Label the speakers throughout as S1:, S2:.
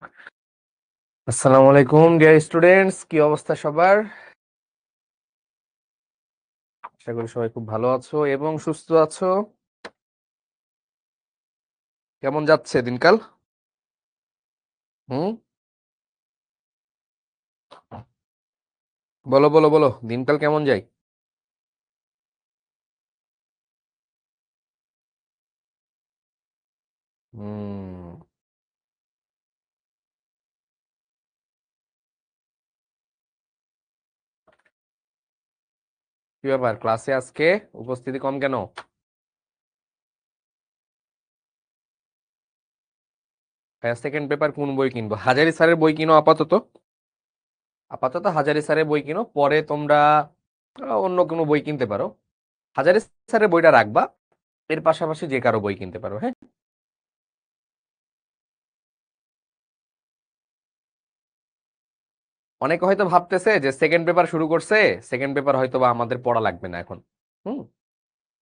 S1: আসসালামু আলাইকুম dear students, কি অবস্থা সবার? আশা করি সবাই খুব ভালো আছো এবং সুস্থ আছো। কেমন যাচ্ছে দিনকাল? হুম, বলো বলো বলো, দিনকাল কেমন যায়? হুম, কি ব্যাপার, ক্লাসে আজকে উপস্থিতি কম কেন? সেকেন্ড পেপার কোন বই কিনবো? হাজারি স্যারের বই কিনো আপাতত। আপাতত হাজারি স্যারের বই কিনো, পরে তোমরা অন্য কোনো বই কিনতে পারো। হাজারি স্যারের বইটা রাখবা, এর পাশাপাশি যে কারো বই কিনতে পারো। হ্যাঁ, অনেকে হয়তো ভাবতেছে যে সেকেন্ড পেপার শুরু করছে, সেকেন্ড পেপার হয়তো বা আমাদের পড়া লাগবে না এখন। হুম,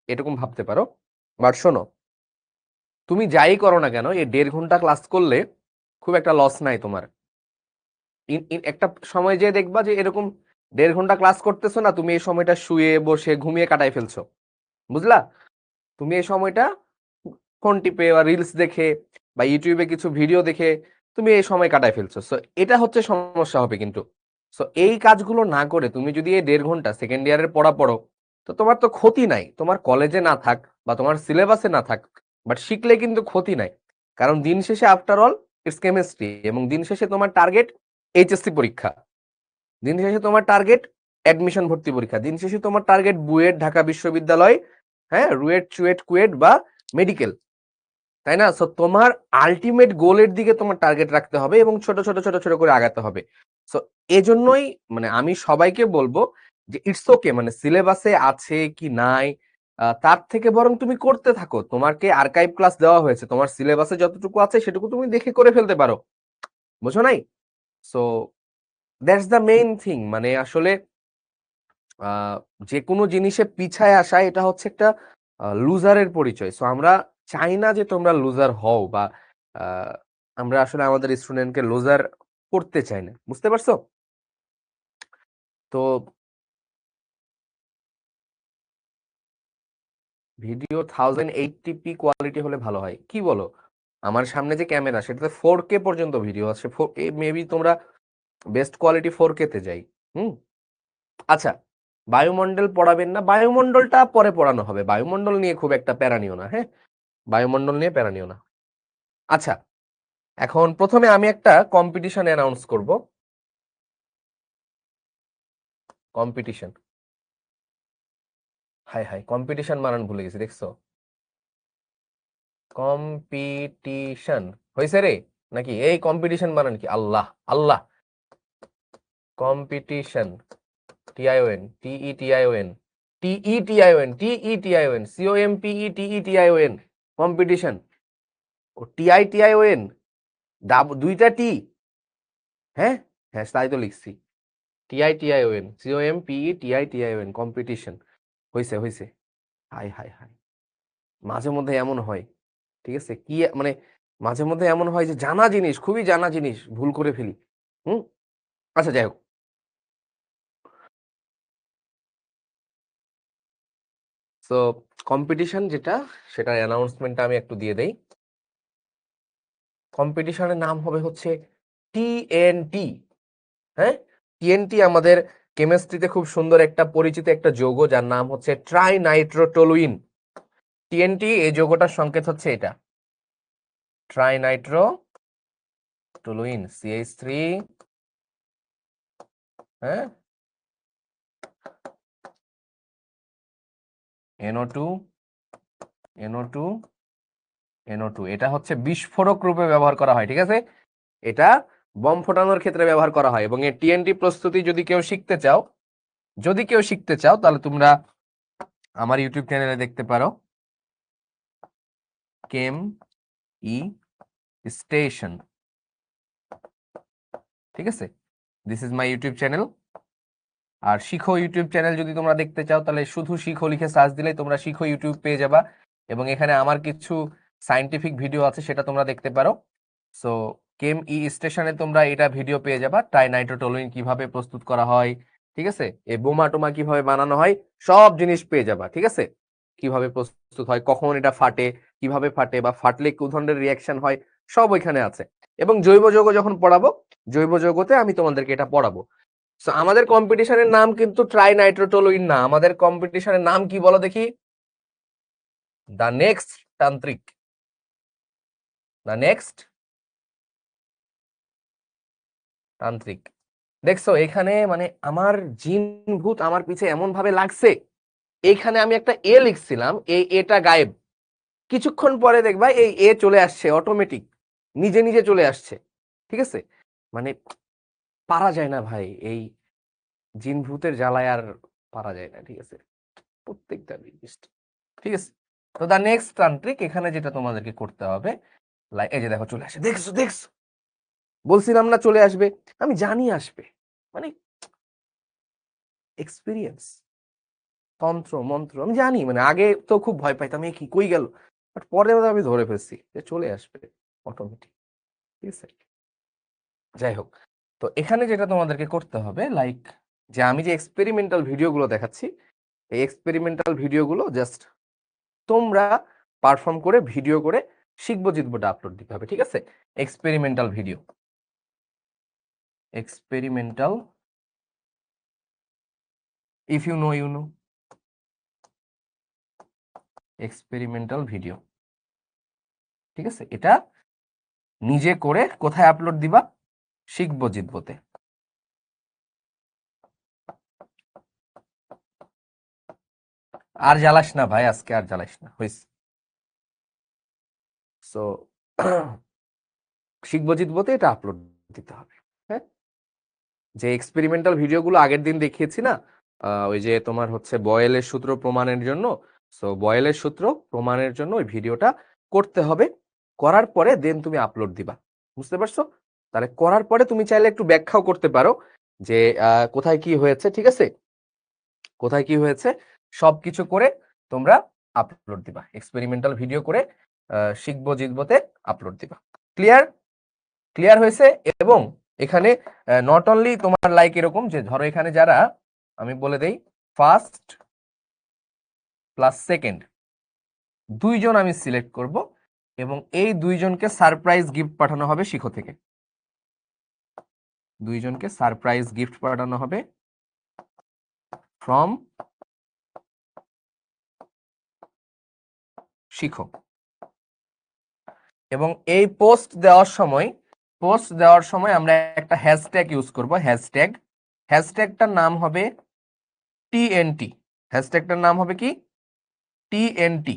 S1: এরকম ভাবতে পারো। বাট শোনো, তুমি যাই করো না কেন, এই 1.5 ঘন্টা ক্লাস করলে খুব একটা লস নাই তোমার। একটা সময় যে দেখবা যে এরকম 1.5 ঘন্টা ক্লাস করতেছো না, তুমি এই সময়টা শুয়ে বসে ঘুমিয়ে কাটাই ফেলছো। বুঝলা? তুমি এই সময়টা ফোন টিপে বা রিলস দেখে বা ইউটিউবে কিছু ভিডিও দেখে তুমি এই সময় কাটাই ফেলছো। সো এটা হচ্ছে সমস্যা হবে কিন্তু। সো এই কাজগুলো না করে তুমি যদি এই 1.5 ঘন্টা সেকেন্ড ইয়ারের পড়া পড়ো, তো তোমার তো ক্ষতি নাই। তোমার কলেজে না থাক বা তোমার সিলেবাসে না থাক, বাট শিখলে কিন্তু ক্ষতি নাই। কারণ দিন শেষে আফটার অল ইটস কেমিস্ট্রি, এবং দিন শেষে তোমার টার্গেট এইচএসসি পরীক্ষা, দিন শেষে তোমার টার্গেট অ্যাডমিশন ভর্তি পরীক্ষা, দিন শেষে তোমার টার্গেট বুয়েট, ঢাকা বিশ্ববিদ্যালয়, হ্যাঁ, রুয়েট, চুয়েট, কুয়েট বা মেডিকেল। তাই না? সো তোমার আলটিমেট গোলের দিকে তোমার টার্গেট রাখতে হবে এবং ছোট ছোট ছোট ছোট করে আগাতে হবে। সো এজন্যই মানে আমি সবাইকে বলবো যে ইটস ওকে, মানে সিলেবাসে আছে কি নাই তার থেকে বরং তুমি করতে থাকো। তোমাকে আর্কাইভ ক্লাস দেওয়া হয়েছে, তোমার সিলেবাসে যতটুকু আছে সেটুকু তুমি দেখে করে ফেলতে পারো। বুঝো নাই? So that's the main thing. মানে আসলে আহ যে কোনো জিনিসে পিছায় আসা, এটা হচ্ছে একটা লুজারের পরিচয়। সো আমরা চাই না যে তোমরা লুজার হও, বা আহ, আমরা আসলে আমাদের স্টুডেন্টকে লুজার করতে চাই না। বুঝতে পারছো? তো ভিডিও 1080p কোয়ালিটি হলে ভালো হয়, কি বলো? আমার সামনে যে ক্যামেরা সেটাতে 4K পর্যন্ত ভিডিও আছে। মেবি তোমরা বেস্ট কোয়ালিটি 4K তে যাই। হুম, আচ্ছা, বায়ুমণ্ডল পড়াবেন না? বায়ুমণ্ডলটা পরে পড়ানো হবে, বায়ুমণ্ডল নিয়ে খুব একটা প্যারা নিও না। হ্যাঁ, বায়ুমণ্ডল নিয়ে প্যারা নিও না। আচ্ছা, এখন প্রথমে আমি একটা কম্পিটিশন অ্যানাউন্স করব। কম্পিটিশন, হাই হাই, কম্পিটিশন বানান ভুলে গেছি, দেখছো? কম্পিটিশন হয়েছে রে নাকি? এই কম্পিটিশন বানান কি? আল্লাহ আল্লাহ, কম্পিটিশন, টিআইওএন, টিইটিআইওএন, টিইটিআইওএন, টিইটিআইওএন, COMPETETION, কম্পিটিশন। ও TITION, দুইটা টি? হ্যাঁ, হ্যাঁ তাই তো লিখছি। TITION, COMPETITION, competition. হয়েছে হয়েছে। হাই হাই হাই, মাঝে মধ্যে এমন হয়, ঠিক আছে কি মানে, মাঝে মধ্যে এমন হয় যে জানা জিনিস, খুবই জানা জিনিস ভুল করে ফেলি। হুম, আচ্ছা যাই হোক। তো কম্পিটিশন যেটা, সেটার অ্যানাউন্সমেন্টটা আমি একটু দিয়ে দেই। কম্পিটিশনের নাম হবে হচ্ছে TNT। হ্যাঁ, TNT আমাদের কেমিস্ট্রিতে খুব সুন্দর একটা পরিচিত একটা যৌগ, যার নাম হচ্ছে ট্রাইনাইট্রোটলুইন। TNT এই যৌগটার সংকেত হচ্ছে এটা, ট্রাইনাইট্রোটলুইন, CH3, হ্যাঁ, NO2, NO2, NO2। এটা হচ্ছে বিস্ফোরক রূপে ব্যবহার করা হয়, ঠিক আছে? এটা বম ফোটানোর ক্ষেত্রে ব্যবহার করা হয়। এবং এই TNT প্রস্তুতি যদি কেউ শিখতে চাও, যদি কেউ শিখতে চাও, তাহলে তোমরা আমার ইউটিউব চ্যানেলে দেখতে পারো, কেম ই স্টেশন, ঠিক আছে? This is my YouTube channel. আর শিখো ইউটিউব চ্যানেল যদি তোমরা দেখতে চাও, তাহলে শুধু শিখো লিখে সার্চ দিলেই তোমরা শিখো ইউটিউব পেয়ে যাবা। এবং এখানে আমার কিছু সায়েন্টিফিক ভিডিও আছে, সেটা তোমরা দেখতে পারো। সো কেম ই স্টেশনে তোমরা এটা ভিডিও পেয়ে যাবা, ট্রাইনাইট্রোটোলুইন কিভাবে প্রস্তুত করা হয়, ঠিক আছে, এই বোমা টোমা কিভাবে বানানো হয়, সব জিনিস পেয়ে যাবা, ঠিক আছে, কিভাবে প্রস্তুত হয়, কখন এটা ফাটে, কিভাবে ফাটে, বা ফাটলে কি ধরনের রিয়াকশন হয়, সব ওইখানে আছে। এবং জৈব যৌগ যখন পড়াবো, জৈব যৌগতে আমি তোমাদেরকে এটা পড়াবো। সো আমাদের কম্পিটিশনের নাম কিন্তু ট্রাইনাইট্রোটোলুইন না, আমাদের কম্পিটিশনের নাম কি বলো দেখি? দ্য নেক্সট তান্ত্রিক। দ্য নেক্সট তান্ত্রিক। দেখছো এখানে মানে আমার জিন ভূত আমার পিছে এমন ভাবে লাগছে, এইখানে আমি একটা এ লিখছিলাম, এই এটা গায়েব, কিছুক্ষণ পরে দেখবা এই এ চলে আসছে অটোমেটিক, নিজে নিজে চলে আসছে, ঠিক আছে, মানে পারা যায় না ভাই, এই জিন ভূতের জ্বালায় আর পারা যায় না, ঠিক আছে, প্রত্যেকটা জিনিস, ঠিক আছে। তো দা নেক্সট তান্ত্রিক, এখানে যেটা তোমাদেরকে করতে হবে, এই যে দেখো চলে আসে, দেখছো দেখছো, বলছিলাম না চলে আসবে, আমি জানি আসবে, মানে এক্সপিরিয়েন্স, তন্ত্র মন্ত্র আমি জানি, মানে আগে তো খুব ভয় পাইতাম কি কই গেল, বাট পরে আমি ধরে ফেলছি যে চলে আসবে অটোমেটিক, ঠিক আছে। যাই হোক, তো এখানে যেটা তোমাদেরকে করতে হবে, লাইক যে আমি যে এক্সপেরিমেন্টাল ভিডিওগুলো দেখাচ্ছি, এই এক্সপেরিমেন্টাল ভিডিওগুলো জাস্ট তোমরা পারফর্ম করে ভিডিও করে শিখবো জিতবোটা আপলোড দিতে হবে, ঠিক আছে। Experimental video, experimental, if you know you know, experimental video, ঠিক আছে। এটা নিজে করে কোথায় আপলোড দিবা? শিখবো জিতবোতে। আর জ্বালাস না ভাই, আজকে আর জ্বালাস না, হয়েছে। সো শিখবো জিতবোতে এটা আপলোড দিতে হবে, হ্যাঁ। যে এক্সপেরিমেন্টাল ভিডিওগুলো আগের দিন দেখিয়েছি না, ওই যে তোমার হচ্ছে বয়েলের সূত্র প্রমাণের জন্য, সো বয়েলের সূত্র প্রমাণের জন্য ওই ভিডিওটা করতে হবে, করার পরে দেন তুমি আপলোড দিবা, বুঝতে পারছো? তাহলে করার পরে তুমি চাইলে একটু ব্যাখ্যাও করতে পারো যে কোথায় কি হয়েছে, ঠিক আছে, কোথায় কি হয়েছে, সবকিছু করে তোমরা আপলোড দিবা, এক্সপেরিমেন্টাল ভিডিও করে শিখবো জিতবোতে আপলোড দিবা। ক্লিয়ার? ক্লিয়ার হয়েছে? এবং এখানে নট অনলি তোমার লাইক এরকম যে ধরো এখানে যারা, আমি বলে দেই, ফার্স্ট প্লাস সেকেন্ড, দুইজন আমি সিলেক্ট করব, এবং এই দুইজনকে সারপ্রাইজ গিফট পাঠানো হবে শিখো থেকে, দুইজনকে সারপ্রাইজ গিফট পাঠানো হবে ফ্রম শিখো। এবং এই পোস্ট দেওয়ার সময় আমরা একটা হ্যাশট্যাগ ইউজ করব, হ্যাশট্যাগটার নাম হবে টিএনটি, হ্যাশট্যাগটার নাম হবে কি? টিএনটি।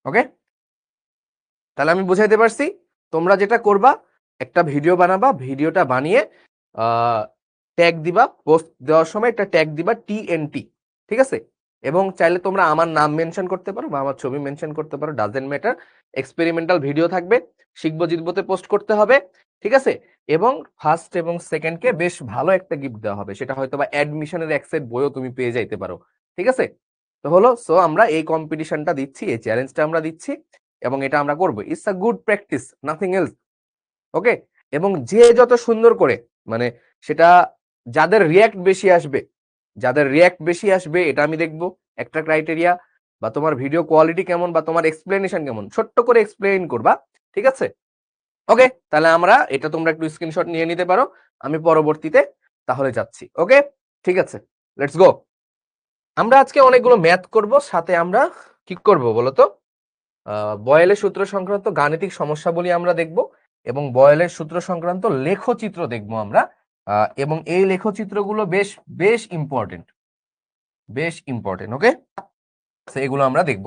S1: ওকে, তাহলে আমি বুঝাইতে পারছি। তোমরা যেটা করবা, একটা ভিডিও বানাবা, ভিডিওটা বানিয়ে ট্যাগ দিবা, পোস্ট দেওয়ার সময় একটা ট্যাগ দিবা টিএনটি, ঠিক আছে। এবং চাইলে তোমরা আমার নাম মেনশন করতে পারো বা আমার ছবি মেনশন করতে পারো, ডাজেন্ট ম্যাটার। এক্সপেরিমেন্টাল ভিডিও থাকবে, শিখবো জিতবোতে পোস্ট করতে হবে, ঠিক আছে। এবং ফার্স্ট এবং সেকেন্ডকে বেশ ভালো একটা গিফট দেওয়া হবে, সেটা হয়তো বা অ্যাডমিশনের এক সেট বইও তুমি পেয়ে যাইতে পারো, ঠিক আছে। তো হলো, সো আমরা এই কম্পিটিশনটা দিচ্ছি, এই চ্যালেঞ্জটা আমরা দিচ্ছি, এবং এটা আমরা করবো, it's a good practice, nothing else. Okay, এবং যে যত সুন্দর করে, মানে সেটা যাদের রিয়্যাক্ট বেশি আসবে, যাদের রিয়্যাক্ট বেশি আসবে এটা আমি দেখবো একটা ক্রাইটেরিয়া, বা তোমার ভিডিও কোয়ালিটি কেমন, বা তোমার এক্সপ্লেনেশন কেমন, ছোট্ট করে এক্সপ্লেইন করবা, ঠিক আছে। ওকে, তাহলে আমরা এটা তোমরা একটু স্ক্রিনশট নিয়ে নিতে পারো, আমি পরবর্তীতে তাহলে যাচ্ছি। ওকে, ঠিক আছে, লেটস গো। আমরা আজকে অনেকগুলো ম্যাথ করব, সাথে আমরা কি করব বলতো, বয়েলের সূত্র সংক্রান্ত গাণিতিক সমস্যাবলী আমরা দেখব, এবং বয়েলের সূত্র সংক্রান্ত লেখচিত্র দেখব আমরা, এবং এই লেখচিত্রগুলো বেশ বেশ ইম্পর্টেন্ট, বেশ ইম্পর্টেন্ট। ওকে, এগুলো আমরা দেখব।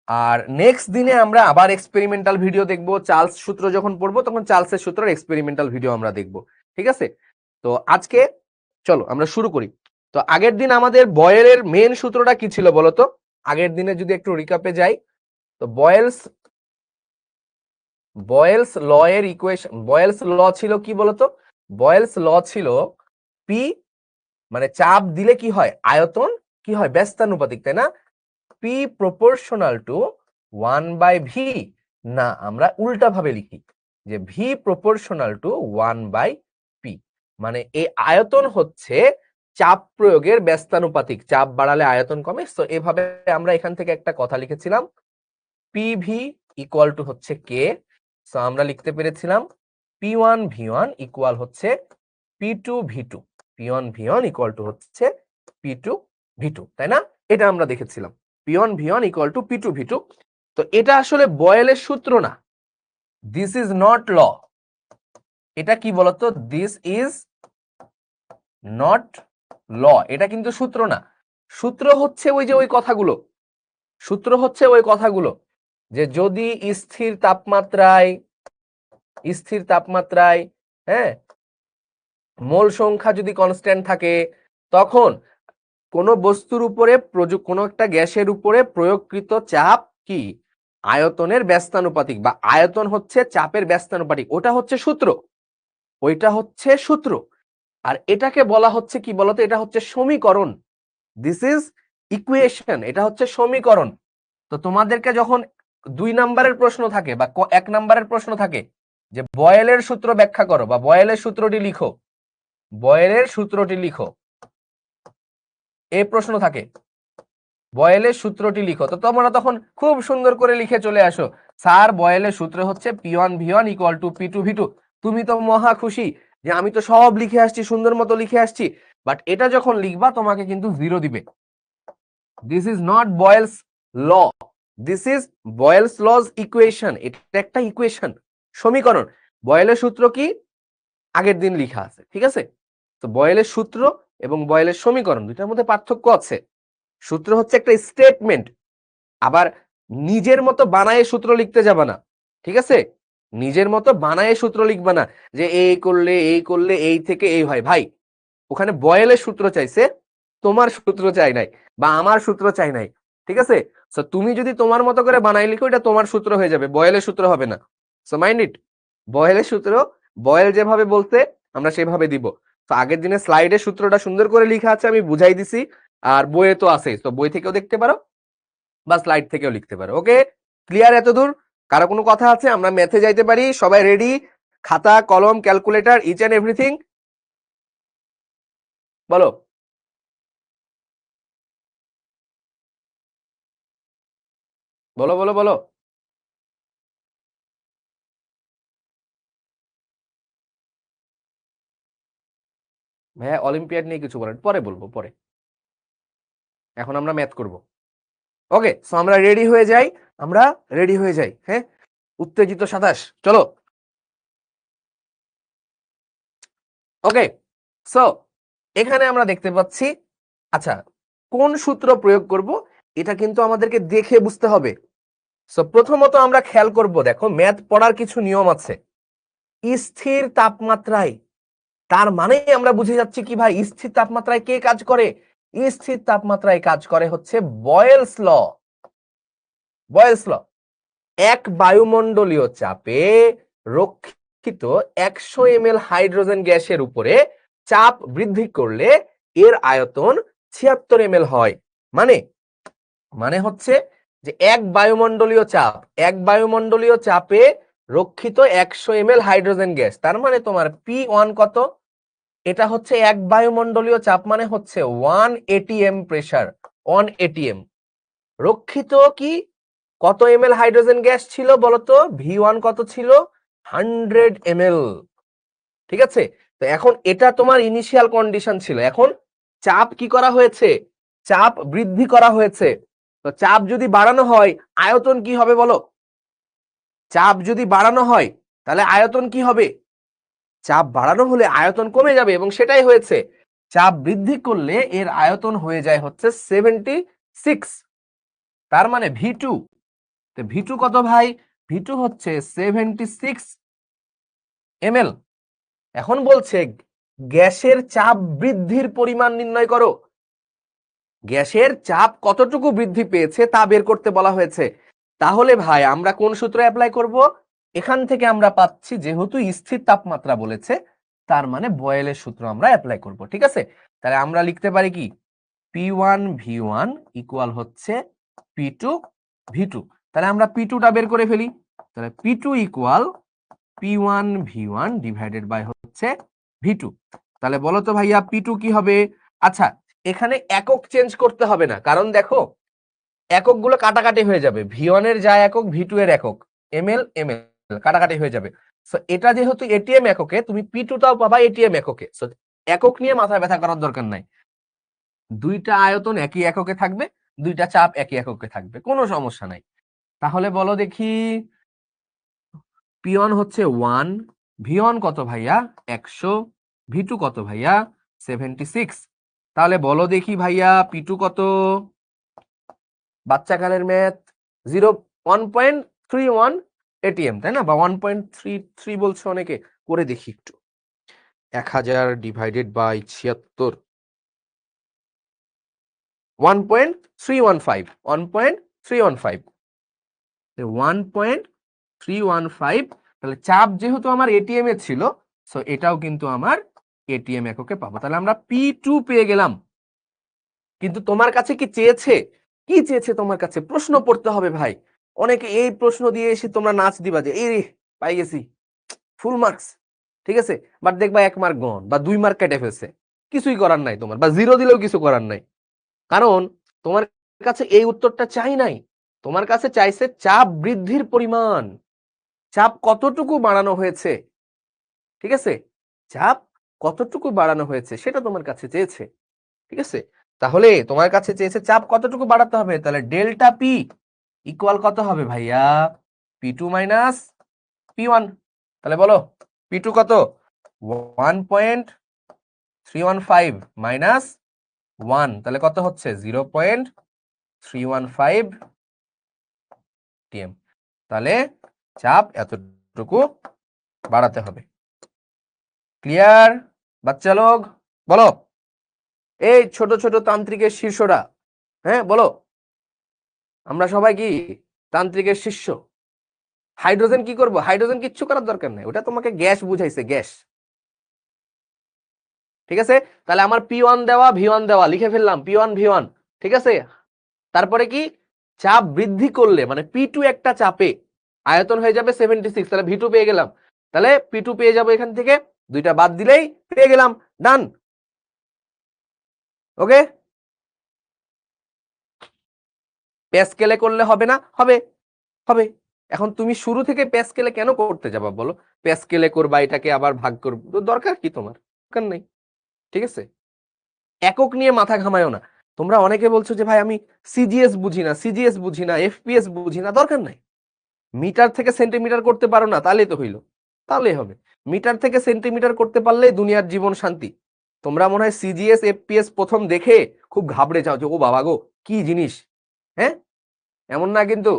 S1: আর নেক্সট দিনে আমরা আবার এক্সপেরিমেন্টাল ভিডিও দেখব, চার্লস সূত্র যখন পড়বো তখন চার্লসের সূত্রের এক্সপেরিমেন্টাল ভিডিও আমরা দেখব, ঠিক আছে। তো আজকে চলো আমরা শুরু করি। তো আগের দিন আমাদের বয়েলের মেন সূত্রটা কি ছিল বলতো? আগের দিনে যদি একটু রিক্যাপে যাই, তো বয়েলস ল এর ইকুয়েশন, বয়েলস ল ছিল কি বলতো? বয়েলস ল ছিল পি, মানে চাপ দিলে কি হয়, আয়তন কি হয়, ব্যস্তানুপাতিক, তাই না? পি প্রপোর্শনাল টু 1/v, না, আমরা উল্টা ভাবে লিখি যে ভি প্রপোর্শনাল টু 1/p, মানে এই আয়তন হচ্ছে চাপ প্রয়োগের ব্যস্তানুপাতিক, চাপ বাড়ালে আয়তন কমে। তো এভাবে আমরা এখান থেকে একটা কথা লিখেছিলাম, পিভি ইকুয়াল টু হচ্ছে কে। সো আমরা লিখতে পেরেছিলাম P1 V1 ইকুয়াল হচ্ছে P2 V2, P1 V1 equal to হচ্ছে P2 V2, তাই না? এটা আমরা দেখেছিলাম P1 V1 equal to P2 V2। তো এটা আসলে বয়েলের সূত্র না, দিস ইজ নট ল। এটা কি বলতো, দিস ইজ নট ল, এটা কিন্তু সূত্র না। সূত্র হচ্ছে ওই যে ওই কথাগুলো, সূত্র হচ্ছে ওই কথাগুলো যে যদি স্থির তাপমাত্রায় হ্যাঁ মোল সংখ্যা যদি কনস্ট্যান্ট থাকে, তখন কোনো বস্তুর উপরে কোনো একটা গ্যাসের উপরে প্রয়োগকৃত চাপ কি আয়তনের ব্যস্তানুপাতিক, বা আয়তন হচ্ছে চাপের ব্যস্তানুপাতিক, ওটা হচ্ছে সূত্র, ওইটা হচ্ছে সূত্র। আর এটাকে বলা হচ্ছে কি বলতো, এটা হচ্ছে সমীকরণ, দিস ইজ ইকুয়েশন, এটা হচ্ছে সমীকরণ। তো তোমাদেরকে যখন 2 নাম্বারের প্রশ্ন থাকে বা 1 নাম্বারের প্রশ্ন থাকে যে বয়েলের সূত্র ব্যাখ্যা করো বা বয়েলের সূত্রটি লিখো, বয়েলের সূত্রটি লিখো, এই প্রশ্ন থাকে বয়েলের সূত্রটি লিখো, তো তোমরা তখন খুব সুন্দর করে লিখে চলে আসো, স্যার বয়েলের সূত্র হচ্ছে P1 V1 equal to P2 V2। তুমি তো মহা খুশি যে আমি তো সব লিখে আসছি, সুন্দর মতো লিখে আসছি, বাট এটা যখন লিখবা তোমাকে কিন্তু 0 দিবে। This is not Boyle's law, this is Boyle's laws equation, এটা একটা ইকুয়েশন, সমীকরণ। বয়েলের সূত্র কি আগের দিন লেখা আছে, ঠিক আছে? তো বয়েলের সূত্র এবং বয়েলের সমীকরণ দুইটার মধ্যে পার্থক্য আছে। সূত্র হচ্ছে একটা স্টেটমেন্ট, আবার নিজের মতো বানায়ে সূত্র লিখতে যাবা না, ঠিক আছে? নিজের মতো বানায়ে সূত্র লিখবা না যে এই করলে এই থেকে এই হয়। ভাই ওখানে বয়েলের সূত্র চাইছে, তোমার সূত্র চাই নাই বা আমার সূত্র চাই নাই, ঠিক আছে? সো তুমি যদি তোমার মতো করে বানাই লিখো, এটা তোমার সূত্র হয়ে যাবে, বয়েলের সূত্র হবে না। সো মাইন্ড ইট, বয়েলের সূত্র বয়েল যেভাবে বলতে আমরা সেভাবে দিব। তো আগের দিনে স্লাইডে সূত্রটা সুন্দর করে লেখা আছে, আমি বুঝাই দিছি, আর বইয়ে তো আছে, তো বই থেকেও দেখতে পারো বা স্লাইড থেকেও লিখতে পারো। ওকে, ক্লিয়ার এতদূর? কারো কোনো কথা আছে? আমরা ম্যাথে যাইতে পারি, সবাই রেডি? খাতা কলম ক্যালকুলেটর ইচ এন্ড এভরিথিং, বলো। বলো বলো বলো। ভাইয়া অলিম্পিয়াড নিয়ে কিছু বলেন, পরে বলবো, পরে, এখন আমরা ম্যাথ করব। ওকে, সো আমরা রেডি হয়ে যাই, আমরা রেডি হয়ে যাই, হ্যাঁ, উত্তেজিত 27, চলো। ওকে, সো এখানে আমরা দেখতে পাচ্ছি, আচ্ছা কোন সূত্র প্রয়োগ করব এটা কিন্তু আমাদেরকে দেখে বুঝতে হবে। সো প্রথমত আমরা খেয়াল করব, দেখো ম্যাথ পড়ার কিছু নিয়ম আছে। স্থির তাপমাত্রায়, তার মানে আমরা বুঝে যাচ্ছি কি ভাই, স্থির তাপমাত্রায় কে কাজ করে? স্থির তাপমাত্রায় কাজ করে হচ্ছে বয়েলস ল। বয়েলস ল, এক বায়ুমণ্ডলীয় চাপে রক্ষিত 100 ml হাইড্রোজেন গ্যাসের উপরে চাপ বৃদ্ধি করলে এর আয়তন 76 ml হয়। মানে মানে হচ্ছে যে এক বায়ুমণ্ডলীয় চাপে রক্ষিত 100 ml হাইড্রোজেন গ্যাস, তার মানে তোমার P1 কত? এটা হচ্ছে এক বায়ুমণ্ডলীয় চাপ, মানে হচ্ছে 1 atm প্রেসার, 1 atm রক্ষিত কি কত ml হাইড্রোজেন গ্যাস ছিল বলতো? V1 কত ছিল? 100 ml, ঠিক আছে? তো এখন এটা তোমার ইনিশিয়াল কন্ডিশন ছিল, এখন চাপ কি করা হয়েছে? চাপ বৃদ্ধি করা হয়েছে। তো চাপ যদি বাড়ানো হয় আয়তন কি হবে বলো? চাপ যদি বাড়ানো হয় তাহলে আয়তন কি হবে? চাপ বাড়ানো হলে আয়তন কমে যাবে, এবং সেটাই হয়েছে। চাপ বৃদ্ধি করলে এর আয়তন হয়ে যায় হচ্ছে 76, তার মানে V2, তো V2 কত ভাই? V2 হচ্ছে 76 ml। এখন বলছে গ্যাসের চাপ বৃদ্ধির পরিমাণ নির্ণয় করো। গ্যাসের চাপ কতটুকু বৃদ্ধি পেয়েছে তা বের করতে বলা হয়েছে। তাহলে ভাই আমরা কোন সূত্র অ্যাপ্লাই করব? এখান থেকে আমরা পাচ্ছি যেহেতু স্থির তাপমাত্রা বলেছে, তার মানে বয়েলের সূত্র আমরা অ্যাপ্লাই করব, ঠিক আছে? তাহলে আমরা লিখতে পারি কি, P1 V1 ইকুয়াল হচ্ছে P2 V2। তাহলে আমরা P2টা বের করে ফেলি। তো তাহলে P2 equal P1 V1 divided by হচ্ছে V2। তাহলে বলো তো ভাইয়া P2 কি হবে? আচ্ছা, এখানে একক চেঞ্জ করতে হবে না, কারণ দেখো এককগুলো কাটাকাটি হয়ে যাবে। V1 এর যা একক V2 এর একক ml ml কাটাকাটি হয়ে যাবে। সো এটা যেহেতু এটিএম এককে, তুমি P2 টাও পাবা এটিএম এককে। সো একক নিয়ে মাথা ব্যথা করার দরকার নাই। দুইটা আয়তন একই এককে থাকবে, দুইটা চাপ একই এককে থাকবে, কোনো সমস্যা নাই। তাহলে বলো দেখি P1 হচ্ছে 1, V1 কত ভাইয়া 100, V2 কত ভাইয়া 76। তাহলে বলো দেখি ভাইয়া P2 কত? বাচ্চাকালের ম্যাথ 1.31 এটিএম, তাই না? বা 1.33 বলছো অনেকে, করে দেখি একটু। 1000 ডিভাইডেড বাই 76, 1.315, 1.315, 1.315। তাহলে চাপ যেহেতু আমার এটিএম এ ছিল, সো এটাও কিন্তু আমার এটিএম এককে পাবো। তাহলে আমরা P2 পেয়ে গেলাম। কিন্তু তোমার কাছে কি চেয়েছে? কি চেয়েছে তোমার কাছে? প্রশ্ন পড়তে হবে ভাই। অনেকে এই প্রশ্ন দিয়ে এসে তোমরা নাচ দিবা যে এই পাই গেছি ফুল মার্কস, ঠিক আছে, বাট দেখবা 1 মার্ক গন বা 2 মার্ক কেটে ফেলছে। কিছুই করার নাই তোমার, বা 0 দিলেও কিছু করার নাই, কারণ তোমার কাছে এই উত্তরটা চাই নাই। তোমার কাছে চাইছে চাপ বৃদ্ধির পরিমাণ, চাপ কতটুকু বাড়ানো হয়েছে, ঠিক আছে, চাপ কতটুকু বাড়ানো হয়েছে সেটা তোমার কাছে চেয়েছে, ঠিক আছে। তাহলে তোমার কাছে চেয়েছে চাপ কতটুকু বাড়াতে হবে, তাহলে ডেল্টা পি ইকুয়াল কত হবে ভাইয়া? P2 minus P1। তাহলে বলো P2 কত? 1.315 মাইনাস 1, তাহলে কত হচ্ছে 0.315 টিএম। তাহলে চাপ এতটুকু বাড়াতে হবে। ক্লিয়ার বাচ্চা লোক? বলো এই ছোট ছোট তান্ত্রিকের শীর্ষরা, হ্যাঁ বলো, আমরা সবাই কি তান্ত্রিকের শিষ্য? হাইড্রোজেন কি করব? হাইড্রোজেন কিচ্ছু করার দরকার নেই, ওটা তোমাকে গ্যাস বুঝাইছে, গ্যাস, ঠিক আছে। তাহলে আমার P1 দেওয়া V1 দেওয়া লিখে ফেললাম, P1 V1, ঠিক আছে। তারপরে কি চাপ বৃদ্ধি করলে মানে P2 একটা চাপে আয়তন হয়ে যাবে 76, তাহলে V2 পেয়ে গেলাম। তাহলে P2 পেয়ে যাবো এখান থেকে, দুইটা বাদ দিলেই পেয়ে গেলাম, ডান। ওকে, প্যাসকেলে করলে হবে না? হবে, হবে। এখন তুমি শুরু থেকে প্যাসকেলে কেন করতে যাবা বলো? প্যাসকেলে করবা, এটাকে আবার ভাগ করবো, দরকার কি তোমার? দরকার নেই, ঠিক আছে। একক নিয়ে মাথা ঘামায়ও না। তোমরা অনেকে বলছো যে ভাই আমি সিজিএস বুঝি না, সিজিএস বুঝি না, এফপিএস বুঝি না, দরকার নাই। মিটার থেকে সেন্টিমিটার করতে পারো না, তাহলেই তো হইলো, তাহলেই হবে। মিটার থেকে সেন্টিমিটার করতে পারলেই দুনিয়ার জীবন শান্তি। তোমরা মনে হয় সিজিএস এফপিএস প্রথম দেখে খুব ঘাবড়ে যাও যে ও বাবা গো কি জিনিস, হ্যাঁ, এমন না কিন্তু।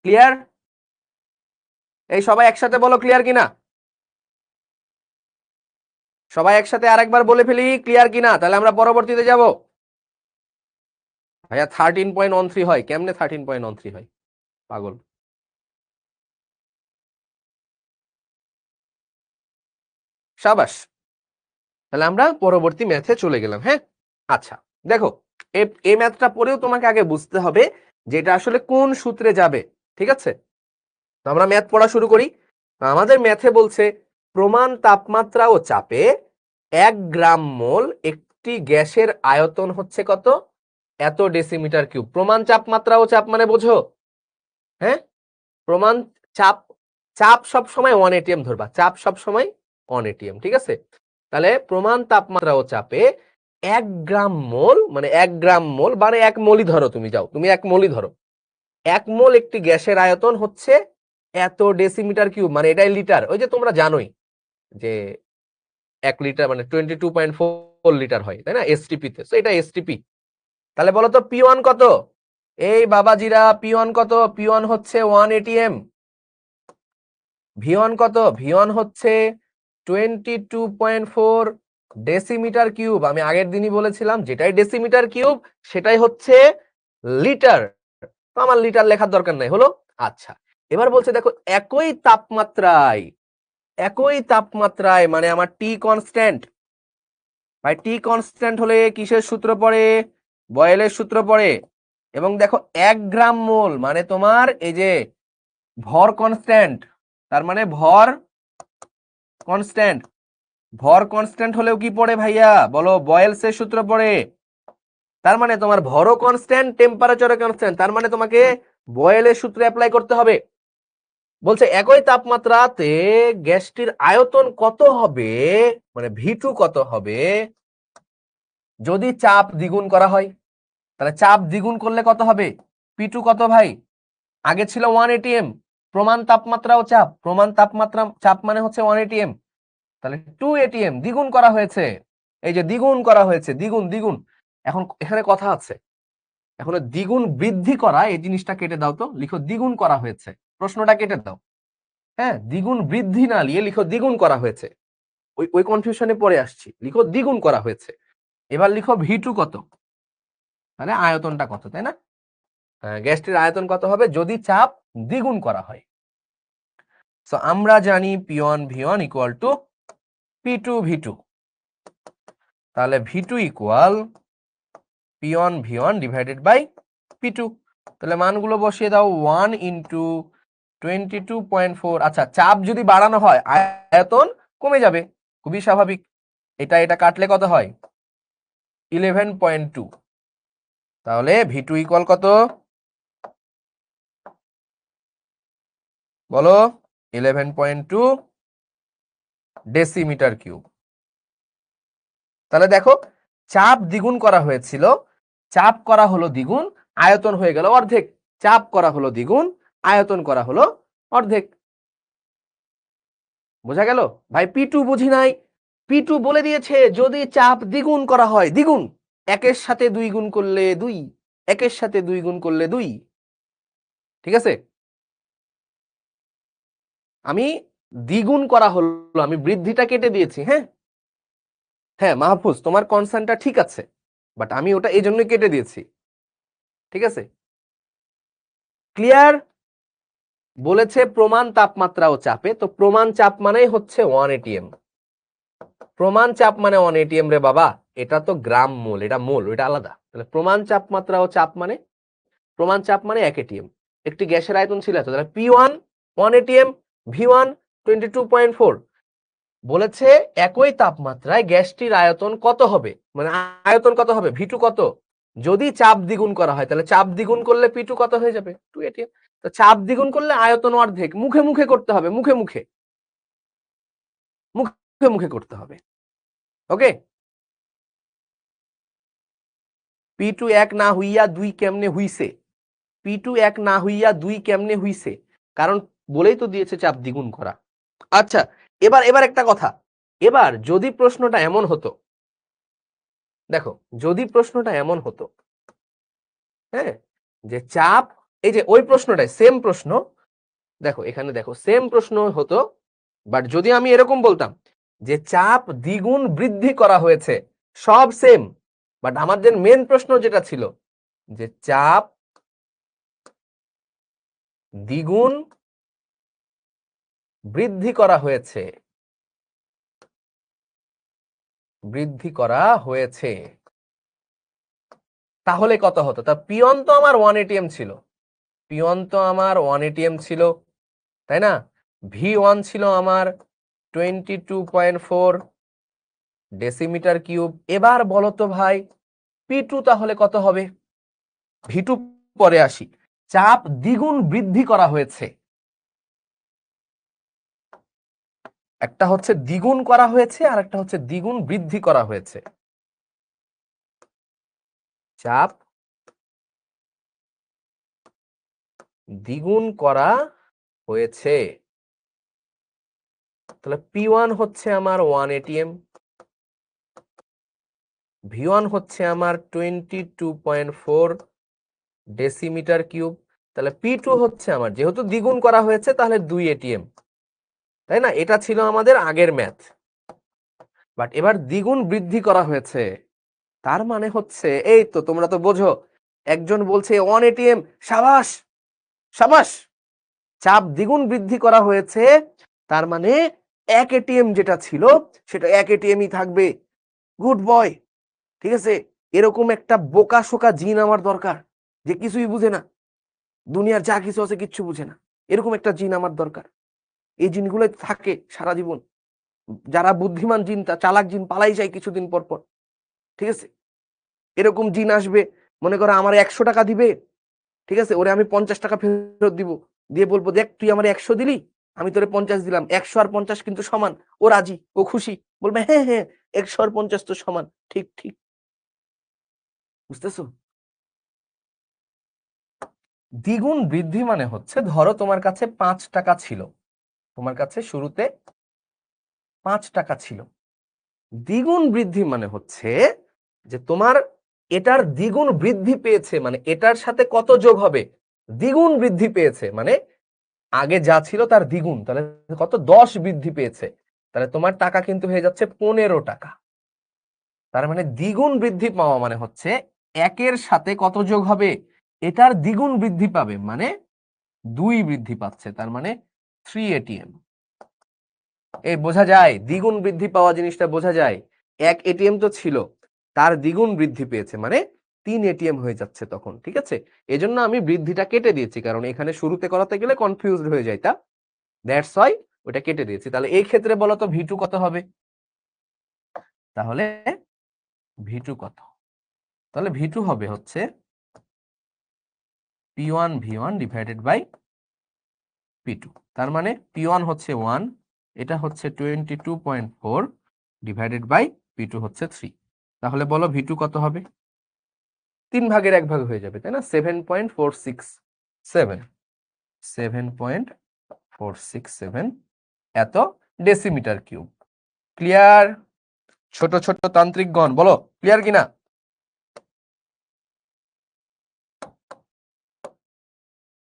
S1: ক্লিয়ার? এই সবাই একসাথে বলো ক্লিয়ার কিনা, সবাই একসাথে আরেকবার বলে ফেলি ক্লিয়ার কিনা, তাহলে আমরা পরবর্তীতে যাব। ভাইয়া 13.13 হয় কেমনে? 13.13 হয় পাগল। সাবাস, তাহলে আমরা পরবর্তী ম্যাথে চলে গেলাম। হ্যাঁ, আচ্ছা দেখো, এই ম্যাথটা পড়েও তোমাকে আগে বুঝতে হবে যে এটা আসলে কোন সূত্রে যাবে, ঠিক আছে। তো আমরা ম্যাথ পড়া শুরু করি। আমাদের ম্যাথে বলছে প্রমাণ তাপমাত্রা ও চাপে 1 গ্রাম মোল একটি গ্যাসের আয়তন হচ্ছে কত? এত ডেসিমিটার কিউব। প্রমাণ তাপমাত্রা ও চাপ মানে বোঝো? হ্যাঁ, প্রমাণ চাপ, চাপ সব সময় 1 এটিএম ধরবা, চাপ সব সময় 1 এটিএম, ঠিক আছে। তাহলে প্রমাণ তাপমাত্রা ও চাপে 1 গ্রাম মোল মানে 1 গ্রাম মোল মানে 1 মোলই ধরো, তুমি যাও, তুমি 1 মোলই ধরো। 1 মোল একটি গ্যাসের আয়তন হচ্ছে এত ডেসিমিটার কিউব, মানে এটাই লিটার। ওই যে তোমরা জানোই যে 1 লিটার মানে 22.4 লিটার হয়, তাই না এসটিপি তে, তো এটা এসটিপি। তাহলে বলো তো P1 কত? এই বাবাজিরা P1 কত? P1 হচ্ছে 1 এটিএম। V1 কত? V1 হচ্ছে 22.4 ডেসিমিটার কিউব। আমি আগের দিনই বলেছিলাম যেটাই ডেসিমিটার কিউব সেটাই হচ্ছে লিটার। তো আমার লিটার লেখার দরকার নাই, হলো। আচ্ছা, এবার বলছে দেখো একই তাপমাত্রায়, একই তাপমাত্রায় মানে আমার টি কনস্ট্যান্ট, ভাই টি কনস্ট্যান্ট হলে কিসের সূত্র পড়ে? বয়েলের সূত্র পড়ে। এবং দেখো 1 গ্রাম মোল মানে তোমার এই যে ভর কনস্ট্যান্ট, তার মানে ভর কনস্ট্যান্ট। ভর কনস্ট্যান্ট হলেও কি পড়ে ভাইয়া বলো? বয়েলসের সূত্র পড়ে। তার মানে তোমার ভরও কনস্ট্যান্ট, টেম্পারেচারও কনস্ট্যান্ট, তার মানে তোমাকে বয়েলের সূত্র অ্যাপ্লাই করতে হবে। বলছে একই তাপমাত্রাতে গ্যাসটির আয়তন কত হবে, মানে ভি2 কত হবে যদি চাপ দ্বিগুণ করা হয়। তাহলে চাপ দ্বিগুণ করলে কত হবে? পি2 কত ভাই? আগে ছিল 1 atm, প্রমাণ তাপমাত্রা ও চাপ, প্রমাণ তাপমাত্রা চাপ মানে হচ্ছে 1 atm, তাহলে 2 atm দ্বিগুণ করা হয়েছে। এই যে দ্বিগুণ করা হয়েছে, দ্বিগুণ দ্বিগুণ। এখন এখানে কথা আছে, এখন দ্বিগুণ বৃদ্ধি করা এই জিনিসটা কেটে দাও তো, লিখো দ্বিগুণ করা হয়েছে, প্রশ্নটা কেটে দাও। হ্যাঁ, দ্বিগুণ বৃদ্ধি না লিখে লিখো দ্বিগুণ করা হয়েছে। ওই ওই কনফিউশনে পড়ে আসছি, লিখো দ্বিগুণ করা হয়েছে। এবার লিখো ভি2 কত, মানে আয়তনটা কত, তাই না? গ্যাসটির আয়তন কত হবে যদি চাপ দ্বিগুণ করা হয়। সো আমরা জানি P1 V1 equal to P2 V2, তাহলে V2 equal P1 V1 divided by P2। তাহলে মানগুলো বসিয়ে দাও, 1 ইন্টু 22.4। আচ্ছা, চাপ যদি বাড়ানো হয় আয়তন কমে যাবে, খুবই স্বাভাবিক। এটা এটা কাটলে কত হয়? 11.2। তাহলে V2 ইকুয়াল কত বলো? 11.2 ডেসিমিটার কিউব। তাহলে দেখো চাপ দ্বিগুণ করা হয়েছিল, চাপ করা হলো দ্বিগুণ, আয়তন হয়ে গেল অর্ধেক। চাপ করা হলো দ্বিগুণ, আয়তন করা হলো অর্ধেক। বোঝা গেল ভাই? P2 বুঝি নাই, P2 বলে দিয়েছে যদি চাপ দ্বিগুণ করা হয়, দ্বিগুণ, 1-এর সাথে 2 গুণ করলে 2, 1-এর সাথে 2 গুণ করলে 2। ঠিক আছে, আমি দ্বিগুণ করা হলো, আমি বৃদ্ধিটা কেটে দিয়েছি। হ্যাঁ হ্যাঁ মাহফুজ, তোমার কনসার্নটা ঠিক আছে, বাট আমি ওটা এই জন্যই কেটে দিয়েছি। ঠিক আছে, ক্লিয়ার? বলেছে প্রমাণ তাপমাত্রা ও চাপে, তো প্রমাণ চাপ মানেই হচ্ছে 1 atm। প্রমাণ চাপ মানে 1 atm রে বাবা, এটা তো গ্রাম মোল, এটা মোল, এটা আলাদা। তাহলে প্রমাণ তাপমাত্রা ও চাপ মানে, প্রমাণ চাপ মানে 1 atm। একটি গ্যাসের আয়তন ছিল এত, তাহলে P1 1 atm, V1 22.4। বলেছে একই তাপমাত্রায় গ্যাসটির আয়তন কত হবে, মানে আয়তন কত হবে, V2 কত যদি চাপ দ্বিগুণ করা হয়। তাহলে চাপ দ্বিগুণ করলে P2 কত হয়ে যাবে? 2 atm। তো চাপ দ্বিগুণ করলে আয়তন অর্ধেক, মুখে মুখে করতে হবে, মুখে মুখে মুখে মুখে করতে হবে। ওকে, P2 1 না হইয়া 2 কেমনে হইছে? P2 1 না হইয়া 2 কেমনে হইছে? কারণ বলেই তো দিয়েছে চাপ দ্বিগুণ করা। আচ্ছা, এবার এবার একটা কথা, এবার যদি প্রশ্নটা এমন হতো, দেখো যদি প্রশ্নটা এমন হতো, হ্যাঁ, যে চাপ, এই যে ওই প্রশ্নটাই সেম প্রশ্ন, দেখো এখানে দেখো সেম প্রশ্ন হতো, বাট যদি আমি এরকম বলতাম যে চাপ দ্বিগুণ বৃদ্ধি করা হয়েছে, সব সেম, বাট আমাদের মেন প্রশ্ন যেটা ছিল যে চাপ দ্বিগুণ বৃদ্ধি করা হয়েছে, বৃদ্ধি করা হয়েছে, তাহলে কত হতো? তা P1 তো আমার 1 atm ছিল, P1 তো আমার 1 atm ছিল, তাই না? V1 ছিল আমার 22.4 ডেসিমিটার কিউব। এবার বলো তো ভাই P2 তাহলে কত হবে? V2 পরে আসি। চাপ দ্বিগুণ বৃদ্ধি করা হয়েছে, একটা হচ্ছে দ্বিগুণ করা হয়েছে আর একটা হচ্ছে দ্বিগুণ বৃদ্ধি করা হয়েছে। চাপ দ্বিগুণ করা হয়েছে, তাহলে P1 হচ্ছে আমার 1 atm, V1 হচ্ছে আমার 22.4 ডেসিমিটার কিউব, তাহলে P2 হচ্ছে আমার, যেহেতু দ্বিগুণ করা হয়েছে তাহলে 2 atm, তাই না? এটা ছিল আমাদের আগের ম্যাথ, বাট এবার দ্বিগুণ বৃদ্ধি করা হয়েছে, তার মানে হচ্ছে এই তো তোমরা তো বোঝো, একজন বলছে 1 atm, সাবাস সাবাস, চাপ দ্বিগুণ বৃদ্ধি করা হয়েছে, তার মানে 1 atm যেটা ছিল সেটা 1 atm ই থাকবে। গুড বয়, ঠিক আছে? এরকম একটা বোকা শোকা জিন আমার দরকার, যে কিছুই বুঝে না, দুনিয়ার যা কিছু আছে কিচ্ছু বুঝে না, এরকম একটা জিন আমার দরকার। এই জিনগুলো থাকে সারা জীবন। যারা বুদ্ধিমান জিন, চালাক জিন পালাই যায় কিছুদিন পর পর, ঠিক আছে? এরকম জিন আসবে, মনে করো আমার 100 টাকা দিবে, ঠিক আছে? ওরে আমি 50 টাকা ফেরত দিব, দিয়ে বলবো দেখ তুই আমার 100 দিলি, আমি তোরে 50 দিলাম, 100 আর 50 কিন্তু সমান। ও রাজি, ও খুশি, বলবে হ্যাঁ হ্যাঁ 100 আর 50 তো সমান, ঠিক ঠিক। বুঝতেছো? দ্বিগুণ বৃদ্ধি মানে হচ্ছে, ধরো তোমার কাছে 5 টাকা ছিল, তোমার কাছে শুরুতে 5 টাকা ছিল। দ্বিগুণ বৃদ্ধি মানে হচ্ছে যে তোমার এটার দ্বিগুণ বৃদ্ধি পেয়েছে, মানে এটার সাথে কত যোগ হবে, দ্বিগুণ বৃদ্ধি পেয়েছে, মানে আগে যা ছিল তার দ্বিগুণ, তাহলে কত, 10 বৃদ্ধি পেয়েছে, তাহলে তোমার টাকা কিন্তু হয়ে যাচ্ছে 15 টাকা। তার মানে দ্বিগুণ বৃদ্ধি পাওয়া মানে হচ্ছে একের সাথে কত যোগ হবে, এটার দ্বিগুণ বৃদ্ধি পাবে, মানে 2 বৃদ্ধি পাচ্ছে, তার মানে 3 এটিএম। এই বোঝা যায়, দ্বিগুণ বৃদ্ধি পাওয়া জিনিসটা বোঝা যায়। 1 এটিএম তো ছিল, তার দ্বিগুণ বৃদ্ধি পেয়েছে, মানে 3 এটিএম হয়ে যাচ্ছে তখন, ঠিক আছে? এজন্য আমি বৃদ্ধিটা কেটে দিয়েছি, কারণ এখানে শুরুতে করাতে গেলে কনফিউজড হয়ে যাইতা, দ্যাটস ওয়াই ওটা কেটে দিয়েছি। তাহলে এই ক্ষেত্রে বলো তো ভি2 কত হবে? তাহলে ভি2 কত? তাহলে ভি2 হবে হচ্ছে P1 V1 divided by P2। তার মানে P1 হচ্ছে 1, এটা হচ্ছে 22.4 ডিভাইডেড বাই P2 হচ্ছে 3। তাহলে বলো ভি2 কত হবে? 3 ভাগের 1 ভাগ হয়ে যাবে, তাই না? 7.467, 7.467 এত ডেসিমিটার কিউব। ক্লিয়ার? ছোট ছোট তান্ত্রিকগণ বলো ক্লিয়ার কিনা?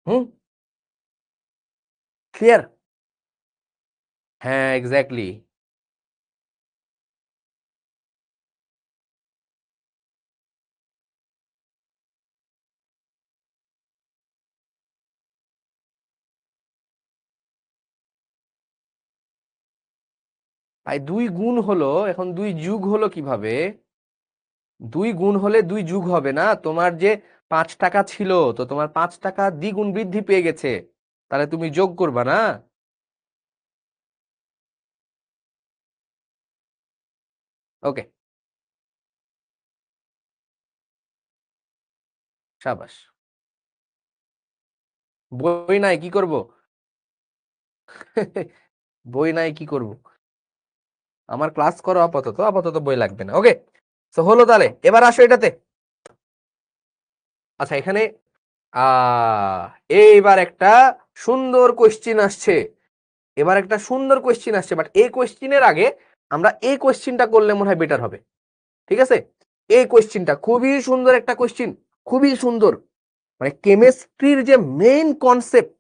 S1: হুম, ক্লিয়ার? হ্যাঁ, এক্স্যাক্টলি। ভাই 2 গুণ হলো, এখন 2 যুগ হলো কিভাবে? 2 গুণ হলে 2 যুগ হবে না, তোমার যে 5 টাকা ছিল, তো তোমার 5 টাকা দ্বিগুণ বৃদ্ধি পেয়ে গেছে, তাহলে তুমি যোগ করবা না? ওকে, সাবাস। বই নাই কি করব? বই নাই কি করব? আমার ক্লাস করো, আপাতত আপাতত বই লাগবে না। ওকে, তো হলো, তাহলে এবার আসো এটাতে। আচ্ছা, এখানে আহ এইবার একটা সুন্দর কোশ্চিন আসছে, এবার একটা সুন্দর কোশ্চিন আসছে, বাট এই কোশ্চিনের আগে আমরা এই কোশ্চিনটা করলে মনে হয় বেটার হবে, ঠিক আছে? এই কোশ্চিনটা খুবই সুন্দর একটা কোশ্চিন, খুবই সুন্দর, মানে কেমিস্ট্রির যে মেইন কনসেপ্ট,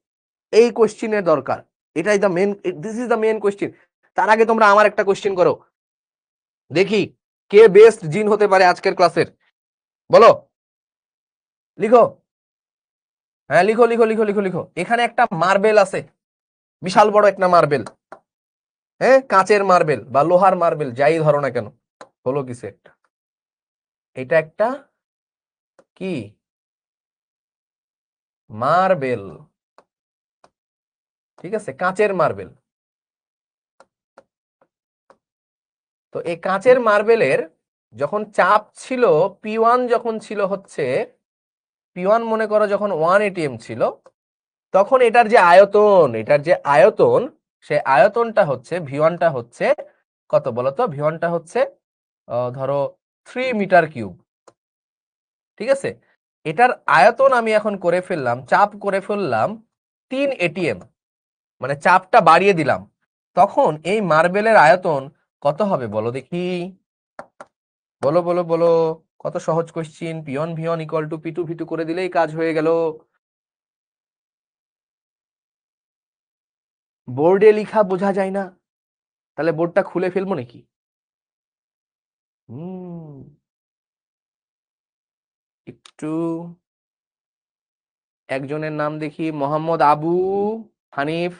S1: এই কোশ্চিনের দরকার, এটাই the main, this is the main question. তার আগে তোমরা আমার একটা কোশ্চিন করো, দেখি কে বেস্ট জিন হতে পারে আজকের ক্লাসের, বলো, লিখো। হ্যাঁ, লিখো লিখো লিখো লিখো লিখো। এখানে একটা মার্বেল আছে, বিশাল বড় একটা মার্বেল, হ্যাঁ, কাচের মার্বেল বা লোহার মার্বেল যাই ধরো না কেন, হলো কিছু একটা, এটা একটা কি মার্বেল, ঠিক আছে, কাচের মার্বেল। তো এই কাচের মার্বেলের যখন চাপ ছিল, P1 যখন ছিল হচ্ছে, P1 মনে করো যখন 1 এটিএম ছিল, তখন এটার যে আয়তন, এটার যে আয়তন, সে আয়তনটা হচ্ছে, V1টা হচ্ছে কত বলতো? V1টা হচ্ছে ধরো 3 মিটার কিউব, ঠিক আছে? এটার আয়তন আমি এখন করে ফেললাম, চাপ করে ফেললাম 3 এটিএম, মানে চাপটা বাড়িয়ে দিলাম, তখন এই মার্বেলের আয়তন কত হবে বলো দেখি, বলো বলো বলো। কত সহজ question, P1 V1 equal to P2 V2 করে দিলেই কাজ হয়ে গেল। বোর্ডে লিখা বোঝা যায় না, তাহলে বোর্ডটা খুলে ফেলবো নাকি? হুম, একটু একজনের নাম দেখি, মোহাম্মদ আবু হানিফ,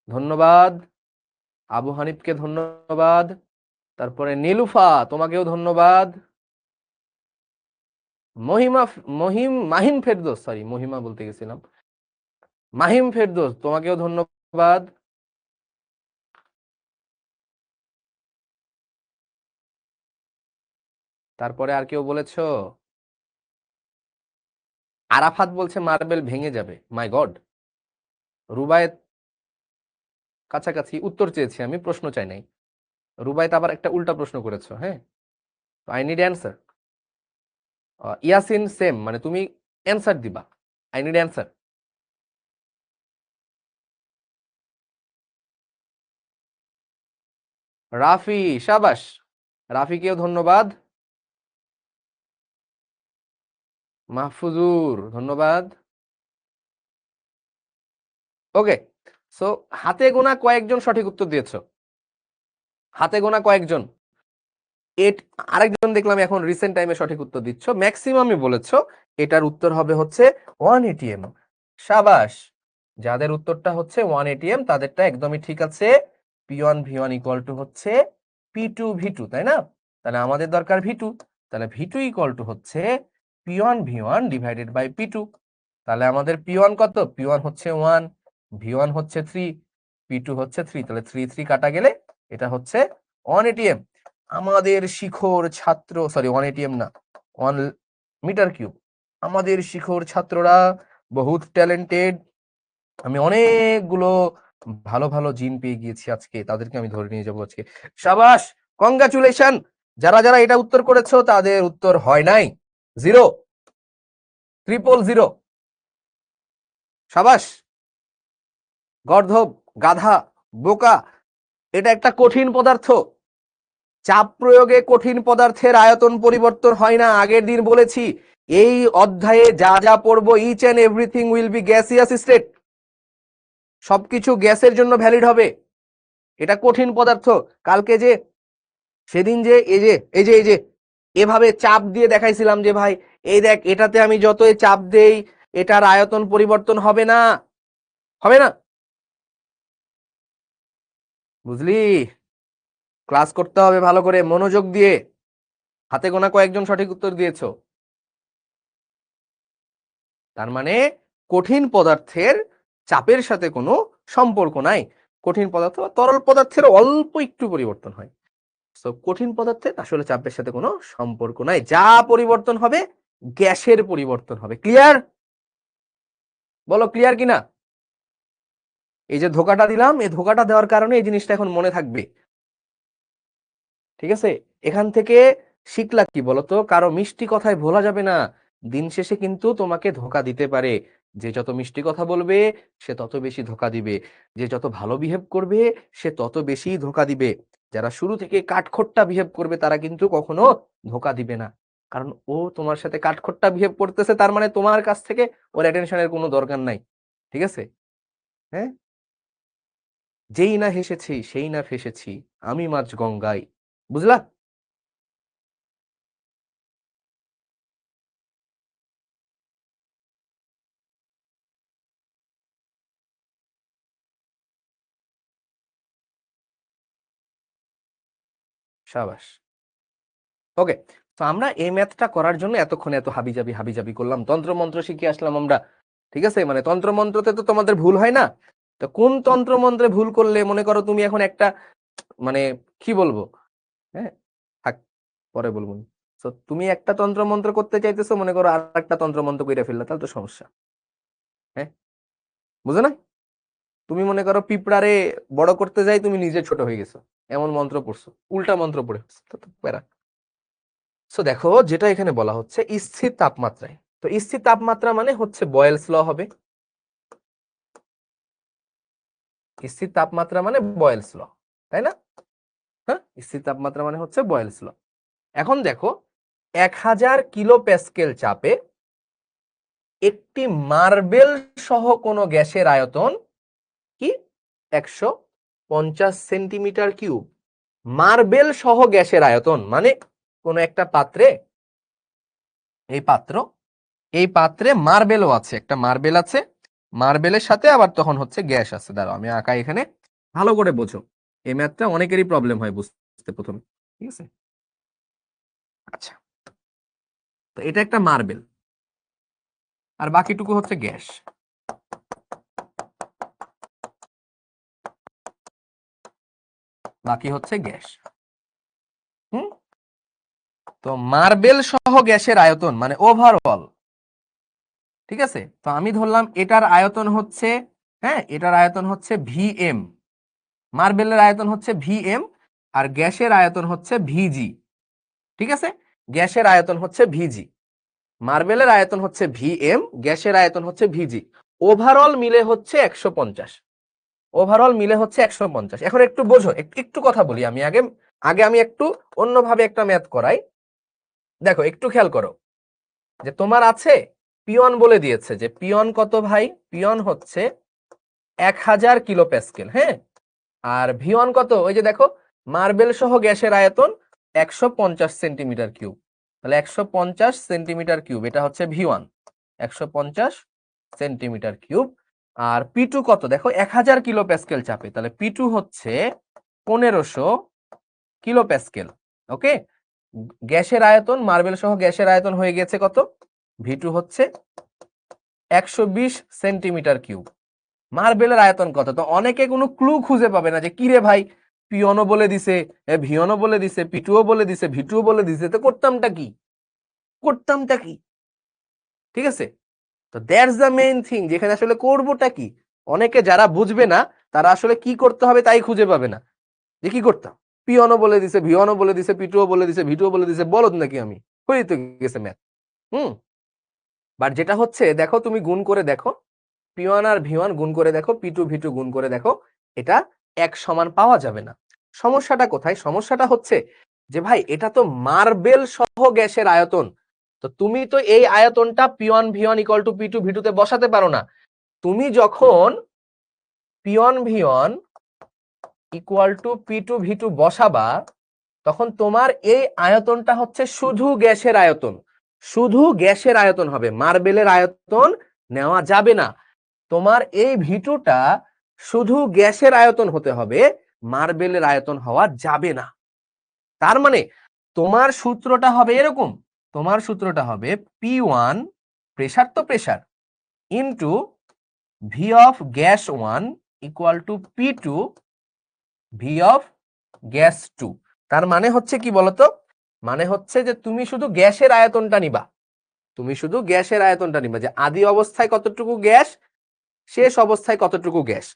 S1: ধন্যবাদ, আবু হানিফকে ধন্যবাদ। তারপরে নীলুফা, তোমাকেও ধন্যবাদ। মাহিম ফেরদৌস, সরি মহিমা বলতে গেছিলাম, মাহিম ফেরদৌস, তোমাকেও ধন্যবাদ। তারপরে আর কেউ বলেছো? আরাফাত বলছে মার্বেল ভেঙে যাবে, মাই গড। রুবায়েত, কাছাকাছি উত্তর চেয়েছি আমি, প্রশ্ন চাই নাই। রুবায়েত আবার একটা উল্টা প্রশ্ন করেছো, হ্যাঁ, I need answer. Yasin same, মানে তুমি অ্যান্সার দিবা, আই নিড অ্যান্সার। রাফি, শাবাশ, রাফিকেও ধন্যবাদ। মাহফুজুর, ধন্যবাদ। ওকে, সো হাতে গোনা কয়েকজন সঠিক উত্তর দিয়েছো? হাতে গোনা কয়েকজন? আরেকজন দেখলাম এখন রিসেন্ট টাইমে সঠিক উত্তর দিচ্ছ, ম্যাক্সিমামই বলেছো এটার উত্তর হবে হচ্ছে 1 ATM। শাবাশ, যাদের উত্তরটা হচ্ছে 1 ATM তাদেরটা একদমই ঠিক আছে। P1 V1 ইকুয়াল টু হচ্ছে P2 V2, তাই না? তাহলে আমাদের দরকার V2, তাহলে V2 ইকুয়াল টু হচ্ছে P1 V1 divided by P2। তাহলে আমাদের P1 কত? P1 হচ্ছে 1, V1 হচ্ছে 3, P2 হচ্ছে 3, তাহলে 3 3 কাটা গেলে এটা হচ্ছে 1 ATM। আমাদের শিখর ছাত্র, সরি 1 ATM না, 1 মিটার কিউব। আমাদের শিখর ছাত্ররা বহুত ট্যালেন্টেড। আমি অনেকগুলো ভালো ভালো জিন পেয়ে গিয়েছি আজকে, তাদেরকে আমি ধরে নিয়ে যাবো আজকে। সাবাস, কংগ্রাচুলেশন। যারা যারা এটা উত্তর করেছো তাদের উত্তর হয় নাই, 0, 000। সাবাস, গর্ধব, গাধা, বোকা, এটা একটা কঠিন পদার্থ। চাপ প্রয়োগে কঠিন পদার্থের আয়তন পরিবর্তন হয় না, আগের দিন বলেছি। এই অধ্যায়ে যা যা পড়বো, each and everything will be gaseous state, সবকিছু গ্যাসের জন্য ভ্যালিড হবে। এটা কঠিন পদার্থ। কালকে যে, সেদিন যে এই যে এভাবে চাপ দিয়ে দেখাইছিলাম যে ভাই এই দেখ, এটাতে আমি যতই চাপ দেই এটার আয়তন পরিবর্তন হবে না, হবে না, বুঝলি? ক্লাস করতে হবে ভালো করে মনোযোগ দিয়ে। হাতে গোনা কয়েকজন সঠিক উত্তর দিয়েছো, তার মানে কঠিন পদার্থের চাপের সাথে কোনো সম্পর্ক নাই। কঠিন পদার্থ বা তরল পদার্থের অল্প একটু পরিবর্তন হয়। তো কঠিন পদার্থের আসলে চাপের সাথে কোনো সম্পর্ক নাই, যা পরিবর্তন হবে গ্যাসের পরিবর্তন হবে। ক্লিয়ার? বলো ক্লিয়ার কিনা? এই যে ধোকাটা দিলাম, এই ধোকাটা দেওয়ার কারণে এই জিনিসটা এখন মনে থাকবে, ঠিক আছে? এখান থেকে শিখলা কি বলতো, কারো মিষ্টি কথায় ভোলা যাবে না। দিন শেষে কিন্তু তোমাকে ধোকা দিতে পারে। যে যত মিষ্টি কথা বলবে সে তত বেশি ধোকা দিবে, যে যত ভালো বিহেভ করবে সে তত বেশি ধোকা দিবে। যারা শুরু থেকে কাঠখোট্টা বিহেভ করবে তারা কিন্তু কখনো ধোকা দিবে না, কারণ ও তোমার সাথে কাঠখোট্টা বিহেভ করতেছে, তার মানে তোমার কাছ থেকে ওর অ্যাটেনশনের কোনো দরকার নাই, ঠিক আছে? হ্যাঁ, যেই না হেসেছি সেই না ফেসেছি, আমি মাছ গঙ্গায়, বুঝলা? সাবাস। ওকে, তো আমরা এই ম্যাথটা করার জন্য এতক্ষণ এত হাবিজাবি হাবিজাবি করলাম, তন্ত্র মন্ত্র শিখে আসলাম আমরা, ঠিক আছে? মানে তন্ত্র মন্ত্রতে তো তোমাদের ভুল হয় না। তো কোন তন্ত্র মন্ত্রে ভুল করলে মনে করো তুমি এখন একটা, মানে কি বলবো, হ্যাঁ, থাক, পরে বলবো। তো তুমি একটা তন্ত্র মন্ত্র করতে চাইতেছো, মনে করো আর একটা তন্ত্র মন্ত্র করে ফেললে, তাহলে তো সমস্যা। হ্যাঁ, বুঝো না? তুমি মনে করো পিঁপড়ারে বড় করতে যাই তুমি নিজে ছোট হয়ে গেছো, এমন মন্ত্র পড়ছো, উল্টা মন্ত্র পড়ে ফেলছো, তো প্যারা। সো দেখো, যেটা এখানে বলা হচ্ছে স্থির তাপমাত্রায়, তো স্থির তাপমাত্রা মানে হচ্ছে বয়েলস ল হবে। স্থির তাপমাত্রা মানে বয়েলস ল, তাই না? হ্যাঁ, স্থির তাপমাত্রা মানে হচ্ছে বয়েলস ল। এখন দেখো, 1000 কিলো প্যাসকেল চাপে একটি মার্বেল সহ কোন গ্যাসের আয়তন কি? 150 সেন্টিমিটার কিউব। মার্বেল সহ গ্যাসের আয়তন মানে কোন একটা পাত্রে, এই পাত্র, এই পাত্রে মার্বেলও আছে, একটা মার্বেল আছে, মার্বেলের সাথে আবার তখন হচ্ছে গ্যাস আছে। দাঁড়াও আমি আঁকা এখানে, ভালো করে বোঝো, এই ম্যাথটা অনেকেরই প্রবলেম হয় বুঝতে প্রথমে। ঠিক আছে। আচ্ছা, তো এটা একটা মার্বেল, আর বাকিটুকু হচ্ছে গ্যাস। বাকি হচ্ছে গ্যাস। হুম, তো মার্বেল সহ গ্যাসের আয়তন মানে ওভারঅল, ঠিক আছে। তো আমি ধরলাম এটার আয়তন হচ্ছে, হ্যাঁ, এটার আয়তন হচ্ছে ভিএম, মার্বেলের আয়তন হচ্ছে ভিএম, আর গ্যাসের আয়তন হচ্ছে ভিজি। ঠিক আছে, গ্যাসের আয়তন হচ্ছে ভিজি, মার্বেলের আয়তন হচ্ছে ভিএম, গ্যাসের আয়তন হচ্ছে ভিজি। ওভারঅল মিলে হচ্ছে 150, ওভারঅল মিলে হচ্ছে 150। এখন একটু বোঝো, একটু কথা বলি আমি আগে আগে আমি একটু অন্যভাবে একটা ম্যাথ করাই। দেখো একটু খেয়াল করো, যে তোমার আছে পিয়ন বলে দিয়েছে যে পিয়ন কত ভাই, পিয়ন হচ্ছে 1000 কিলো প্যাসকেল, হ্যাঁ। আর ভিওয়ান কত, ওই যে দেখো মার্বেল সহ গ্যাসের আয়তন 150 সেন্টিমিটার কিউব, তাহলে 150 সেন্টিমিটার কিউব, এটা হচ্ছে ভিওয়ান, 150 সেন্টিমিটার কিউব। আর পি2 কত, দেখো 1000 কিলো প্যাসকেল চাপে, তাহলে পি2 হচ্ছে 1500 কিলো প্যাসকেল। ওকে, গ্যাসের আয়তন, মার্বেল সহ গ্যাসের আয়তন হয়ে গেছে কত, ভি2 হচ্ছে 120 সেন্টিমিটার কিউব। মার্বেলের আয়তন কত, তো অনেকে কোনো ক্লু খুঁজে পাবে না যে কি রে ভাই, পিওনও বলে দিছে, ভিওনও বলে দিছে, পিটুও বলে দিছে, ভিটুও বলে দিছে, তো করতামটা কি, করতামটা কি? ঠিক আছে, তো দ্যাটস দ্য মেইন থিং, যেখানে আসলে করবোটা কি। অনেকে যারা বুঝবে না তারা আসলে কি করতে হবে তাই খুঁজে পাবে না, যে কি করতাম, পিওনও বলে দিছে, ভিওনও বলে দিছে, পিটুও বলে দিছে, ভিটুও বলে দিছে, বলদ নাকি আমি, হয়ে তো গেছে ম্যাথ। হুম, বাট যেটা হচ্ছে দেখো তুমি গুণ করে দেখো, পি1 আর ভি1 গুণ করে দেখো, পি2 ভি2 গুণ করে দেখো, এটা এক সমান পাওয়া যাবে না। সমস্যাটা কোথায়, সমস্যাটা হচ্ছে যে ভাই এটা তো মার্বেল সহ গ্যাসের আয়তন, তো তুমি তো এই আয়তনটা পি1 ভি1 ইকুয়াল টু পি2 ভি2 তে বসাতে পারো না। তুমি যখন পি1 ভি1 ইকুয়াল টু পি2 ভি2 বসাবা, তখন তোমার এই আয়তনটা হচ্ছে শুধু গ্যাসের আয়তন, শুধু গ্যাসের আয়তন হবে, মার্বেলের আয়তন নেওয়া যাবে না। তোমার এই ভিটুটা শুধু গ্যাসের আয়তন হতে হবে, মার্বেলের আয়তন হওয়া যাবে না। তার মানে তোমার সূত্রটা হবে এরকম, তোমার সূত্রটা হবে P1, প্রেসার তো pressure, into V of gas 1 equal to P2 V of gas 2। তার মানে হচ্ছে কি বলতো, মানে হচ্ছে যে তুমি শুধু গ্যাসের আয়তনটা নিবা, তুমি শুধু গ্যাসের আয়তনটা নিবা, যে আদি অবস্থায় কতটুকু গ্যাস, শেষ অবস্থায় কতটুকু গ্যাস।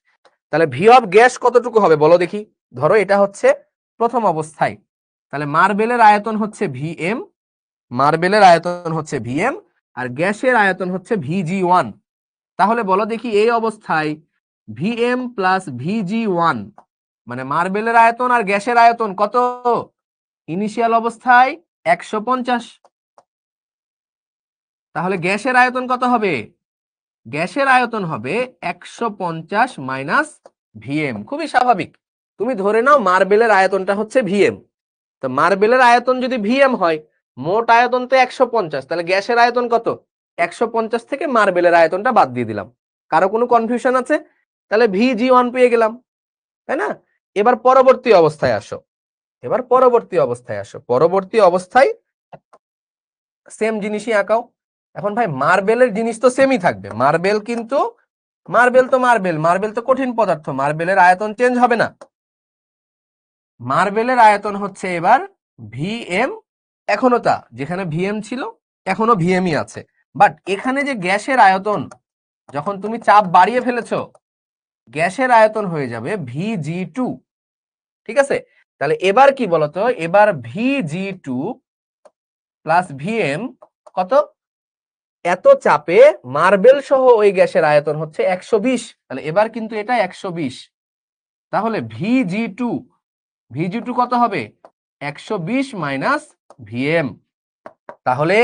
S1: তাহলে ভি অফ গ্যাস কতটুকু হবে বলো দেখি, ধরো এটা হচ্ছে প্রথম অবস্থায়, তাহলে মার্বেলের আয়তন হচ্ছে ভিএম, মার্বেলের আয়তন হচ্ছে ভিএম, আর গ্যাসের আয়তন হচ্ছে ভিজি1। তাহলে বলো দেখি এই অবস্থায় ভিএম প্লাস ভিজি1 মানে মার্বেলের আয়তন আর গ্যাসের আয়তন কত, ইনিশিয়াল অবস্থায় 150, তাহলে গ্যাসের আয়তন কত হবে, গ্যাসের আয়তন হবে 150 মাইনাস ভিএম। খুবই স্বাভাবিক, তুমি ধরে নাও মার্বেলের আয়তনটা হচ্ছে ভিএম, তো মার্বেলের আয়তন যদি ভিএম হয়, মোট আয়তন তো 150, তাহলে গ্যাসের আয়তন কত, 150 থেকে মার্বেলের আয়তনটা বাদ দিয়ে দিলাম। কারো কোনো কনফিউশন আছে, তাহলে ভিজি1 পেয়ে গেলাম, তাই না। এবার পরবর্তী অবস্থায় আসো, এবার পরবর্তী অবস্থায় আসো, পরবর্তী অবস্থায় সেম জিনিসই আঁকাও। এখন ভাই মার্বেলের জিনিস তো সেমই থাকবে, মার্বেল কিন্তু মার্বেল তো মার্বেল, মার্বেল তো কঠিন পদার্থ, মার্বেলের আয়তন চেঞ্জ হবে না। মার্বেলের আয়তন হচ্ছে এবার ভিএম, এখনো তা যেখানে ভিএম ছিল এখনো ভিএমই আছে, বাট এখানে যে গ্যাসের আয়তন, যখন তুমি চাপ বাড়িয়ে ফেলেছো, গ্যাসের আয়তন হয়ে যাবে ভিজি2। ঠিক আছে, তাহলে এবার কি বলতো, এবার ভিজি2 প্লাস ভিএম কত, এত চাপে মার্বেল সহ ওই গ্যাসের আয়তন হচ্ছে 120, তাহলে এবার কিন্তু এটা 120, তাহলে ভিজি2, ভিজি2 কত হবে, 120 মাইনাস ভিএম। তাহলে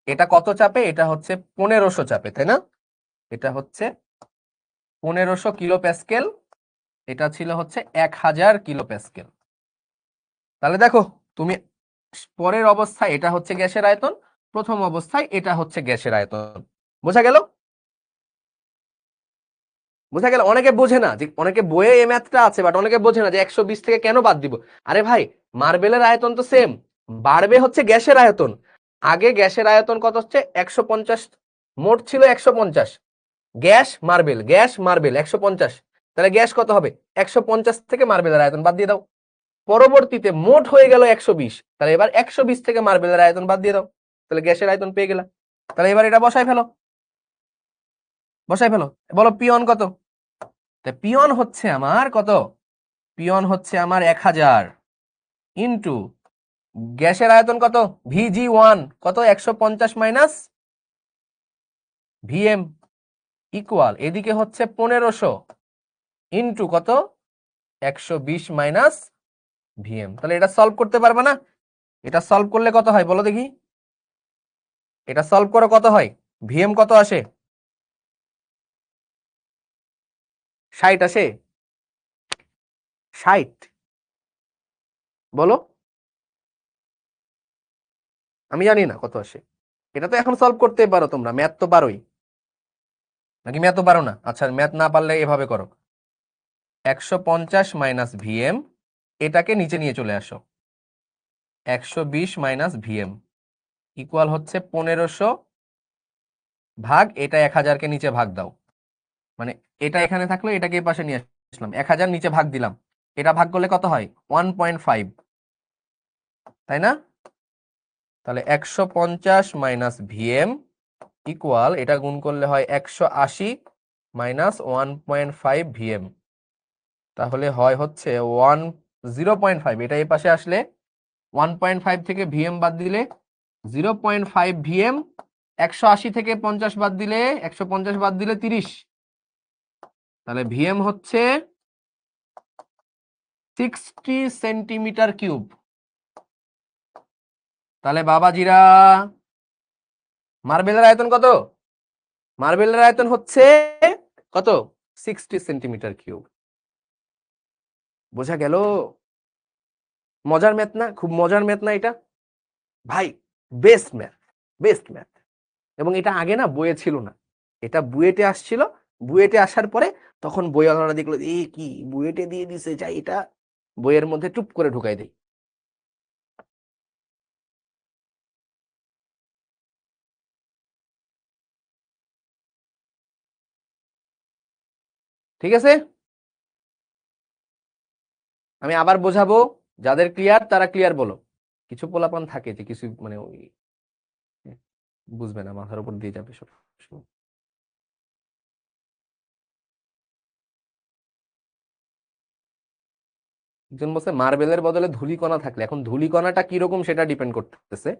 S1: এটা কত চাপে, এটা হচ্ছে 1500 চাপে, তাই না, এটা হচ্ছে 1500 কিলো প্যাসকেল, এটা ছিল হচ্ছে 1000 কিলো প্যাসকেল। তাহলে দেখো তুমি পরের অবস্থায় এটা হচ্ছে গ্যাসের আয়তন, প্রথম অবস্থায় এটা হচ্ছে গ্যাসের আয়তন, বোঝা গেল, বোঝা গেল? অনেকে বোঝে না যে, অনেকে বইয়ে এই ম্যাথটা আছে, বাট অনেকে বোঝে না যে 120 থেকে কেন বাদ দিব। আরে ভাই, মার্বেলের আয়তন তো সেম, বাড়বে হচ্ছে গ্যাসের আয়তন। আগে গ্যাসের আয়তন কত হচ্ছে 150, মোট ছিল 150, গ্যাস মার্বেল 150, তাহলে গ্যাস কত হবে 150 থেকে মার্বেলের আয়তন বাদ দিয়ে দাও। পরবর্তীতে মোট হয়ে গেল 120, তাহলে এবার 120 থেকে মার্বেলের আয়তন বাদ দিয়ে দাও, তাহলে গ্যাসের আয়তন পেয়ে গেলা। তাহলে এবার এটা বসাই ফেলো, বলো পিওন কত? পিওন হচ্ছে আমার কত? পিওন হচ্ছে আমার 1000 ইন্টু গ্যাসের আয়তন কত VG1 কত 150 মাইনাস ভিএম ইকুয়াল এদিকে হচ্ছে 1500 ইন্টু কত 120 মাইনাস ভিএম। তাহলে এটা সলভ করতে পারবে না? এটা সলভ করলে কত হয় বলো দেখি, এটা সলভ করে কত হয়? ভিএম কত আসে? 60 আসে? 60 বলো, আমি জানি না কত আসে। এটা তো এখন সলভ করতে পারো তোমরা, ম্যাথ তো পারোই নাকি? ম্যাথ তো পারো না? আচ্ছা, ম্যাথ না পারলে এভাবে করো, 150 মাইনাস ভিএম, এটাকে নিচে নিয়ে চলে আসো, 120 মাইনাস ভিএম ইকুয়াল হচ্ছে 1500 ভাগ এটা 1000কে নিচে ভাগ দাও, মানে এটা এখানে থাকলো, এটাকে এই পাশে নিয়ে আসলাম, 1000 নিচে ভাগ দিলাম, এটা ভাগ করলে কত হয় 1.5, তাই না? তাহলে 150 মাইনাস ভিএম ইকুয়াল এটা গুণ করলে হয় 180 মাইনাস 1.5 ভিএম, তাহলে হয় হচ্ছে 0.5, এটা এই পাশে আসলে 1.5 থেকে ভিএম বাদ দিলে 0.5 ভিএম, 180 থেকে 50 বাদ দিলে 150 বাদ দিলে 30, তাহলে ভিএম হচ্ছে 60 সেন্টিমিটার কিউব। তাহলে বাবাজিরা মার্বেলের আয়তন কত? মার্বেলের আয়তন হচ্ছে কত 60 সেন্টিমিটার কিউব। বোঝা গেল? মজার ম্যাথ না? খুব মজার ম্যাথ না এটা ভাই? Best math, best math. এবং এটা আগে না বইয়ে ছিল না, এটা বুয়েটে আসছিল। বুয়েটে আসার পরে তখন বইওয়ালারা দেখলো এ কি বুয়েটে দিয়ে দিছে, যাই এটা বইয়ের মধ্যে টুপ করে ঢুকাই দেই। ঠিক আছে, আমি আবার বোঝাবো, যাদের ক্লিয়ার তারা ক্লিয়ার বলো। কিছু পোলাপান থাকে যে কিছু মানে ওই বুঝবে না, মাথার উপর দিয়ে যাবে সব। একজন বলছে মার্বেলের বদলে ধূলিকণা থাকলে, এখন ধূলিকণাটা কিরকম সেটা ডিপেন্ড করতেছে।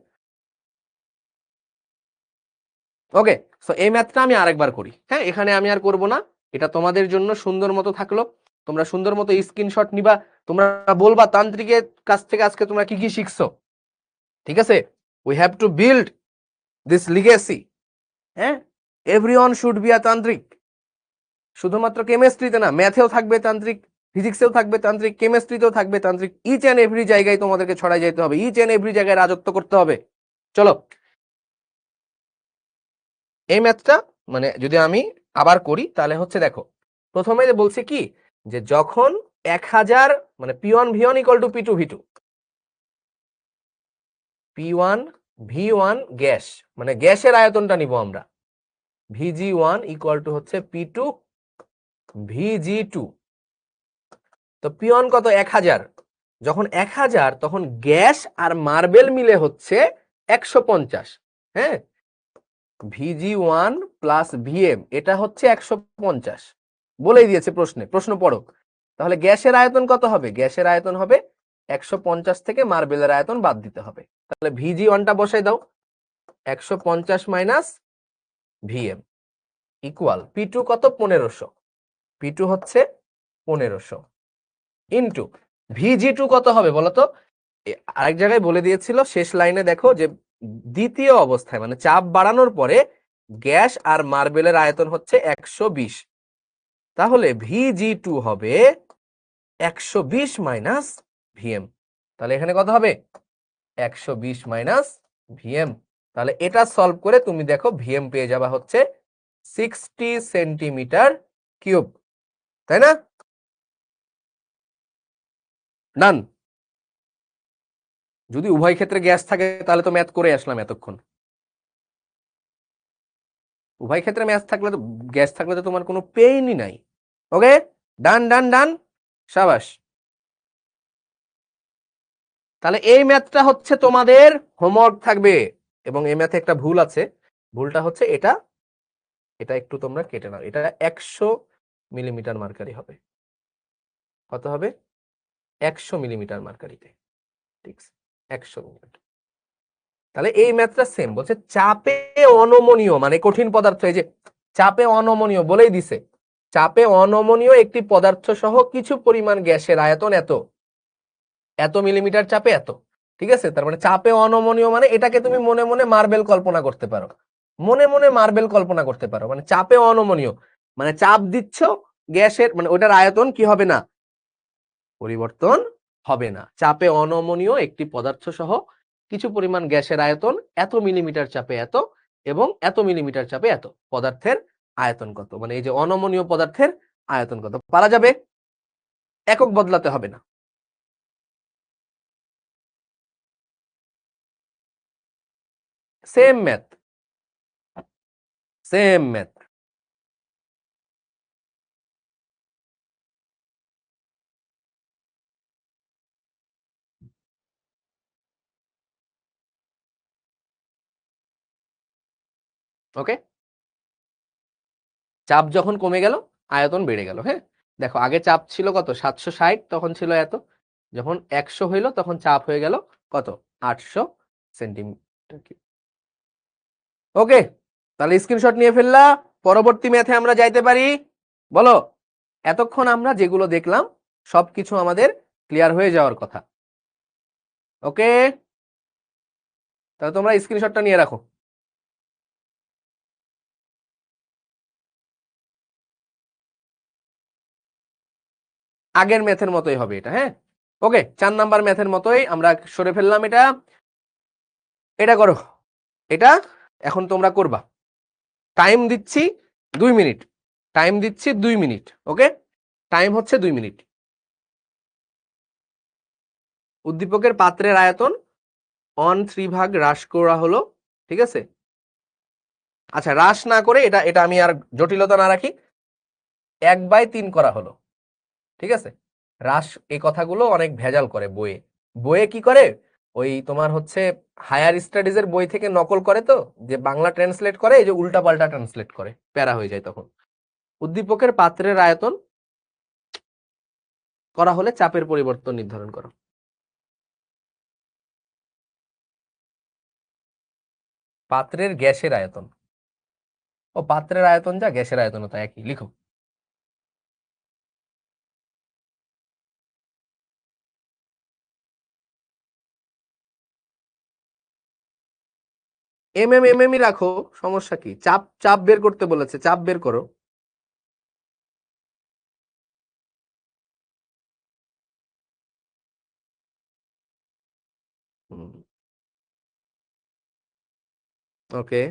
S1: ওকে, সো এই ম্যাথটা আমি আরেকবার করি, হ্যাঁ এখানে আমি আর করব না, এটা তোমাদের জন্য সুন্দর মতো থাকলো, তোমরা সুন্দর মতো স্ক্রিনশট নিবা, তোমরা বলবা তান্ত্রিকের কাছ থেকে আজকে তোমরা কি কি শিখছো। ঠিক আছে, we have to build this legacy, হ্যাঁ এভরিওয়ান শুড বি আ তান্ত্রিক। শুধুমাত্র কেমিস্ট্রিতে না, ম্যাথেও থাকবে তান্ত্রিক, ফিজিক্সেও থাকবে তান্ত্রিক, কেমিস্ট্রিতেও থাকবে তান্ত্রিক, ইচ অ্যান্ড এভরি জায়গায় তোমাদেরকে ছড়াই যেতে হবে, ইচ অ্যান্ড এভরি জায়গায় রাজত্ব করতে হবে। চলো এই ম্যাথটা মানে যদি আমি আবার করি তাহলে হচ্ছে দেখো, প্রথমে বলছে কি যে যখন 1000 মানে P1 V1 equal to P2 V2, P1 V1 gas মানে গ্যাসের আয়তনটা নিব আমরা, VG1 ইকুয়াল টু হচ্ছে P2 VG2। তো P1 কত 1000, যখন 1000 তখন গ্যাস আর মার্বেল মিলে হচ্ছে 150, হ্যাঁ VG1 প্লাস ভিএম এটা হচ্ছে 150 বলেই দিয়েছে প্রশ্নে, প্রশ্ন পড়ো। তাহলে গ্যাসের আয়তন কত হবে? গ্যাসের আয়তন হবে 150 থেকে মার্বেলের আয়তন বাদ দিতে হবে, তাহলে VG1টা বসাই দাও, 150 মাইনাস ভিএম ইকুয়াল P2 কত 1500, P2 হচ্ছে 1500 ইন্টু VG2 কত হবে বলতো? আরেক জায়গায় বলে দিয়েছিল শেষ লাইনে, দেখো যে দ্বিতীয় অবস্থায় মানে চাপ বাড়ানোর পরে গ্যাস আর মার্বেলের আয়তন হচ্ছে 120, তাহলে VG2 হবে 120 মাইনাস ভিএম, তাহলে এখানে কত হবে 120 মাইনাস ভিএম। তাহলে এটা সলভ করে তুমি দেখো ভিএম পেয়ে যাবা হচ্ছে 60 সেন্টিমিটার কিউব। তাই না? ডান। যদি উভয় ক্ষেত্রে গ্যাস থাকে তাহলে তো ম্যাথ করে আসলাম এতক্ষণ। উভয় ক্ষেত্রে গ্যাস থাকলে তো তোমার কোনো পেইনই নাই। ওকে, ডান ডান ডান, সাবাস। তাহলে এই ম্যাথটা হচ্ছে তোমাদের হোমওয়ার্ক থাকবে, এবং এই ম্যাথে একটা ভুল আছে। ভুলটা হচ্ছে এটা, এটা একটু তোমরা কেটে নাও। এটা 100 মিলিমিটার মার্কারি হবে। কত হবে? 100 মিলিমিটার মার্কারিতে, ঠিক আছে, 100 মিলিমিটার। তাহলে এই ম্যাথটা সেম, বলছে চাপে অনমনীয় মানে কঠিন পদার্থ, এই যে চাপে অনমনীয় বলেই দিছে, চাপে অনমনীয় একটি পদার্থ সহ কিছু পরিমাণ গ্যাসের আয়তন এত, এত মিলিমিটার চাপে এত, ঠিক আছে। তার মানে চাপে অনমনীয় মানে এটাকে তুমি মনে মনে মার্বেল কল্পনা করতে পারো, মনে মনে মার্বেল কল্পনা করতে পারো। মানে চাপে অনমনীয় মানে চাপ দিচ্ছ গ্যাসের, মানে ওটার আয়তন কি হবে না, পরিবর্তন হবে না। চাপে অনমনীয় একটি পদার্থ সহ কিছু পরিমাণ গ্যাসের আয়তন এত মিলিমিটার চাপে এত, এবং এত মিলিমিটার চাপে এত, পদার্থের আয়তন কত, মানে এই যে অনমনীয় পদার্থের আয়তন কত পারা যাবে, একক বদলাতে হবে না। Same math, same math. Okay, চাপ যখন কমে গেল আয়তন বেড়ে গেল। হ্যাঁ, দেখো আগে চাপ ছিল কত, 760, তখন ছিল এত, যখন 100 হইলো তখন চাপ হয়ে গেল কত, 800 সেন্টিমিটার কিউব। ওকে, তাহলে স্ক্রিনশট নিয়ে ফেললা, পরবর্তী ম্যাথে আমরা যাইতে পারি। বলো, এতক্ষণ আমরা যেগুলো দেখলাম সবকিছু আমাদের ক্লিয়ার হয়ে যাওয়ার কথা। ওকে, তাহলে তোমরা স্ক্রিনশটটা নিয়ে রাখো। আগের ম্যাথের মতোই হবে এটা, হ্যাঁ। ওকে, 4 নাম্বার ম্যাথের মতোই আমরা সরে ফেললাম এটা। এটা করো, এটা এখন তোমরা করবা। টাইম দিচ্ছি 2 মিনিট, টাইম দিচ্ছি 2 মিনিট। ওকে, টাইম হচ্ছে 2 মিনিট। উদ্দীপকের পাত্রের আয়তন 1/3 ভাগ হ্রাস করা হলো, ঠিক আছে। আচ্ছা, হ্রাস না করে এটা এটা আমি আর জটিলতা না রাখি, 1/3 করা হলো, ঠিক আছে। হ্রাস, এই কথাগুলো অনেক ভেজাল করে বইয়ে, বইয়ে কি করে, ওই তোমার হচ্ছে হায়ার স্টাডিজের বই থেকে নকল করে, তো যে বাংলা ট্রান্সলেট করে এই যে উল্টা পাল্টা ট্রান্সলেট করে, প্যারা হয়ে যায় তখন। উদ্দীপকের পাত্রের আয়তন করা হলে চাপের পরিবর্তন নির্ধারণ করো। পাত্রের গ্যাসের আয়তন, ও পাত্রের আয়তন যা গ্যাসের আয়তন তা একই, লিখো। এমএমই রাখো, সমস্যা কি, চাপ চাপ বের করতে বলেছে, চাপ বের করো। ওকে,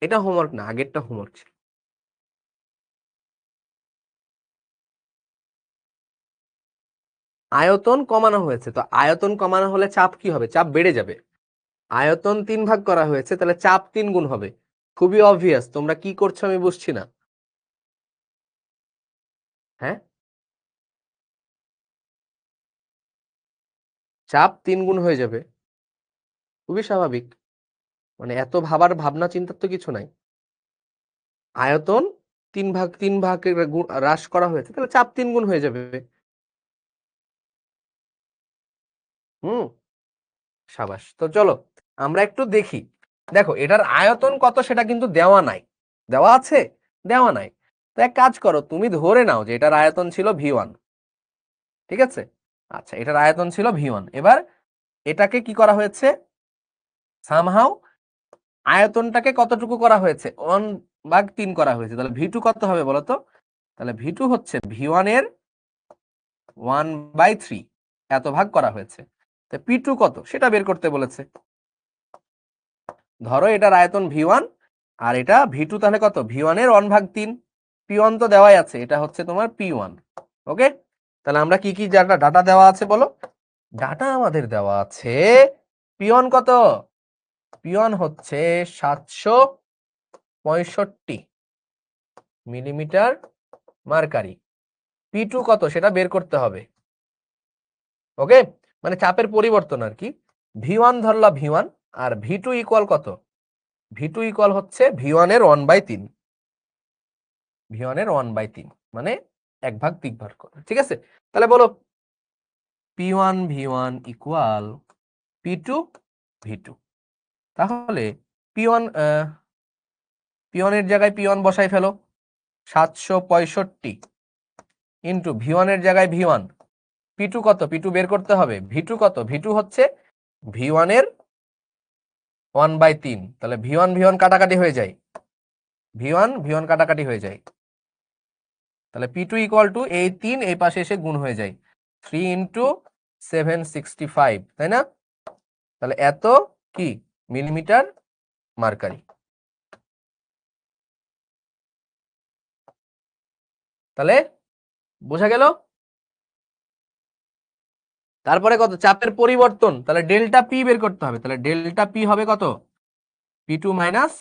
S1: এটা হোমওয়ার্ক না, আগেরটা হোমওয়ার্ক ছিল। আয়তন কমানো হয়েছে, তো আয়তন কমানো হলে চাপ কি হবে, চাপ বেড়ে যাবে। আয়তন 3 ভাগ করা হয়েছে, তাহলে চাপ 3 গুণ হবে। খুবই অবভিয়াস, তোমরা কি করছো আমি বুঝছি না। হ্যাঁ, চাপ 3 গুণ হয়ে যাবে, খুবই স্বাভাবিক। মানে এত ভাবার ভাবনা চিন্তার তো কিছু নাই। আয়তন 3 ভাগ হ্রাস করা হয়েছে, তাহলে চাপ 3 গুণ হয়ে যাবে। হুম, সাবাস। তো চলো আমরা একটু দেখি। দেখো এটার আয়তন কত সেটা কিন্তু দেওয়া নাই, দেওয়া আছে, দেওয়া নাই। তো এক কাজ করো, তুমি ধরে নাও যে এটার আয়তন ছিল V1, ঠিক আছে। আচ্ছা, এটার আয়তন ছিল V1, এবার এটাকে কি করা হয়েছে, সামহাও আয়তনটাকে কতটুকু করা হয়েছে, 1/3 করা হয়েছে। তাহলে V2 কত হবে বলো তো, তাহলে V2 হচ্ছে V1 এর 1/3, এত ভাগ করা হয়েছে। তো P2 কত সেটা বের করতে বলেছে। ধরো এটার আয়তন V1 আর এটা V2, তাহলে কত, V1 এর 1/3, P1 তো দেওয়াই আছে, এটা হচ্ছে তোমার P1। ওকে, তাহলে আমরা কি কি ডাটা দেওয়া আছে বলো? ডাটা আমাদের দেওয়া আছে P1 কত? P1 হচ্ছে 765 মিলিমিটার মার্কারি। P2 কত সেটা বের করতে হবে। ওকে, মানে চাপের পরিবর্তন আর কি। V1 ধরলা V1, আর V2 ইকুয়াল কত? V2 ইকুয়াল হচ্ছে V1 এর 1/3। V1 এর 1/3 মানে 1/3 করে, ঠিক আছে? তাহলে বলো P1 V1 equal P2 V2। তাহলে P1 P1 এর জায়গায় P1 বসাই ফেলো, 765 ইন্টু V1 এর জায়গায় V1। P2 কত? P2 বের করতে হবে। V2 কত? V2 হচ্ছে V1 এর 1/3। তাহলে V1 V1 কাটাকাটি হয়ে যায়, V1 V1 কাটাকাটি হয়ে যায়। তাহলে P2 ইকুয়াল টু এই 3 এই পাশে এসে গুণ হয়ে যায়, 3 ইন্টু 765, তাই না? তাহলে এত কি মিলিমিটার মার্কারি। তাহলে বোঝা গেল? তারপরে কত? চাপের পরিবর্তন, তাহলে ডেল্টা পি বের করতে হবে। তাহলে ডেল্টা পি হবে কত? P2 minus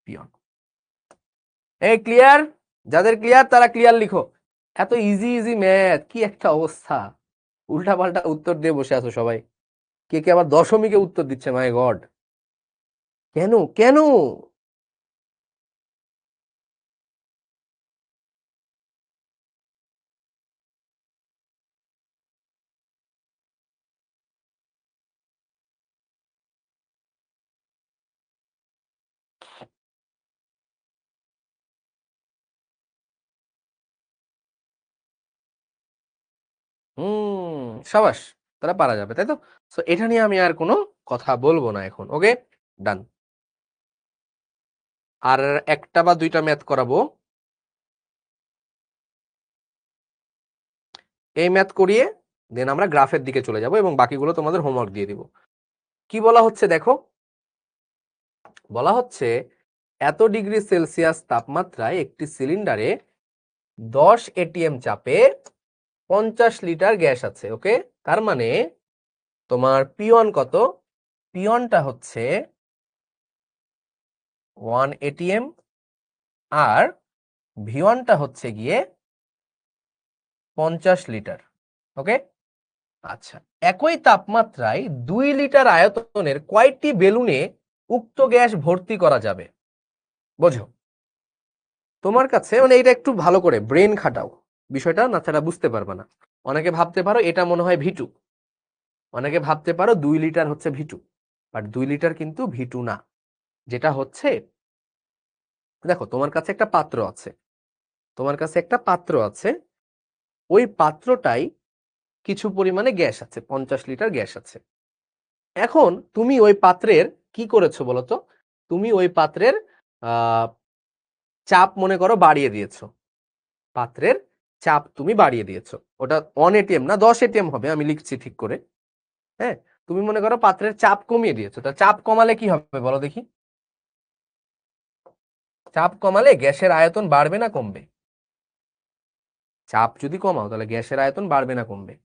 S1: P1। এই ক্লিয়ার? যাদের ক্লিয়ার তারা ক্লিয়ার লিখো। এত ইজি ইজি ম্যাথ, কি একটা অবস্থা! উল্টা পাল্টা উত্তর দিয়ে বসে আছো সবাই। কে কে আবার দশমিকে উত্তর দিচ্ছে, মাই গড! কেন কেন? সাবাস, তারা পারা যাবে, তাই তো? সো এটা নিয়ে আমি আর কোনো কথা বলবো না এখন। ওকে, ডান। আর একটা বা দুইটা ম্যাথ করাবো, এই ম্যাথ করিয়ে দেন আমরা গ্রাফের দিকে চলে যাব এবং বাকিগুলো তোমাদের হোমওয়ার্ক দিয়ে দিব। কি বলা হচ্ছে দেখো, বলা হচ্ছে এত ডিগ্রি সেলসিয়াস তাপমাত্রায় একটি সিলিন্ডারে 10 ATM চাপে 50 লিটার গ্যাস আছে। ওকে, তার মানে তোমার P1 কত? P1টা হচ্ছে 1 ATM, আর V1টা হচ্ছে গিয়ে 50 লিটার। ওকে, আচ্ছা, একই তাপমাত্রায় 2 লিটার আয়তনের কয়টি বেলুনে উক্ত গ্যাস ভর্তি করা যাবে? বোঝো তোমার কাছে, মানে এটা একটু ভালো করে ব্রেন খাটাও, বিষয়টা না ছাড়া বুঝতে পারবে না। অনেকে ভাবতে পারো এটা মনে হয় V2, অনেকে ভাবতে পারো 2 লিটার হচ্ছে V2, বাট 2 লিটার কিন্তু V2 না। যেটা হচ্ছে, দেখো তোমার কাছে একটা পাত্র আছে, তোমার কাছে একটা পাত্র আছে, ওই পাত্রটাই কিছু পরিমাণে গ্যাস আছে, 50 লিটার গ্যাস আছে। এখন তুমি ওই পাত্রের কি করেছো বলতো? তুমি ওই পাত্রের চাপ মনে করো বাড়িয়ে দিয়েছো, পাত্রের চাপ তুমি বাড়িয়ে দিয়েছো। ওটা 1 ATM না 10 ATM হবে, আমি লিখছি ঠিক করে। হ্যাঁ, তুমি মনে করো পাত্রের চাপ কমিয়ে দিয়েছো। তা চাপ কমালে কি হবে বলো দেখি? চাপ কমালে গ্যাসের আয়তন বাড়বে না কমবে? চাপ যদি কমাও তাহলে গ্যাসের আয়তন বাড়বে না কমবে?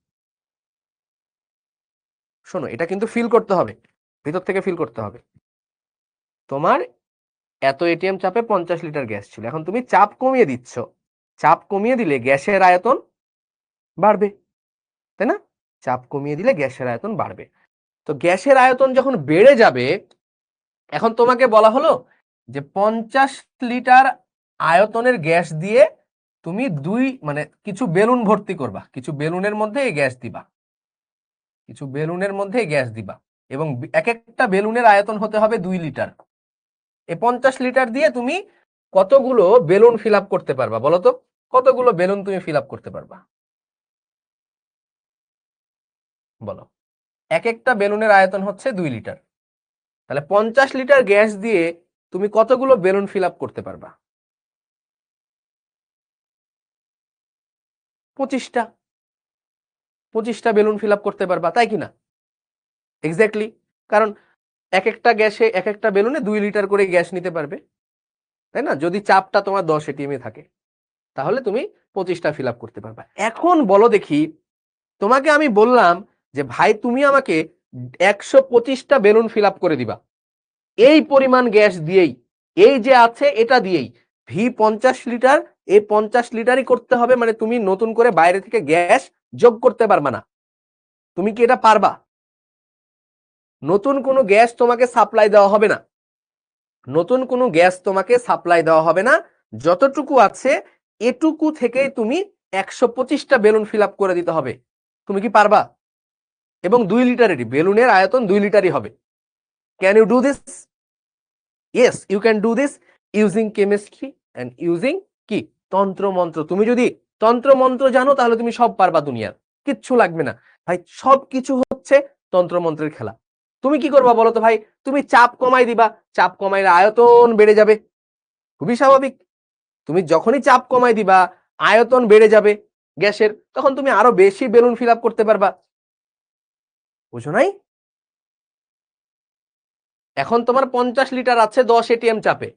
S1: শোনো, এটা কিন্তু ফিল করতে হবে, ভিতর থেকে ফিল করতে হবে। তোমার এত ATM চাপে 50 লিটার গ্যাস ছিল, এখন তুমি চাপ কমিয়ে দিচ্ছ। চাপ কমিয়ে দিলে গ্যাসের আয়তন বাড়বে, তাই না? চাপ কমিয়ে দিলে গ্যাসের আয়তন বাড়বে। তো গ্যাসের আয়তন যখন বেড়ে যাবে, এখন তোমাকে বলা হলো যে 50 লিটার আয়তনের গ্যাস দিয়ে তুমি মানে কিছু বেলুন ভর্তি করবা, কিছু বেলুনের মধ্যে এই গ্যাস দিবা, কিছু বেলুনের মধ্যে এই গ্যাস দিবা, এবং এক একটা বেলুনের আয়তন হতে হবে 2 লিটার। এই 50 লিটার দিয়ে তুমি কতগুলো বেলুন ফিল আপ করতে পারবা বলো তো? কতগুলো বেলুন তুমি ফিল আপ করতে পারবা বলো? এক একটা বেলুনের আয়তন হচ্ছে 2 লিটার, তাহলে 50 লিটার গ্যাস দিয়ে তুমি কতগুলো বেলুন ফিল আপ করতে পারবা? 25টা। 25টা বেলুন ফিল আপ করতে পারবা, তাই কিনা? এক্স্যাক্টলি, কারণ এক একটা গ্যাসে, এক একটা বেলুনে 2 লিটার করে গ্যাস নিতে পারবে, তাই না? যদি চাপটা তোমার 10 ATM থাকে। তাহলে তুমি 25টা ফিল আপ করতে পারবা। এখন বলো দেখি, তোমাকে আমি বললাম যে ভাই তুমি আমাকে 125টা বেলুন ফিল আপ করে দিবা এই পরিমাণ গ্যাস দিয়েই, এই যে আছে এটা দিয়েই। ভি 50 লিটার, এই 50 লিটারই করতে হবে, মানে তুমি নতুন করে বাইরে থেকে গ্যাস যোগ করতে পারবা না। তুমি কি এটা পারবা? নতুন কোনো গ্যাস তোমাকে সাপ্লাই দেওয়া হবে না, নতুন কোনো গ্যাস তোমাকে সাপ্লাই দেওয়া হবে না, যতটুকু আছে এটুকু থেকেই তুমি 125টা বেলুন ফিল আপ করে দিতে হবে। তুমি কি পারবা? এবং 2 লিটারেরই, বেলুনের আয়তন 2 লিটারই হবে। Can you do this? Yes, you can do this using chemistry and using কি তন্ত্র মন্ত্র। তুমি যদি তন্ত্র মন্ত্র জানো তাহলে তুমি সব পারবা, দুনিয়ার কিচ্ছু লাগবে না ভাই, সব কিছু হচ্ছে তন্ত্র মন্ত্রের খেলা। তুমি কি করবা বলো তো ভাই? তুমি চাপ কমাই দিবা, চাপ কমাইলে আয়তন বেড়ে যাবে, খুবই স্বাভাবিক। তুমি যখনই চাপ কমাই দিবা আয়তন বেড়ে যাবে গ্যাসের, তখন তুমি আরো বেশি বেলুন ফিল আপ করতে পারবা। বুঝো নাই? এখন তোমার 50 লিটার আছে 10 এটিএম চাপে,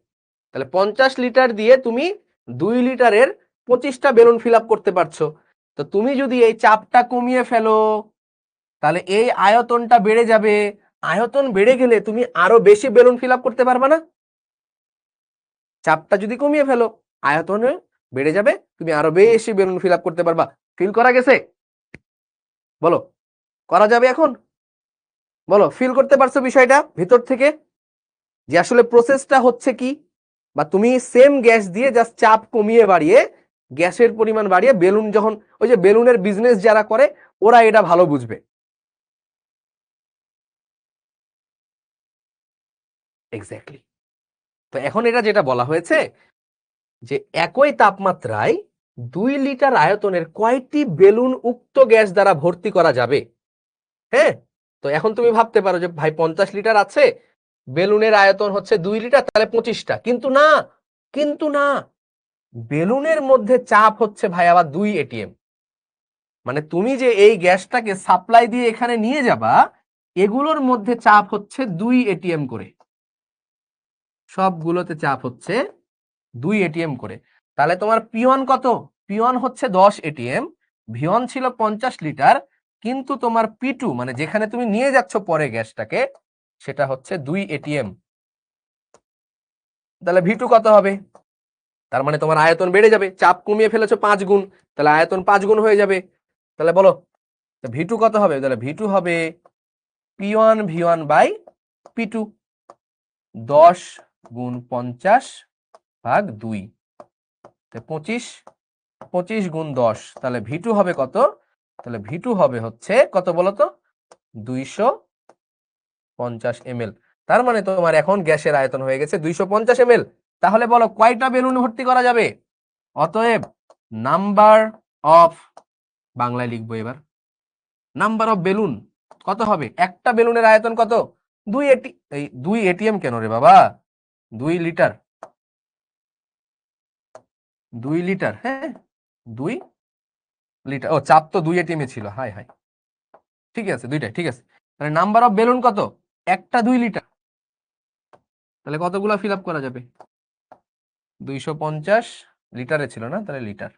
S1: তাহলে 50 লিটার দিয়ে তুমি 2 লিটারের 25টা বেলুন ফিল আপ করতে পারছো। তো তুমি যদি এই চাপটা কমিয়ে ফেলো তাহলে এই আয়তনটা বেড়ে যাবে, আয়তন বেড়ে গেলে তুমি আরো বেশি বেলুন ফিল আপ করতে পারবা না? চাপটা যদি কমিয়ে ফেলো আয়তন বেড়ে যাবে, তুমি আরো বেশি বেলুন ফিল আপ করতে পারবা। ফিল করা গেছে? বলো, করা যাবে এখন? বলো, ফিল করতে পারছো বিষয়টা ভিতর থেকে যে আসলে প্রসেসটা হচ্ছে কি? বা তুমি সেম গ্যাস দিয়ে জাস্ট চাপ কমিয়ে বাড়িয়ে, গ্যাসের পরিমাণ বাড়িয়ে বেলুন, যখন ওই যে বেলুনের বিজনেস যারা করে ওরা এটা ভালো বুঝবে। এক্স্যাক্টলি। তো এখন এটা যেটা বলা হয়েছে যে একই তাপমাত্রায় 2 লিটার আয়তনের কয়টি বেলুন উক্ত গ্যাস দ্বারা ভর্তি করা যাবে। হ্যাঁ, তো এখন তুমি ভাবতে পারো যে ভাই 50 লিটার আছে, বেলুনের আয়তন হচ্ছে 2 লিটার, তাহলে 25টা। কিন্তু না, কিন্তু না, বেলুনের মধ্যে চাপ হচ্ছে ভাই আবার 2 এটিএম। মানে তুমি যে এই গ্যাসটাকে সাপ্লাই দিয়ে এখানে নিয়ে যাবা, এগুলোর মধ্যে চাপ হচ্ছে 2 এটিএম করে, সবগুলোতে চাপ হচ্ছে 2 এটিএম করে। তাহলে তোমার P1 কত? P1 হচ্ছে 10 এটিএম, V1 ছিল 50 লিটার, কিন্তু তোমার P2 মানে যেখানে তুমি নিয়ে যাচ্ছ পরে গ্যাসটাকে, সেটা হচ্ছে 2 এটিএম। তাহলে V2 কত হবে? তার মানে তোমার আয়তন বেড়ে যাবে, চাপ কমিয়ে ফেলেছো 5 গুণ, তাহলে আয়তন 5 গুণ হয়ে যাবে। তাহলে বলো V2 কত হবে? তাহলে V2 হবে P1 V1 বাই P2, 10 গুণ 50 ভাগ 2, 25, 25 গুণ 10, তাহলে V2 হবে কত? তাহলে V2 হবে হচ্ছে কত বলতো? 250 ml। তার মানে তোমার এখন গ্যাসের আয়তন হয়ে গেছে 250 ml। তাহলে বলো কয়টা বেলুন ভর্তি করা যাবে? অতএব নাম্বার অফ, বাংলায় লিখবো এবার, নাম্বার অফ বেলুন কত হবে? একটা বেলুনের আয়তন কত? 2 এটিএম কেন রে বাবা, 2 লিটার, 2 লিটার, হ্যাঁ 2 লিটার। ও চাপ তো 2 এটিএম ছিল, হাই হাই, ঠিক আছে দুইটাই ঠিক আছে। তাহলে নাম্বার অফ বেলুন কত? একটা 2 লিটার, তাহলে কতগুলো ফিল আপ করা যাবে? 250 লিটারে ছিল না, তাহলে লিটার।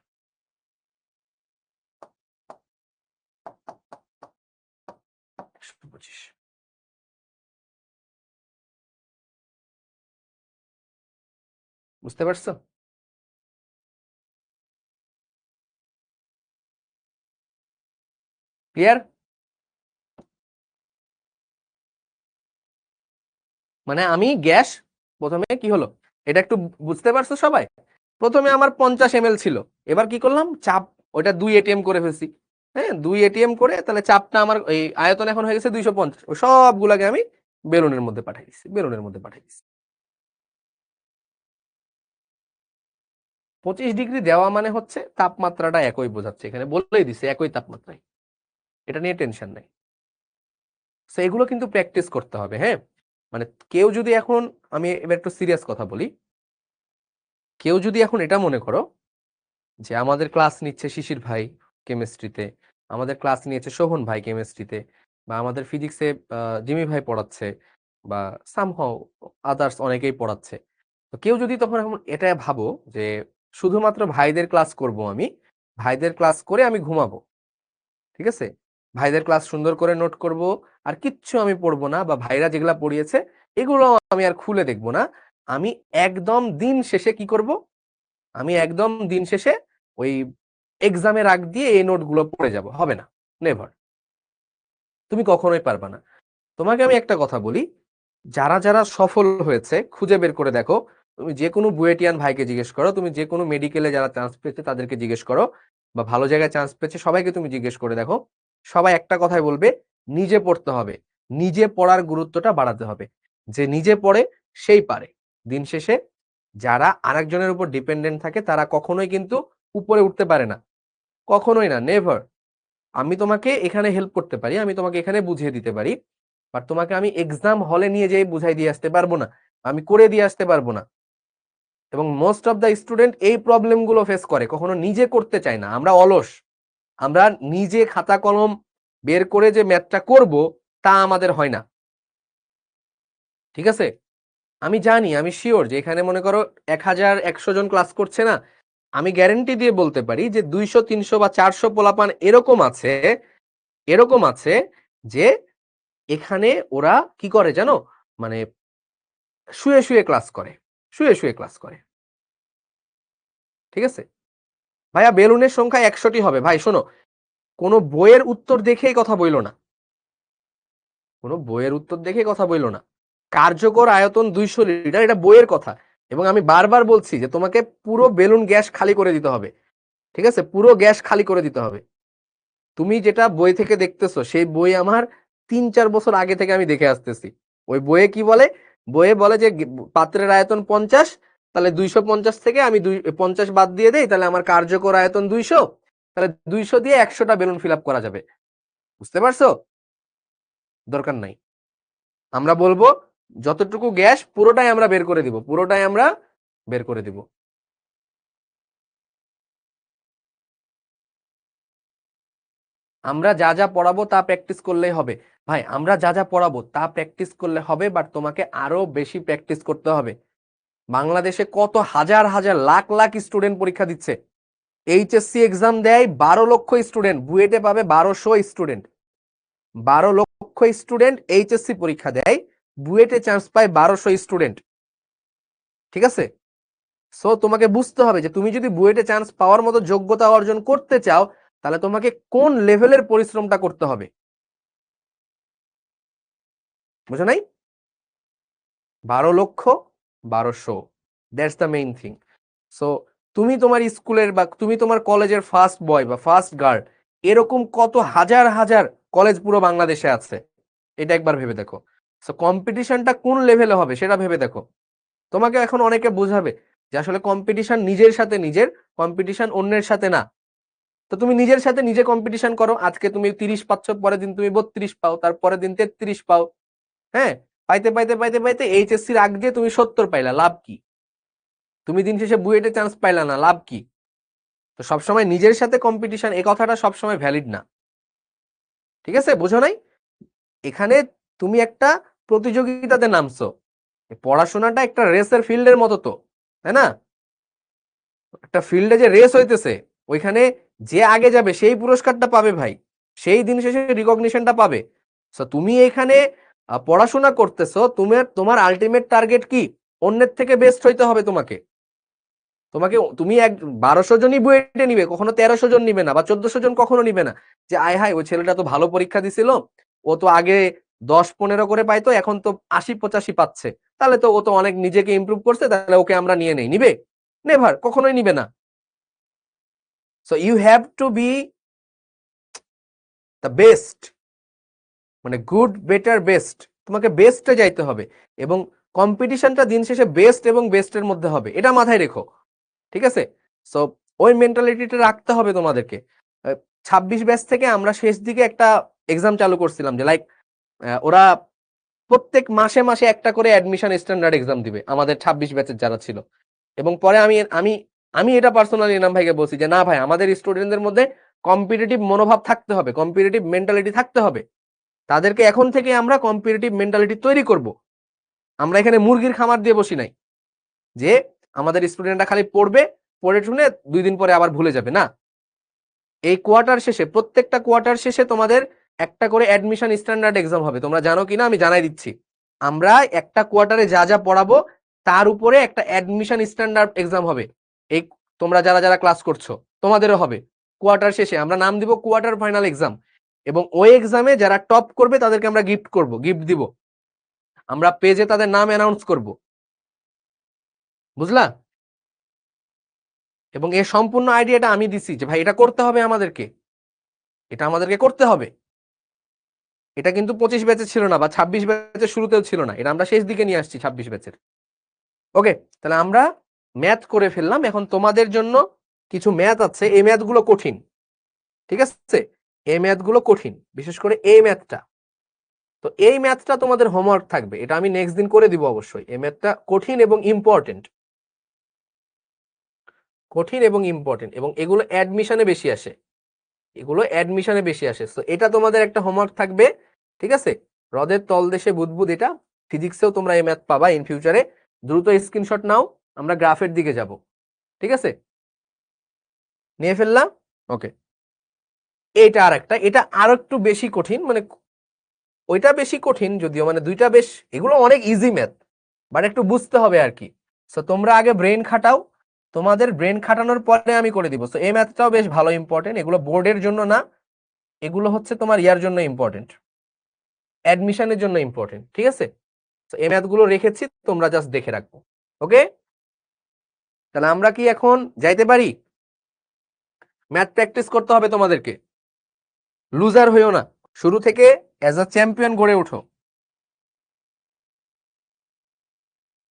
S1: বুঝতে পারছো? ক্লিয়ার? মানে আমি গ্যাস প্রথমে কি হলো এটা একটু বুঝতে পারছো সবাই? প্রথমে আমার 50 ml ছিল, এবার কি করলাম, চাপ ওইটা 2 এটিএম করে ফেলছি। হ্যাঁ 2 এটিএম করে, তাহলে চাপটা আমার এই আয়তন এখন হয়ে গেছে 250, ওই সবগুলাকে আমি বেলুনের মধ্যে পাঠিয়ে দিচ্ছি, বেলুনের মধ্যে পাঠিয়ে দিচ্ছি। 25 ডিগ্রি দেওয়া মানে হচ্ছে তাপমাত্রাটা একই বোঝাচ্ছে, এখানে বলেই দিছে একই তাপমাত্রায়, এটা নিয়ে টেনশন নাই। তো এগুলো কিন্তু প্র্যাকটিস করতে হবে। হ্যাঁ, মানে কেউ যদি এখন, আমি এবার একটু সিরিয়াস কথা বলি, কেউ যদি এখন এটা মনে করো যে আমাদের ক্লাস নিচ্ছে শিশির ভাই কেমিস্ট্রিতে, আমাদের ক্লাস নিয়েছে শোভন ভাই কেমিস্ট্রিতে, বা আমাদের ফিজিক্সে জিমি ভাই পড়াচ্ছে, বা সামহাও আদার্স অনেকেই পড়াচ্ছে, তো কেউ যদি তখন এখন এটা ভাবো যে শুধুমাত্র ভাইদের ক্লাস করব আমি, ভাইদের ক্লাস করে আমি ঘুমাবো, ঠিক আছে? ভাইদের ক্লাস সুন্দর করে নোট করব, আর কিচ্ছু আমি পড়বো না, বা ভাইরা যেগুলা পড়িয়েছে এগুলো আমি আর খুলে দেখবো না। আমি একদম দিন শেষে কি করব, আমি একদম দিন শেষে ওই এক্সামের আগ দিয়ে এই নোটগুলো পড়ে যাব, হবে না, নেভার। তুমি কখনোই পারবা না। তোমাকে আমি একটা কথা বলি, যারা যারা সফল হয়েছে খুঁজে বের করে দেখো, তুমি যে কোনো বুয়েটিয়ান ভাইকে জিজ্ঞেস করো, তুমি যে কোনো মেডিকেলে যারা চান্স পেয়েছে তাদেরকে জিজ্ঞেস করো, বা ভালো জায়গায় চান্স পেয়েছে সবাইকে তুমি জিজ্ঞেস করে দেখো, সবাই একটা কথাই বলবে, নিজে পড়তে হবে, নিজে পড়ার গুরুত্বটা বাড়াতে হবে। যে নিজে পড়ে সেই পারে। দিন শেষে যারা আরেকজনের উপর ডিপেন্ডেন্ট থাকে তারা কখনোই কিন্তু উপরে উঠতে পারে না, কখনোই না, নেভার। আমি তোমাকে এখানে হেল্প করতে পারি, আমি তোমাকে এখানে বুঝিয়ে দিতে পারি, বাট তোমাকে আমি এক্সাম হলে নিয়ে যেয়ে বুঝাই দিয়ে আসতে পারবো না, আমি করে দিয়ে আসতে পারবো না। এবং মোস্ট অফ দ্য স্টুডেন্ট এই প্রবলেম গুলো ফেস করে, কখনো নিজে করতে চায় না। আমরা অলস, আমরা নিজে খাতা কলম বের করে যে ম্যাথটা করব তা আমাদের হয় না, ঠিক আছে? আমি জানি, আমি শিওর যে এখানে মনে করো 1000-100 জন ক্লাস করছে না, আমি গ্যারেন্টি দিয়ে বলতে পারি যে 200-300 বা 400 পোলাপান এরকম আছে, এরকম আছে যে এখানে ওরা কি করে জানো, মানে শুয়ে শুয়ে ক্লাস করে, শুয়ে শুয়ে ক্লাস করে, ঠিক আছে? ভাইয়া বেলুনের সংখ্যা 100টি হবে, ভাই শোনো, কোনো বইয়ের উত্তর দেখেই কথা বইলো না, কোনো বইয়ের উত্তর দেখে কথা বইলো না। কার্যকর আয়তন 200 লিটার, এটা বইয়ের কথা। এবং আমি বারবার বলছি যে তোমাকে পুরো বেলুন গ্যাস খালি করে দিতে হবে, ঠিক আছে? পুরো গ্যাস খালি করে দিতে হবে। তুমি যেটা বই থেকে দেখতেছো সেই বই আমার 3-4 বছর আগে থেকে আমি দেখে আসতেছি। ওই বইয়ে কি বলে, বইয়ে বলে যে পাত্রের আয়তন 50, তাহলে 250 থেকে আমি 50 বাদ দিয়ে দেই, তাহলে আমার কার্যকর আয়তন 200, তাহলে 200 দিয়ে 100টা বেলুন ফিল আপ করা যাবে। বুঝতে পারছো? দরকার নাই, আমরা বলবো যতটুকু গ্যাস পুরোটাই আমরা বের করে দিব, পুরোটাই আমরা বের করে দিব। আমরা যা যা পড়াবো তা প্র্যাকটিস করলেই হবে। ভাই আমরা যা যা পড়াবো তা প্র্যাকটিস করলে হবে, বাট তোমাকে আরো বেশি প্র্যাকটিস করতে হবে। বাংলাদেশে কত হাজার হাজার লাখ লাখ স্টুডেন্ট পরীক্ষা দিচ্ছে, এইচএসসি এক্সাম দেয় 12 লক্ষ স্টুডেন্ট, বুয়েটে পাবে 1200 স্টুডেন্ট, 12 লক্ষ স্টুডেন্ট এইচএসসি পরীক্ষা দেয়, বুয়েটে চান্স পায় 1200 স্টুডেন্ট, ঠিক আছে? সো তোমাকে বুঝতে হবে যে তুমি যদি বুয়েটে চান্স পাওয়ার মতো যোগ্যতা অর্জন করতে চাও, তাহলে তোমাকে কোন লেভেলের পরিশ্রমটা করতে হবে, বুঝো নাই? 12 লক্ষ 1200, that's the main thing. So তুমি তোমার স্কুলের বা তুমি তোমার কলেজের ফার্স্ট বয় বা ফার্স্ট গার্ল, এরকম কত হাজার হাজার কলেজ পুরো বাংলাদেশে আছে, এটা একবার ভেবে দেখো। সো কম্পিটিশনটা কোন লেভেলে হবে সেটা ভেবে দেখো। তোমাকে এখন অনেকে বোঝাবে যে আসলে কম্পিটিশন নিজের সাথে নিজের, কম্পিটিশন অন্যের সাথে না। তো তুমি নিজের সাথে নিজে কম্পিটিশন করো, আজকে তুমি 30 পাচ্ছ, পরের দিন তুমি 32 পাও, তারপরের দিন 33 পাও, হ্যাঁ, পাইতে পাইতে পাইতে পাইতে এইচএসসির আগ দিয়ে তুমি 70 পাইলা, লাভ কি? তুমি দিন শেষে বুয়েটে চান্স পাইলা না, লাভ কি? তো সবসময় নিজের সাথে কম্পিটিশন, এই কথাটা সবসময় ভ্যালিড না, ঠিক আছে? বোঝো নাই? এখানে তুমি একটা প্রতিযোগিতাতে নামছো, পড়াশোনাটা একটা রেসের ফিল্ডের মতো, তো তাই না? একটা ফিল্ডে যে রেস হইতেছে, ওইখানে যে আগে যাবে সেই পুরস্কারটা পাবে ভাই, সেই দিন শেষে রিকগনিশনটা পাবে। সো তুমি এখানে পড়াশোনা করতেছো, তোমার আলটিমেট টার্গেট কি? অন্যের থেকে বেস্ট হইতে হবে তোমাকে। তোমাকে তুমি 1200 জনই বুয়েটে নিবে, কখনো 1300 জন নিবে না, বা 1400 জন কখনো নিবে না, যে আয় হায় ওই ছেলেটা তো ভালো পরীক্ষা দিছিল, ও তো আগে 10-15 করে পাইতো, এখন তো 80-85 পাচ্ছে, তাহলে তো ও তো অনেক নিজেকে ইমপ্রুভ করছে, তাহলে ওকে আমরা নিয়ে নেই। নিবে? নেভার, কখনোই নিবে না। So you have to be the best, মানে গুড বেটার বেস্ট, তোমাকে বেস্টে যাইতে হবে। এবং কম্পিটিশনটা দিন শেষে বেস্ট এবং বেস্টের মধ্যে হবে, এটা মাথায় রেখো, ঠিক আছে? সো ওই মেন্টালিটিটা রাখতে হবে তোমাদেরকে। 26 ব্যাচ থেকে আমরা শেষ দিকে একটা এক্সাম চালু করছিলাম, যে লাইক ওরা প্রত্যেক মাসে মাসে একটা করে অ্যাডমিশন স্ট্যান্ডার্ড এক্সাম দিবে আমাদের 26 ব্যাচের যারা ছিল। এবং পরে আমি আমি আমি এটা পার্সোনালি ইনাম ভাইকে বলছি যে না ভাই, আমাদের স্টুডেন্টদের মধ্যে কম্পিটিটিভ মনোভাব থাকতে হবে, কম্পিটিটিভ মেন্টালিটি থাকতে হবে, তাদেরকে এখন থেকে আমরা কম্পিটিটিভ মেন্টালিটি তৈরি করব। আমরা এখানে মুরগির খামার দিয়ে বসি নাই যে আমাদের স্টুডেন্টরা খালি পড়বে, পড়ে শুনে 2 দিন পরে আবার ভুলে যাবে না। এই কোয়ার্টার শেষে, প্রত্যেকটা কোয়ার্টার শেষে তোমাদের একটা করে অ্যাডমিশন স্ট্যান্ডার্ড এক্সাম হবে। তোমরা জানো কিনা আমি জানাই দিচ্ছি। আমরা একটা কোয়ার্টারে যা যা পড়াবো তার উপরে একটা অ্যাডমিশন স্ট্যান্ডার্ড এক্সাম হবে। এই তোমরা যারা যারা ক্লাস করছো তোমাদেরও হবে। কোয়ার্টার শেষে আমরা নাম দিব কোয়ার্টার ফাইনাল এক্সাম, এবং ওই এক্সামে যারা টপ করবে তাদেরকে আমরা গিফট দিব। আমরা পেজে তাদের নাম অ্যানাউন্স করব, বুঝলা? এবং এই সম্পূর্ণ আইডিয়াটা আমি দিছি যে ভাই এটা করতে হবে আমাদেরকে, এটা আমাদেরকে করতে হবে। এটা কিন্তু 25 ব্যাচে ছিল না, বা 26 ব্যাচের শুরুতেও ছিল না, এটা আমরা শেষ দিকে নিয়ে আসছি 26 ব্যাচের। ওকে, তাহলে আমরা ম্যাথ করে ফেললাম। এখন তোমাদের জন্য কিছু ম্যাথ আছে, এই ম্যাথগুলো কঠিন, ঠিক আছে? এই ম্যাথগুলো কঠিন, বিশেষ করে এই ম্যাথটা। তো এই ম্যাথটা তোমাদের হোমওয়ার্ক থাকবে, এটা আমি নেক্সট দিন করে দিব অবশ্যই। এই ম্যাথটা কঠিন এবং ইম্পর্টেন্ট, কঠিন এবং ইম্পর্টেন্ট, এবং এগুলো অ্যাডমিশনে বেশি আসে, এগুলো অ্যাডমিশনে বেশি আসে। তো এটা তোমাদের একটা হোমওয়ার্ক থাকবে, ঠিক আছে? হ্রদের তলদেশে বুদবুদ, এটা ফিজিক্সেও তোমরা এই ম্যাথ পাবা ইন ফিউচারে। দ্রুত স্ক্রিনশট নাও, আমরা গ্রাফের দিকে যাব, ঠিক আছে? নিয়ে ফেললাম। ওকে, এটা আর একটা, এটা আরো একটু বেশি কঠিন, মানে ওইটা বেশি কঠিন যদিও, মানে দুইটা বেশ, এগুলো অনেক ইজি ম্যাথ, বাট একটু বুঝতে হবে আর কি। সো তোমরা আগে ব্রেন খাটাও, তোমাদের ব্রেন খাটানোর পরে আমি করে দিব। সো এই ম্যাথটাও বেশ ভালো, ইম্পর্টেন্ট। এগুলো বোর্ডের জন্য না, এগুলো হচ্ছে তোমার ইয়ার জন্য ইম্পর্টেন্ট, অ্যাডমিশনের জন্য ইম্পর্টেন্ট, ঠিক আছে? তো এই ম্যাথগুলো রেখেছি, তোমরা জাস্ট দেখে রাখবো। ওকে, তাহলে আমরা কি এখন যাইতে পারি? ম্যাথ প্র্যাকটিস করতে হবে তোমাদেরকে, লুজার হইও না, শুরু থেকে অ্যাজ আ চ্যাম্পিয়ন গড়ে ওঠো,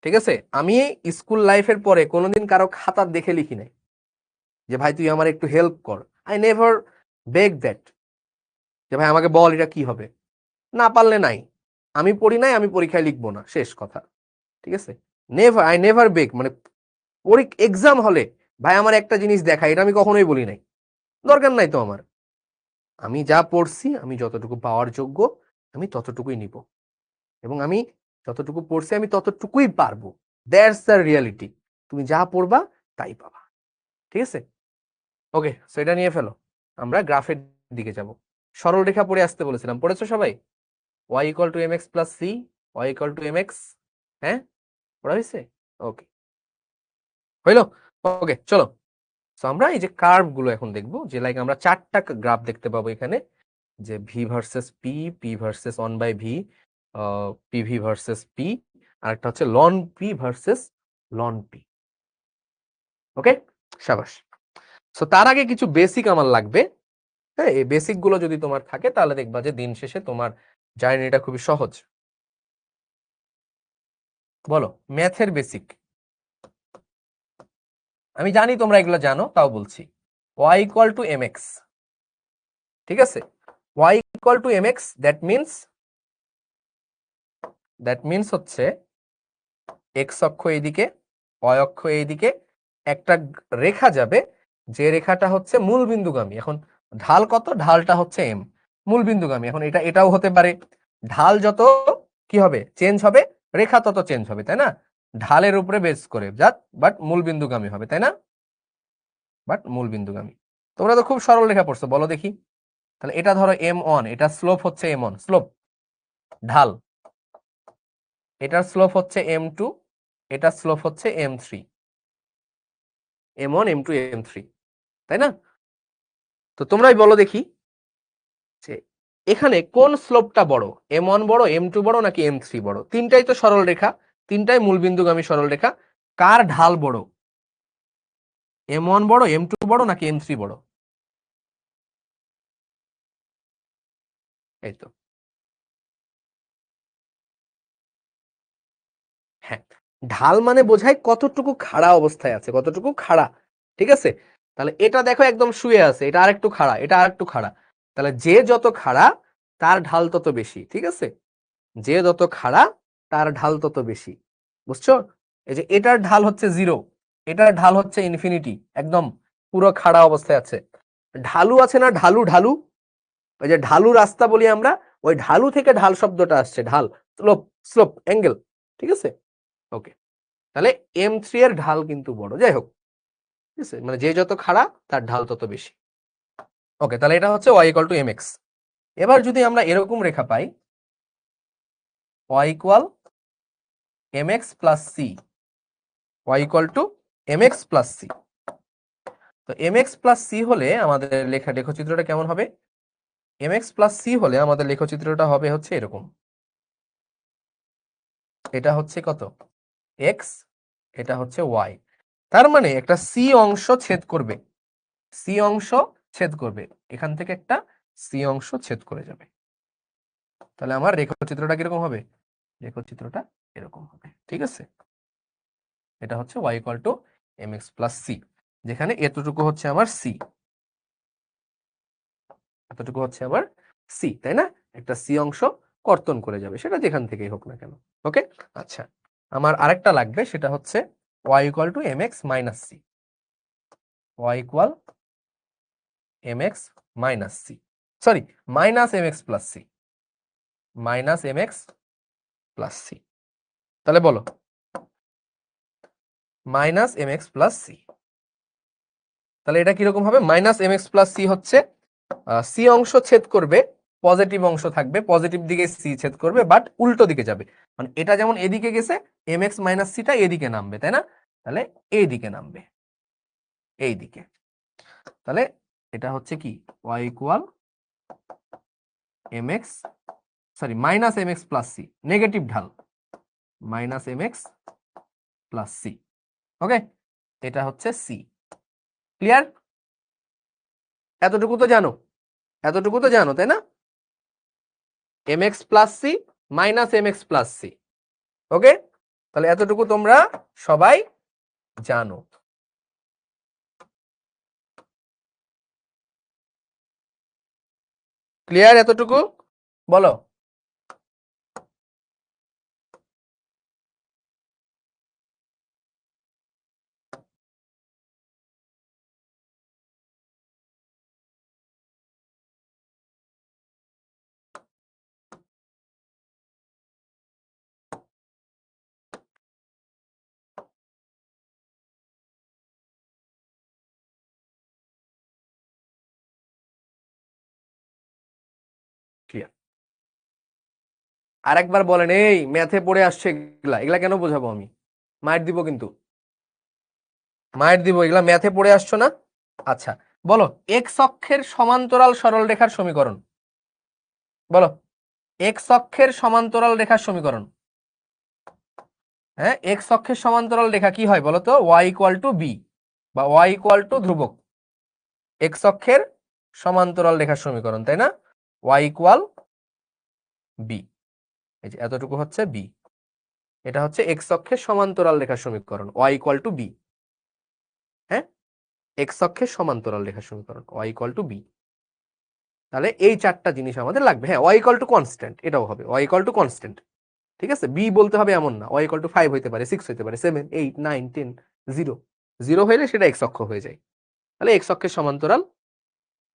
S1: ঠিক আছে? আমি স্কুল লাইফের পরে কোনোদিন কারো খাতা দেখে লিখি নাই যে ভাই তুই আমার একটু হেল্প কর। আই নেভার বেগ দ্যাট, যে ভাই আমাকে বল এটা কি হবে। না পারলে নাই, আমি পড়ি নাই, আমি পরীক্ষায় লিখবো না, শেষ কথা, ঠিক আছে? আই নেভার বেগ, মানে এক্সাম হলে ভাই আমার একটা জিনিস দেখা, এটা আমি কখনোই বলি নাই, দরকার নাই তো আমার। আমি যা পড়ছি, আমি যতটুকু পাওয়ার যোগ্য আমি ততটুকুই নিব, এবং আমি যতটুকু পড়ছি আমি ততটুকুই পারবো। That's the reality. তুমি যা পড়বা তাই পাবা, ঠিক আছে? ওকে, সেটা নিয়ে ফেলো, আমরা গ্রাফের দিকে যাব। সরল রেখা পড়ে আসতে বলেছিলাম, পড়েছো সবাই? y equal to mx plus c, y equal to mx, হ্যাঁ পড়া হয়েছে? ওকে, হইলো? ওকে, চলো। সো আমরা এই যে কার্ভ গুলো এখন দেখবো, যে লাইক আমরা 4টা গ্রাফ দেখতে পাবো এখানে, যে V versus P, P versus 1/v, PV versus P, আর একটা হচ্ছে ln P versus ln P. Okay, সাবাস। সো তার আগে কিছু বেসিক আমার লাগবে। হ্যাঁ, এই বেসিক গুলো যদি তোমার থাকে তাহলে দেখবা যে দিন শেষে তোমার জার্নিটা খুবই সহজ। বলো, ম্যাথের বেসিক। আমি জানি তোমরা এগুলো জানো, তাও বলছি। y ইকুয়াল টু mx, ঠিক আছে? y equal to mx, that means হচ্ছে x অক্ষ এইদিকে, y অক্ষ এইদিকে, একটা রেখা যাবে, যে রেখাটা হচ্ছে মূল বিন্দুগামী। এখন ঢাল কত? ঢালটা হচ্ছে m, মূল বিন্দুগামী। এখন এটাও হতে পারে, ঢাল যত কি হবে, চেঞ্জ হবে, রেখা তত চেঞ্জ হবে, তাই না? ঢালের উপরে বেস করে, বাট মূল বিন্দুগামী হবে, তাই না? বাট মূল বিন্দুগামী। তোমরা তো খুব সরল রেখা পড়ছো, বলো দেখি। তাহলে এটা ধরো m1, এটা স্লোপ হচ্ছে m1, স্লোপ ঢাল। এটার স্লোপ হচ্ছে m2, এটা স্লোপ হচ্ছে m3, m1 m2 m3, তাই না? তো তোমরাই বলো দেখি যে এখানে কোন স্লোপটা বড়, m1 বড়, m2 বড়, নাকি m3 বড়? তিনটাই তো সরল রেখা, তিনটাই মূলবিন্দুগামী সরল রেখা, কার ঢাল বড়? m1 বড়, m2 বড়, নাকি m3 বড়? এই তো, হ্যাঁ, ঢাল মানে বোঝায় কতটুকু খাড়া অবস্থায় আছে, কতটুকু খাড়া, ঠিক আছে? তাহলে এটা দেখো একদম শুয়ে আছে, এটা আরেকটু খাড়া, এটা আরেকটু খাড়া। তাহলে যে যত খাড়া তার ঢাল তত বেশি, ঠিক আছে? যে যত খাড়া তার ঢাল তত বেশি, বুঝছো? এই যে এটার ঢাল হচ্ছে 0, এটার ঢাল হচ্ছে ইনফিনিটি, একদম পুরো খাড়া অবস্থায় আছে। ঢালু আছে না, ঢালু, ঢালু, ওই যে ঢালু রাস্তা বলি আমরা, ওই ঢালু থেকে ঢাল শব্দটা আসছে, ঢাল, স্লোপ, স্লোপ অ্যাঙ্গেল, ঠিক আছে? ওকে, তাহলে m3 এর ঢাল কিন্তু বড়। যাই হোক, ঠিক আছে, মানে যে যত খাড়া তার ঢাল তত বেশি। ওকে, তাহলে এটা হচ্ছে y ইকুয়াল টু mx। এবার যদি আমরা এরকম রেখা পাই y equal mx plus c, y equal to mx plus c, তো mx প্লাস c হলে আমাদের লেখচিত্রটা কেমন হবে? mx প্লাস c হলে আমাদের লেখচিত্রটা হবে হচ্ছে এরকম। এটা হচ্ছে কত? x, এটা হচ্ছে y। তার মানে একটা c অংশ ছেদ করবে, c অংশ ছেদ করবে, এখান থেকে একটা c অংশ ছেদ করে যাবে। তাহলে আমার রেখাচিত্রটা কিরকম হবে? রেখাচিত্রটা এরকম হবে। ঠিক আছে, এটা হচ্ছে y equal to mx plus c, যেখানে এতটুকু হচ্ছে আমার c, এতটুকু হচ্ছে আমার c, তাই না? একটা c অংশ কর্তন করে যাবে, সেটা যেখান থেকেই হোক না কেন। ওকে, আচ্ছা, আমার আরেকটা লাগবে, সেটা হচ্ছে y equal to mx minus c, y equal mx minus c, sorry minus mx plus c, minus mx plus c। তাহলে বলো মাইনাস mx প্লাস c, তাহলে এটা কিরকম হবে? মাইনাস mx প্লাস c হচ্ছে c অংশ ছেদ করবে, পজিটিভ অংশ থাকবে, পজিটিভ দিকে c ছেদ করবে, বাট উল্টো দিকে যাবে, মানে এটা যেমন এদিকে গেছে mx মাইনাস c টা এদিকে নামবে, তাই না? তাহলে এই দিকে নামবে, এই দিকে। তাহলে এটা হচ্ছে কি y equal mx, sorry minus mx plus c, negative ঢাল, মাইনাস mx প্লাস c। ওকে, এটা হচ্ছে c। ক্লিয়ার? এতটুকু তো জানো, এতটুকু তো জানো, তাই না? mx plus c minus mx plus c। ওকে, তাহলে এতটুকু তোমরা সবাই জানো। ক্লিয়ার এতটুকু? বলো। ক্লিয়ার? আরেকবার বলেন, এই ম্যাথে পড়ে আসছে এগুলা, এগুলা কেন বোঝাবো আমি? মাইর দিব কিন্তু, মাইর দিব, এগুলা ম্যাথে পড়ে আসছো না? আচ্ছা, বলো এক্স অক্ষের সমান্তরাল সরল রেখার সমীকরণ। বলো এক্স অক্ষের সমান্তরাল রেখার সমীকরণ। হ্যাঁ, এক্স অক্ষের সমান্তরাল রেখা কি হয় বলো তো? y ইকুয়াল টু বি, বা y ইকুয়াল টু ধ্রুবক। এক্স অক্ষের সমান্তরাল রেখার সমীকরণ, তাই না? y ইকুয়াল বি, এই যে এতটুকু হচ্ছে বি, এটা হচ্ছে এক্স অক্ষের সমান্তরাল রেখার সমীকরণ, y ইকুয়াল টু বি। হ্যাঁ, এক্স অক্ষের সমান্তরাল রেখার সমীকরণ y ইকুয়াল টু বি। তাহলে এই চারটা জিনিস আমাদের লাগবে। হ্যাঁ, y ইকুয়াল টু কনস্ট্যান্ট, এটাও হবে y ইকুয়াল টু কনস্ট্যান্ট। ঠিক আছে, বি বলতে হবে এমন না, y ইকুয়াল টু 5 হইতে পারে, 6 হইতে পারে, 7 8 9 10, 0 0 হইলে সেটা এক্স অক্ষ হয়ে যায়। তাহলে এক্স অক্ষের সমান্তরাল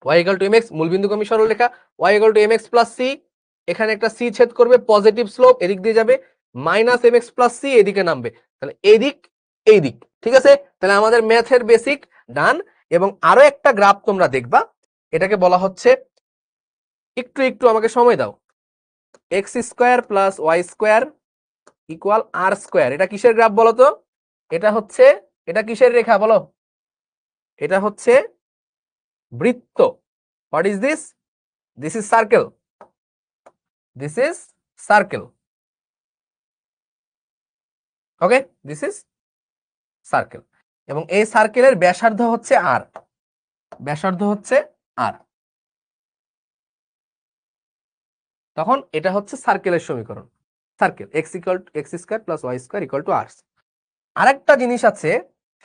S1: y ইকুয়াল টু mx, মূলবিন্দুগামী সরলরেখা y equal to mx plus c, এখানে একটা c ছেদ করবে, পজিটিভ স্লোপ, এদিক দিয়ে যাবে, মাইনাস mx প্লাস c এদিকে নামবে, তাহলে এই দিক এই দিক। ঠিক আছে, তাহলে আমাদের ম্যাথের বেসিক ডান। এবং আরো একটা গ্রাফ তোমরা দেখবা, এটাকে বলা হচ্ছে, একটু একটু আমাকে সময় দাও, x square plus y square equal r square. এটা কিসের গ্রাফ বলো তো? এটা হচ্ছে, এটা কিসের রেখা বলো? এটা হচ্ছে বৃত্ত। What is this? This is circle, this is circle. Okay, this is circle, এবং এই সার্কেলের ব্যাসার্ধ হচ্ছে আর, ব্যাসার্ধ হচ্ছে আর। তখন এটা হচ্ছে সার্কেলের সমীকরণ, circle x equal to x square plus y square equal to r. আরেকটা জিনিস আছে,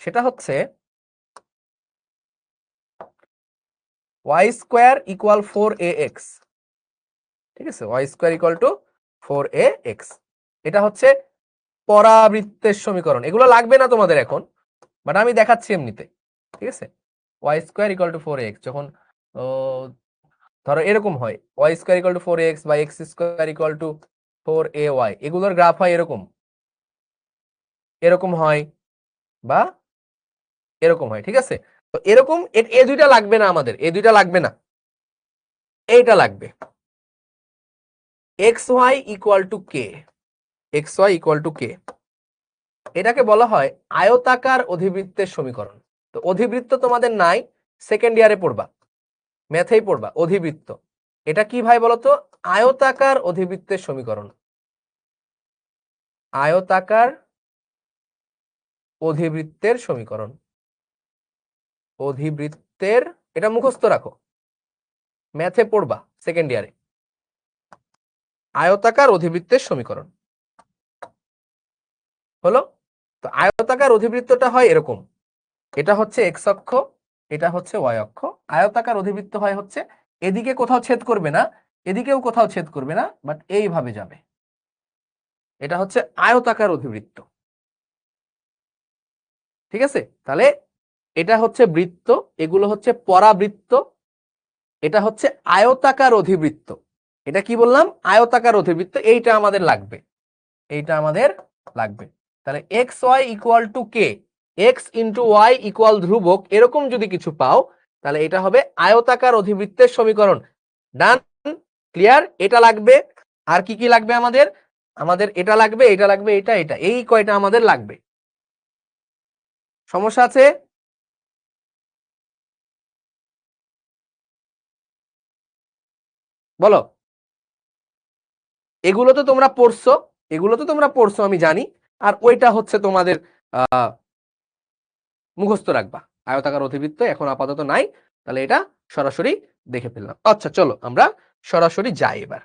S1: সেটা হচ্ছে ওয়াই স্কোয়ার ইকুয়াল 4ax। ঠিক আছে, Y square equal two 4ax, এটা হচ্ছে পরাবৃত্তের সমীকরণ। এগুলো লাগবে না তোমাদের এখন, বাট আমি দেখাচ্ছি এমনিতে। ঠিক আছে, Y square equal two 4ax যখন ধরো এরকম হয়, Y square equal two 4ax বা x square equal two 4ay, এগুলোর গ্রাফ হয় এরকম, এরকম হয়, বা এরকম হয়, ঠিক আছে? তো এরকম এ দুইটা লাগবে না আমাদের, এ দুইটা লাগবে না, এইটা লাগবে, x y equal to k, x y equal to k, এটাকে বলা হয় আয়তাকার অধিবৃত্তের সমীকরণ। তো অধিবৃত্ত তোমাদের নাই, সেকেন্ড ইয়ারে পড়বা, ম্যাথেই পড়বা অধিবৃত্ত। এটা কি ভাই বলতো? আয়তাকার অধিবৃত্তের সমীকরণ, আয়তাকার অধিবৃত্তের সমীকরণ, অধিবৃত্তের, এটা মুখস্থ রাখো, ম্যাথে পড়বা সেকেন্ড ইয়ারে, আয়তাকার অধিবৃত্তের সমীকরণ হলো। তো আয়তাকার অধিবৃত্তটা হয় এরকম, এটা হচ্ছে এক্স অক্ষ, এটা হচ্ছে ওয়াই অক্ষ। আয়তাকার অধিবৃত্ত হয় হচ্ছে এদিকে কোথাও ছেদ করবে না, এদিকেও কোথাও ছেদ করবে না, বাট এইভাবে যাবে, এটা হচ্ছে আয়তাকার অধিবৃত্ত, ঠিক আছে? তাহলে এটা হচ্ছে বৃত্ত, এগুলো হচ্ছে পরাবৃত্ত, এটা হচ্ছে আয়তাকার অধিবৃত্ত। এটা কি বললাম? আয়তাকার অধিবৃত্ত, এইটা আমাদের লাগবে, এইটা আমাদের লাগবে। তাহলে x y equal to k, x into y equal ধ্রুবক, এরকম যদি কিছু পাও তাহলে এটা হবে আয়তাকার অধিবৃত্তের সমীকরণ। ডান, ক্লিয়ার? এটা লাগবে। আর কি কি লাগবে আমাদের? আমাদের এটা লাগবে, এটা লাগবে, এটা, এটা, এই কয়টা আমাদের লাগবে। সমস্যা আছে? বলো। এগুলো তো তোমরা পড়ছো, এগুলো তো তোমরা পড়ছো আমি জানি, আর ওইটা হচ্ছে তোমাদের মুখস্থ রাখবা। আয়তাকার অধিবৃত্ত এখন আপাতত নাই, তাহলে এটা সরাসরি দেখে ফেললাম। আচ্ছা চলো আমরা সরাসরি যাই এবার।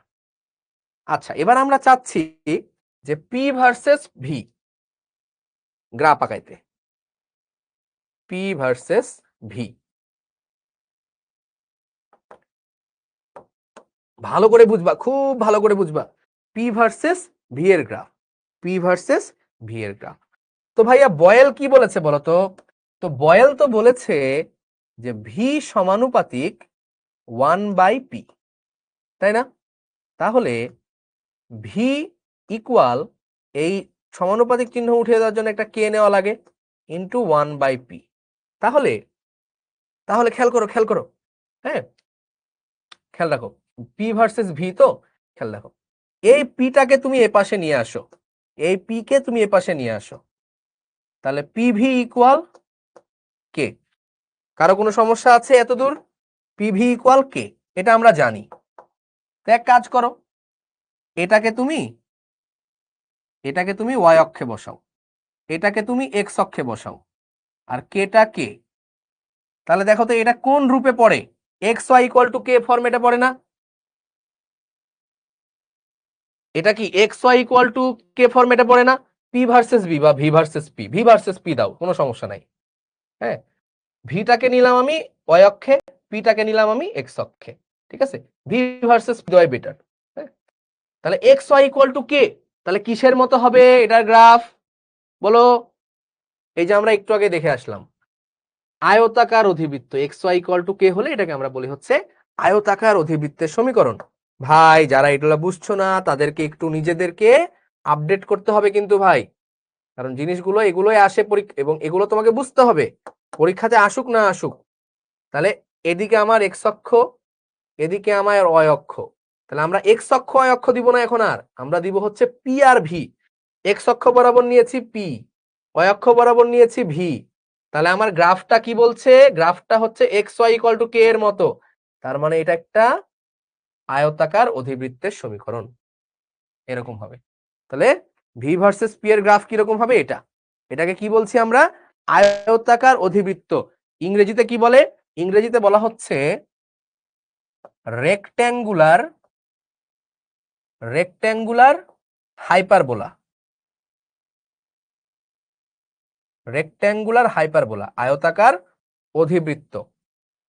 S1: আচ্ছা এবার আমরা চাচ্ছি যে পি ভার্সেস ভি গ্রাফ আঁকাইতে, পি ভার্সেস ভি। ভালো করে বুঝবা, খুব ভালো করে বুঝবা, পি ভার্সেস ভি এর গ্রাফ, পি ভার্সেস ভি এর গ্রাফ। তো ভাইয়া বয়েল কি বলেছে বলতো? তো বয়েল তো বলেছে যে ভি সমানুপাতিক 1/p, তাই না? তাহলে ভি ইকুয়াল, এই সমানুপাতিক চিহ্ন উঠিয়ে দেওয়ার জন্য একটা কে নেওয়া লাগে, ইন্টু 1/p। তাহলে তাহলে খেয়াল করো, খেয়াল করো, হ্যাঁ খেয়াল রাখো, পি ভার্সেস ভি তো, খেয়াল রাখো, এই পিটাকে তুমি এ পাশে নিয়ে আসো, এই পি কে তুমি এ পাশে নিয়ে আসো, তাহলে পিভি ইকুয়াল কে। কারো কোনো সমস্যা আছে এতদূর? পিভি ইকুয়াল কে, এটা আমরা জানি। তো এক কাজ করো, এটাকে তুমি ওয়াই অক্ষে বসাও, এটাকে তুমি এক্স অক্ষে বসাও, আর কেটা কে। তাহলে দেখো তো এটা কোন রূপে পড়ে? এক্স ওয়াই ইকুয়াল টু কে ফর্মেটে পড়ে না? এটা কি এক্স ওয়াই ইকুয়াল টু কে ফর্মেটে পড়ে না? পি ভার্সেস ভি বা V versus P, V versus P দাও, কোনো সমস্যা নাই। হ্যাঁ, ভিটাকে নিলাম আমি ওয়াই অক্ষে, পিটাকে নিলাম আমি এক্স অক্ষে, ঠিক আছে? ভি ভার্সেস পি দেওয়াই বেটার। হ্যাঁ, তাহলে এক্স ওয়াই ইকুয়াল টু কে, তাহলে কিসের মতো হবে এটার গ্রাফ বলো? এই যে আমরা একটু আগে দেখে আসলাম, আয়তাকার অধিবৃত্ত, এক্স ওয়াই ইকুয়াল টু কে হলে এটাকে আমরা বলি হচ্ছে আয়তাকার অধিবৃত্তের সমীকরণ। ভাই যারা এগুলা বুঝছো না তাদেরকে একটু নিজেদেরকে আপডেট করতে হবে কিন্তু ভাই, কারণ জিনিসগুলো এগুলোই আসে এবং এগুলো তোমাকে বুঝতে হবে, পরীক্ষাতে আসুক না আসুক। তাহলে এদিকে আমার এক্স অক্ষ, এদিকে আমার ওয়াই অক্ষ, তাহলে আমরা এক্স অক্ষ ওয়াই অক্ষ দিব না এখন, আর আমরা দিব হচ্ছে পি আর ভি। এক্স অক্ষ বরাবর নিয়েছি পি, ওয়াই অক্ষ বরাবর নিয়েছি ভি। তাহলে আমার গ্রাফটা কি বলছে? গ্রাফটা হচ্ছে এক্স ওয়াই ইকুয়াল টু কে এর মতো, তার মানে এটা একটা আয়তাকার অধিবৃত্তের সমীকরণ, এরকম হবে। তাহলে ভি ভার্সেস পি এর গ্রাফ কিরকম হবে? এটা, এটাকে কি বলছি আমরা? আয়তাকার অধিবৃত্ত। ইংরেজিতে কি বলে? ইংরেজিতে বলা হচ্ছে rectangular, rectangular hyperbola, rectangular hyperbola, আয়তাকার অধিবৃত্ত,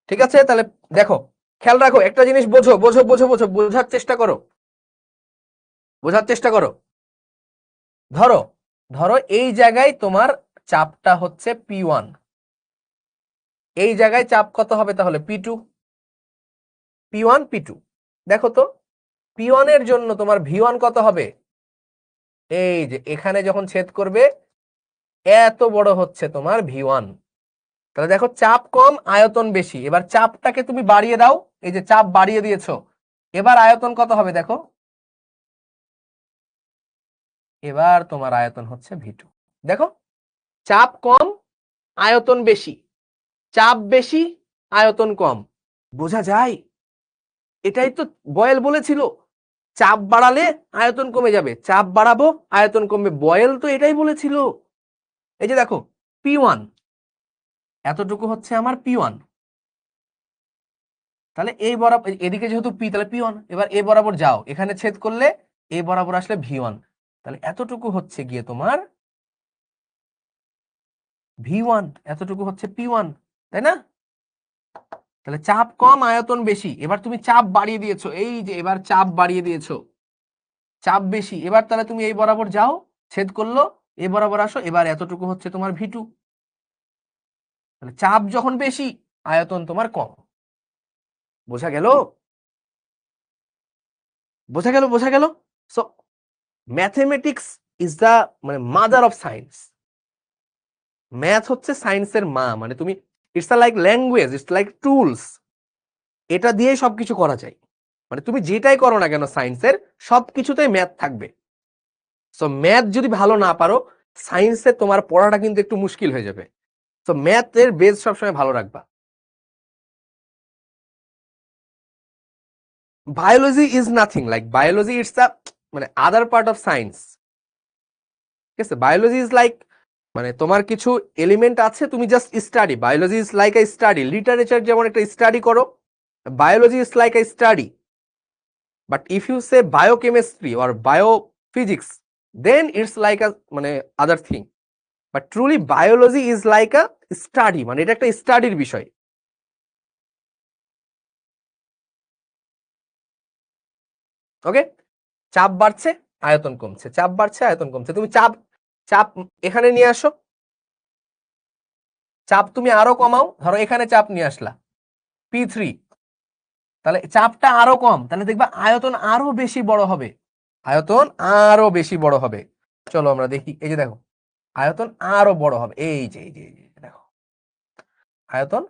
S1: ঠিক আছে? তাহলে দেখো, খেয়াল রাখো, একটা জিনিস বোঝো, বোঝো, বোঝো, বোঝো, বোঝার চেষ্টা করো, বোঝার চেষ্টা করো। ধরো, ধরো এই জায়গায় তোমার চাপটা হচ্ছে P1, এই জায়গায় চাপ কত হবে তাহলে? P2, P1 P2। দেখো তো P1 এর জন্য তোমার V1 কত হবে? এই যে এখানে যখন ছেদ করবে এত বড় হচ্ছে তোমার V1, তাহলে দেখো চাপ কম আয়তন বেশি, এবার চাপটাকে তুমি বাড়িয়ে দাও, এই যে চাপ বাড়িয়ে দিয়েছো, এবার আয়তন কত হবে দেখো, এবার তোমার আয়তন হচ্ছে V2। দেখো চাপ কম আয়তন বেশি, চাপ বেশি আয়তন কম, বোঝা যায়? এটাই তো বয়েল বলেছিল, চাপ বাড়ালে আয়তন কমে যাবে, চাপ বাড়াবো আয়তন কমবে, বয়েল তো এটাই বলেছিল। এই যে দেখো P1 এতটুকু হচ্ছে আমার P1, তাহলে এই বরাবর এদিকে যেহেতু P তাহলে P1, এবার এ বরাবর যাও, এখানে ছেদ করলে এ বরাবর আসলে V1, তাহলে এতটুকু হচ্ছে গিয়ে তোমার V1, এতটুকু হচ্ছে P1, তাই না? তাহলে চাপ কম আয়তন বেশি, এবার তুমি চাপ বাড়িয়ে দিয়েছো, এই যে এবার চাপ বাড়িয়ে দিয়েছো, চাপ বেশি, এবার তাহলে তুমি এই বরাবর যাও, ছেদ করলো, এ বরাবর আসো, এবার এতটুকু হচ্ছে তোমার V2। তাহলে চাপ যখন বেশি আয়তন তোমার কম, বোঝা গেল? বোঝা গেল? বোঝা গেল? সো ম্যাথমেটিক্স ইজ দা মানে মাদার অফ সায়েন্স। ম্যাথ হচ্ছে সায়েন্সের মা, মানে তুমি it's like language, it's like tools, এটা দিয়ে সবকিছু করা যায়। মানে তুমি যেটাই করো না কেন সায়েন্সের, সবকিছুতেই ম্যাথ থাকবে। সো ম্যাথ যদি ভালো না পারো, সায়েন্সে তোমার পড়াটা কিন্তু একটু মুশকিল হয়ে যাবে। সো ম্যাথের বেস সবসময় ভালো রাখবা। Biology is nothing like biology, it's a মানে আদার পার্ট অফ সায়েন্স। ঠিক আছে, বায়োলজি ইজ লাইক মানে তোমার কিছু এলিমেন্ট আছে, তুমি just study, biology is like a study, literature যেমন একটা স্টাডি করো, biology is like a study. But if you say biochemistry or biophysics, then it's like a মানে other thing. But truly biology is like a study, মানে এটা একটা স্টাডির বিষয়। ওকে, চাপ বাড়ছে আয়তন কমছে, চাপ বাড়ছে আয়তন কমছে, তুমি চাপ চাপ এখানে নিয়ে আসো, চাপ তুমি আরো কমাও, ধরো এখানে চাপ নিয়ে আসলা P3, তাহলে চাপটা আরো কম, তাহলে দেখবা আয়তন আরো বেশি বড় হবে, আয়তন আরো বেশি বড় হবে। চলো আমরা দেখি, এই যে দেখো আয়তন আরো বড় হবে, এই যে দেখো আয়তন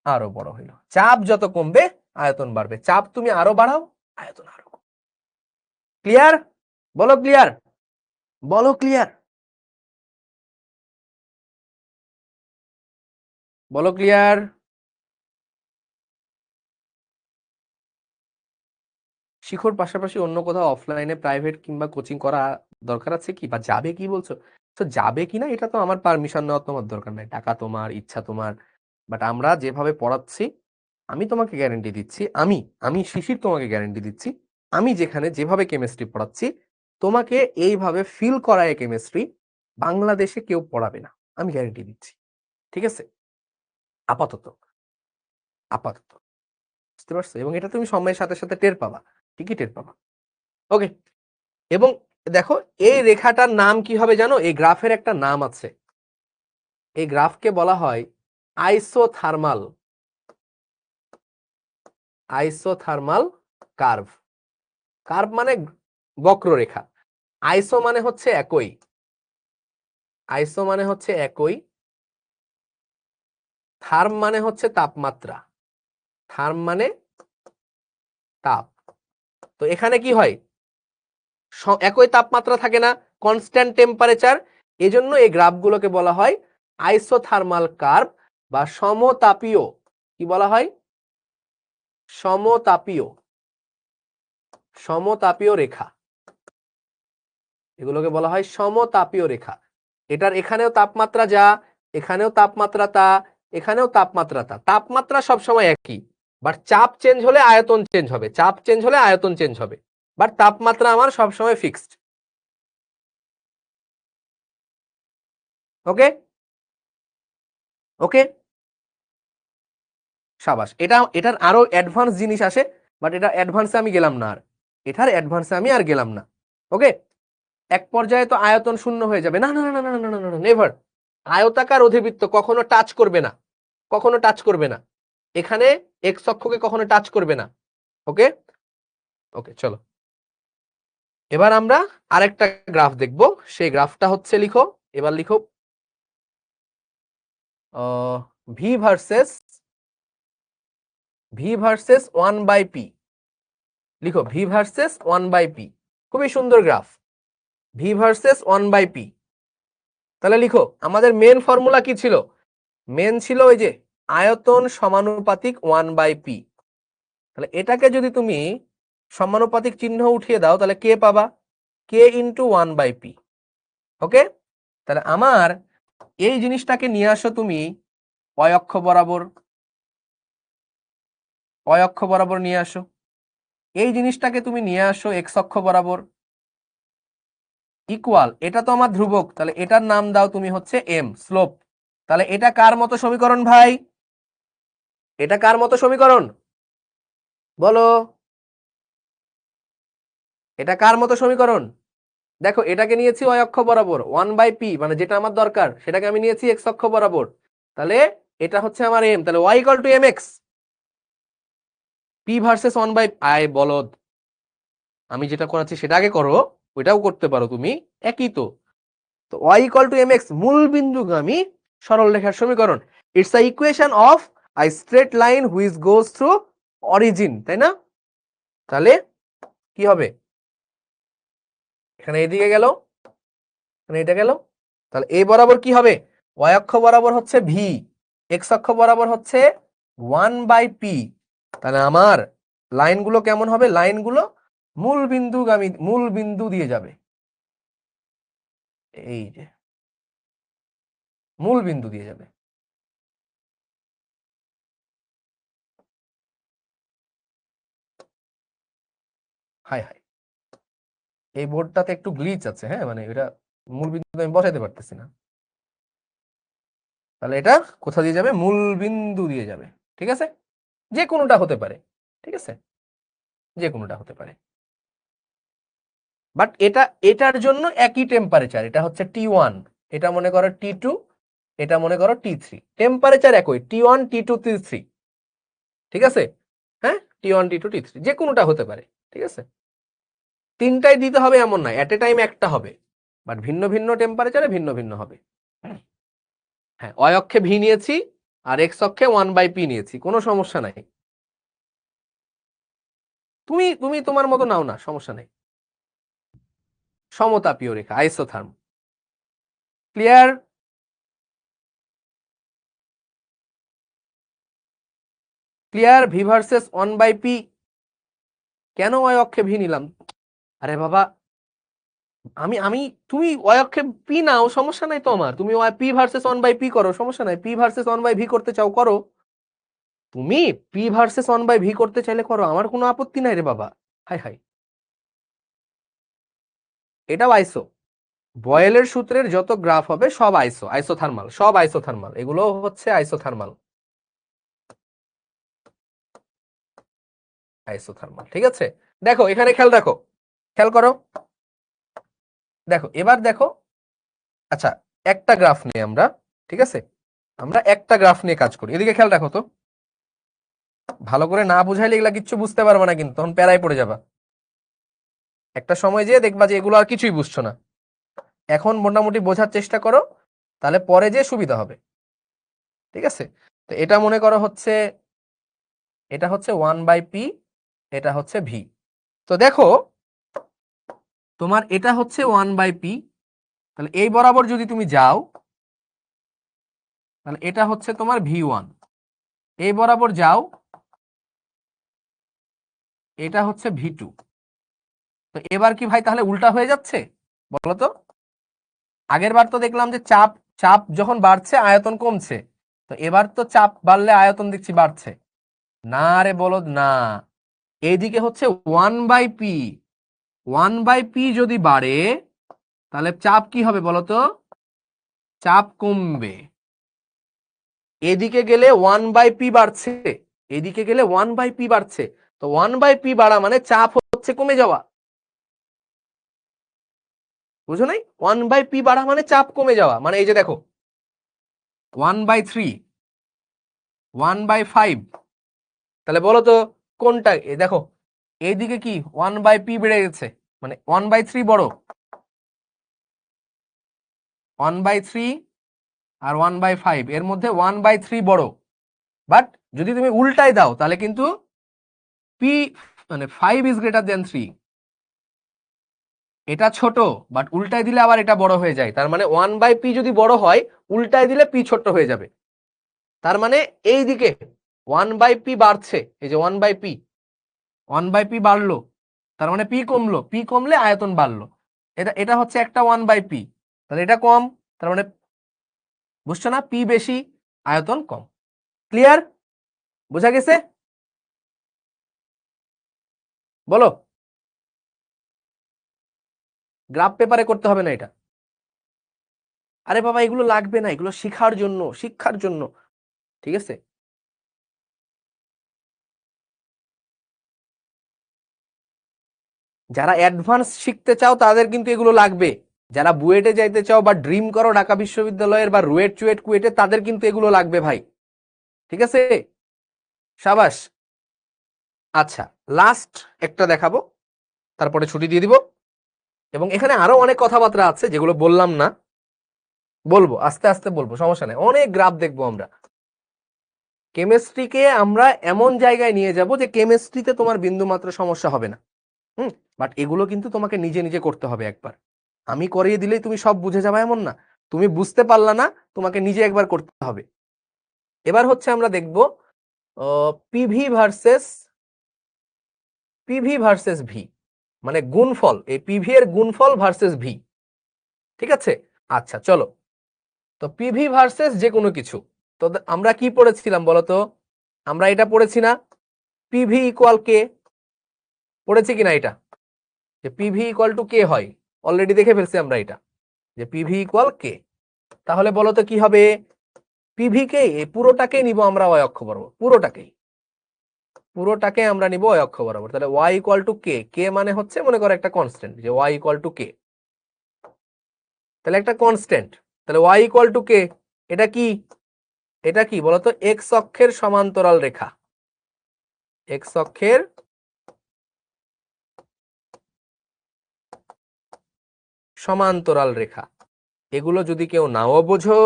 S1: আরো বড় হইলো। চাপ যত কমবে আয়তন বাড়বে, চাপ তুমি আরো বাড়াও আয়তন আরো। ক্লিয়ার? বলো ক্লিয়ার, বলো ক্লিয়ার, বলো ক্লিয়ার। শিখোর পাশাপাশি অন্য কোথাও অফলাইনে প্রাইভেট কিংবা কোচিং করা দরকার আছে কি, বা যাবে কি বলছো? তো যাবে কিনা এটা তো আমার পারমিশন নেওয়ার তোমার দরকার নাই, টাকা তোমার, ইচ্ছা তোমার। বাট আমরা যেভাবে পড়াচ্ছি, আমি তোমাকে গ্যারেন্টি দিচ্ছি, আমি আমি শিশির তোমাকে গ্যারেন্টি দিচ্ছি, আমি যেখানে যেভাবে কেমিস্ট্রি পড়াচ্ছি, তোমাকে এইভাবে ফিল করায় কেমিস্ট্রি বাংলাদেশে কেউ পড়াবে না, আমি গ্যারেন্টি দিচ্ছি। ঠিক আছে, আপাতত, আপাতত, বুঝতে পারছো? এবং এটা তুমি সময়ের সাথে সাথে টের পাবা, ঠিকই টের পাবা। ওকে, এবং দেখো এই রেখাটার নাম কি হবে জানো? এই গ্রাফের একটা নাম আছে, এই গ্রাফকে বলা হয় আইসোথার্মাল, আইসোথার্মাল কার্ভ। কার্ভ মানে বক্ররেখা, আইসো মানে হচ্ছে একই, আইসো মানে হচ্ছে একই, থার্ম মানে হচ্ছে তাপমাত্রা, থার্ম মানে তাপ। তো এখানে কি হয়, একই তাপমাত্রা থাকে না, কনস্ট্যান্ট টেম্পারেচার, এজন্য এই গ্রাফগুলোকে বলা হয় আইসোথার্মাল কার্ভ বা সমতাপীয়। কি বলা হয়? সমতাপীয়, সমতাপীয় রেখা, এগুলোকে বলা হয় সমতাপীয় রেখা। এটার এখানেও তাপমাত্রা যা, এখানেও তাপমাত্রা তা, এখানেও তাপমাত্রা তা, তাপমাত্রা সবসময় একই, বাট চাপ চেঞ্জ হলে আয়তন চেঞ্জ হবে, চাপ চেঞ্জ হলে আয়তন চেঞ্জ হবে, বাট তাপমাত্রা আমার সবসময় ফিক্সড। ওকে, ওকে, সাবাস। এটার আরো অ্যাডভান্স জিনিস আসে, বাট এটা অ্যাডভান্সে আমি গেলাম না, আর এটার অ্যাডভান্সে আমি আর গেলাম না। ওকে, এক পর্যায়ে তো আয়তন শূন্য হয়ে যাবে, না না না না না না, নেভার। আয়তাকার অধিবৃত্ত কখনো টাচ করবে না, কখনো টাচ করবে না, এখানে এক্স অক্ষকে কখনো টাচ করবে না। ওকে, ওকে, চলো এবার আমরা আরেকটা গ্রাফ দেখব, সেই গ্রাফটা হচ্ছে লিখো, এবার লিখো ভি ভার্সেস 1/p, লিখো ভি ভার্সেস 1/p, খুবই সুন্দর গ্রাফ, ভি ভার্সেস 1/p। তাহলে লিখো আমাদের মেন ফর্মুলা কি ছিল? মেন ছিল ওই যে আয়তন সমানুপাতিক 1/p। তাহলে এটাকে যদি তুমি সমানুপাতিক চিহ্ন উঠিয়ে দাও তাহলে কে পাবা? কে ইন্টু 1/p। ওকে, তাহলে আমার এই জিনিসটাকে নিয়ে আসো তুমি y অক্ষ বরাবর নিয়ে আসো, এই জিনিসটাকে তুমি নিয়ে আসো x অক্ষ বরাবর, ইকুয়াল, এটা তো আমার ধ্রুবক, তাহলে এটার নাম দাও তুমি হচ্ছে m, স্লোপ। তাহলে এটা কার মতো সমীকরণ ভাই? এটা কার মতো সমীকরণ বলো? এটা কার মতো সমীকরণ? দেখো এটাকে নিয়েছি y অক্ষ বরাবর, 1/p মানে যেটা আমার দরকার সেটাকে আমি নিয়েছি x অক্ষ বরাবর, তাহলে এটা হচ্ছে আমার m, তাহলে y equal to mx, p versus 1/i। বলদ, আমি যেটা করাচ্ছি সেটা আগে করো, ওইটাও করতে পারো তুমি, একই তো। তো y ইকুয়াল টু mx মূল বিন্দুগামী সরল রেখার সমীকরণ, it's a equation of a straight line which goes through origin, তাই না? তাহলে কি হবে? এখানে এদিকে গেল, এখানে এটা গেল, তাহলে এই বরাবর কি হবে? y অক্ষ বরাবর হচ্ছে v, x অক্ষ বরাবর হচ্ছে 1/p। তাহলে আমার লাইনগুলো কেমন হবে? লাইনগুলো মূল বিন্দু দিয়ে যাবে, এই যে মূল বিন্দু দিয়ে যাবে। হাই হাই, এই বোর্ডটাতে একটু গ্লিচ আছে, হ্যাঁ, মানে এটা মূল বিন্দু আমি বসাইতে পারতেছি না। তাহলে এটা কোথা দিয়ে যাবে? মূল বিন্দু দিয়ে যাবে, ঠিক আছে? যে কোনোটা হতে পারে, ঠিক আছে, যে কোনোটা হতে পারে, বাট এটার জন্য একই টেম্পারেচার, এটা হচ্ছে T1, এটা মনে করো T2, এটা মনে করো T3, টেম্পারেচার একই T1 T2 T3, ঠিক আছে? হ্যাঁ, T1 T2 T3 যে কোনোটা হতে পারে, ঠিক আছে? তিনটাই দিতে হবে এমন নয়, এট এ টাইম একটা হবে, বাট ভিন্ন ভিন্ন টেম্পারেচারে ভিন্ন ভিন্ন হবে। হ্যাঁ, y অক্ষে ভি নিয়েছি আর x অক্ষে 1/p নিয়েছি, কোনো সমস্যা নাই। তুমি তুমি তোমার মতো নাও না, সমস্যা নেই। সমতাপীয় রেখা, isotherm, clear? Clear? V versus 1/p। কেন y অক্ষে ভি নিলাম? আরে বাবা, আমি আমি তুমি y অক্ষে p নাও, সমস্যা নাই তো আমার, তুমি p ভার্সেস 1/p করো, সমস্যা নাই, p ভার্সেস 1/v করতে চাও করো, তুমি p ভার্সেস 1/v করতে চাইলে করো, আমার কোনো আপত্তি নাই রে বাবা। হাই হাই, এটাও আইসো, বয়েলের সূত্রের যত গ্রাফ হবে সব আইসোথার্মাল, সব আইসোথার্মাল, এগুলো হচ্ছে আইসোথার্মাল, আইসোথার্মাল, ঠিক আছে? দেখো এখানে খেয়াল রাখো, খেয়াল করো, দেখো এবার দেখো, আচ্ছা একটা গ্রাফ নিয়ে আমরা, ঠিক আছে, আমরা একটা গ্রাফ নিয়ে কাজ করি, এদিকে খেয়াল রাখো তো, ভালো করে না বুঝাইলে এগুলা কিচ্ছু বুঝতে পারবে না, কিন্তু তখন প্যারায় পড়ে যাবা, একটা সময় যেয়ে দেখবা যে এগুলো আর কিছুই বুঝছো না। এখন মোটামুটি বোঝার চেষ্টা করো, তাহলে পরে যে সুবিধা হবে, ঠিক আছে? তো এটা মনে করো হচ্ছে, এটা হচ্ছে 1/p, এটা হচ্ছে ভি। তো দেখো তোমার এটা হচ্ছে 1/p, তাহলে এই বরাবর যদি তুমি যাও তাহলে এটা হচ্ছে তোমার V1, এই বরাবর যাও এটা হচ্ছে V2। তো এবার কি ভাই তাহলে উল্টা হয়ে যাচ্ছে বলো তো? আগের বার তো দেখলাম যে চাপ চাপ যখন বাড়ছে আয়তন কমছে, তো এবার তো চাপ বাড়লে আয়তন দেখছি বাড়ছে, না রে বলদ না, এইদিকে হচ্ছে 1/p, 1/p যদি বাড়ে তাহলে চাপ কি হবে বলতো? চাপ কমবে। এদিকে গেলে 1/p বাড়ছে, এদিকে গেলে 1/p বাড়ছে, তো 1/p বাড়া মানে চাপ হচ্ছে কমে যাওয়া, বুঝো নাই? 1/p বাড়া মানে চাপ কমে যাওয়া, মানে এই যে দেখো 1/3, 1/5, তাহলে বলো তো কোনটা? দেখো এইদিকে কি 1/p বেড়ে গেছে, মানে 1/3 বড়, 1/3 আর 1/5, এর মধ্যে 1/3 বড়। বাট যদি তুমি উল্টায় দাও তাহলে কিন্তু পি মানে 5 ইজ গ্রেটার দেন 3, এটা ছোট বাট উল্টায় দিলে আবার এটা বড় হয়ে যায়। তার মানে 1/p যদি বড় হয়, উল্টায় দিলে পি ছোট হয়ে যাবে। তার মানে এই দিকে 1/p বাড়ছে, এই যে 1/p বাড়লো, তার মানে পি কমলো, পি কমলে আয়তন বাড়লো। এটা হচ্ছে একটা 1/p, তাহলে এটা কম, তার মানে বুঝছো না, পি বেশি আয়তন কম। ক্লিয়ার? বোঝা গেছে? বলো। গ্রাফ পেপারে করতে হবে না এটা। আরে বাবা এগুলো লাগবে না, এগুলো শিক্ষার জন্য, ঠিক আছে? যারা অ্যাডভান্স শিখতে চাও তাদের কিন্তু এগুলো লাগবে। যারা বুয়েটে যাইতে চাও বা ড্রিম করো ঢাকা বিশ্ববিদ্যালয়ের বা রুয়েট চুয়েট কুয়েটে, তাদের কিন্তু এগুলো লাগবে ভাই। ঠিক আছে, সাবাস। আচ্ছা, লাস্ট একটা দেখাবো, তারপরে ছুটি দিয়ে দিব। এবং এখানে আরো অনেক কথাবার্তা আছে যেগুলো বললাম না, বলবো আস্তে আস্তে বলবো, সমস্যা নেই। অনেক গ্রাফ দেখবো আমরা। কেমিস্ট্রিকে আমরা এমন জায়গায় নিয়ে যাব যে কেমিস্ট্রিতে তোমার বিন্দু মাত্র সমস্যা হবে না। বাট এগুলো কিন্তু তোমাকে নিজে নিজে করতে হবে একবার। আমি করিয়ে দিলেই তুমি সব বুঝে যাবে এমন না, তুমি বুঝতে পারলা না, তোমাকে নিজে একবার করতে হবে। এবার হচ্ছে আমরা দেখব পিভি ভার্সেস ভি, মানে গুণফল, এই পিভি এর গুণফল ভার্সেস ভি। ঠিক আছে, আচ্ছা চলো। তো পিভি ভার্সেস যে কোনো কিছু, তো আমরা কি পড়েছিলাম বলতো? আমরা এটা পড়েছি না, পিভি ইকুয়াল কে, পড়েছি কিনা এটা, যে পিভি ইকুয়াল টু কে হয়? অলরেডি দেখে ফেলছি আমরা এটা, যে পিভি ইকুয়াল কে। তাহলে বলো তো কি হবে? পিভি কে, পুরোটাকে নিব আমরা ওয়াই অক্ষ বরাবর, পুরোটাকে আমরা নিব ওয়াই অক্ষ বরাবর। তাহলে ওয়াই ইকুয়াল টু কে, কে মানে হচ্ছে মনে করো একটা কনস্ট্যান্ট, যে ওয়াই ইকুয়াল টু কে, তাহলে একটা কনস্ট্যান্ট। তাহলে ওয়াই ইকুয়াল টু কে, এটা কি, এটা কি বলতো? এক্স অক্ষের সমান্তরাল রেখা, এক্স অক্ষের সমান্তরাল রেখা। এগুলো যদি কেউ নাও বোঝো,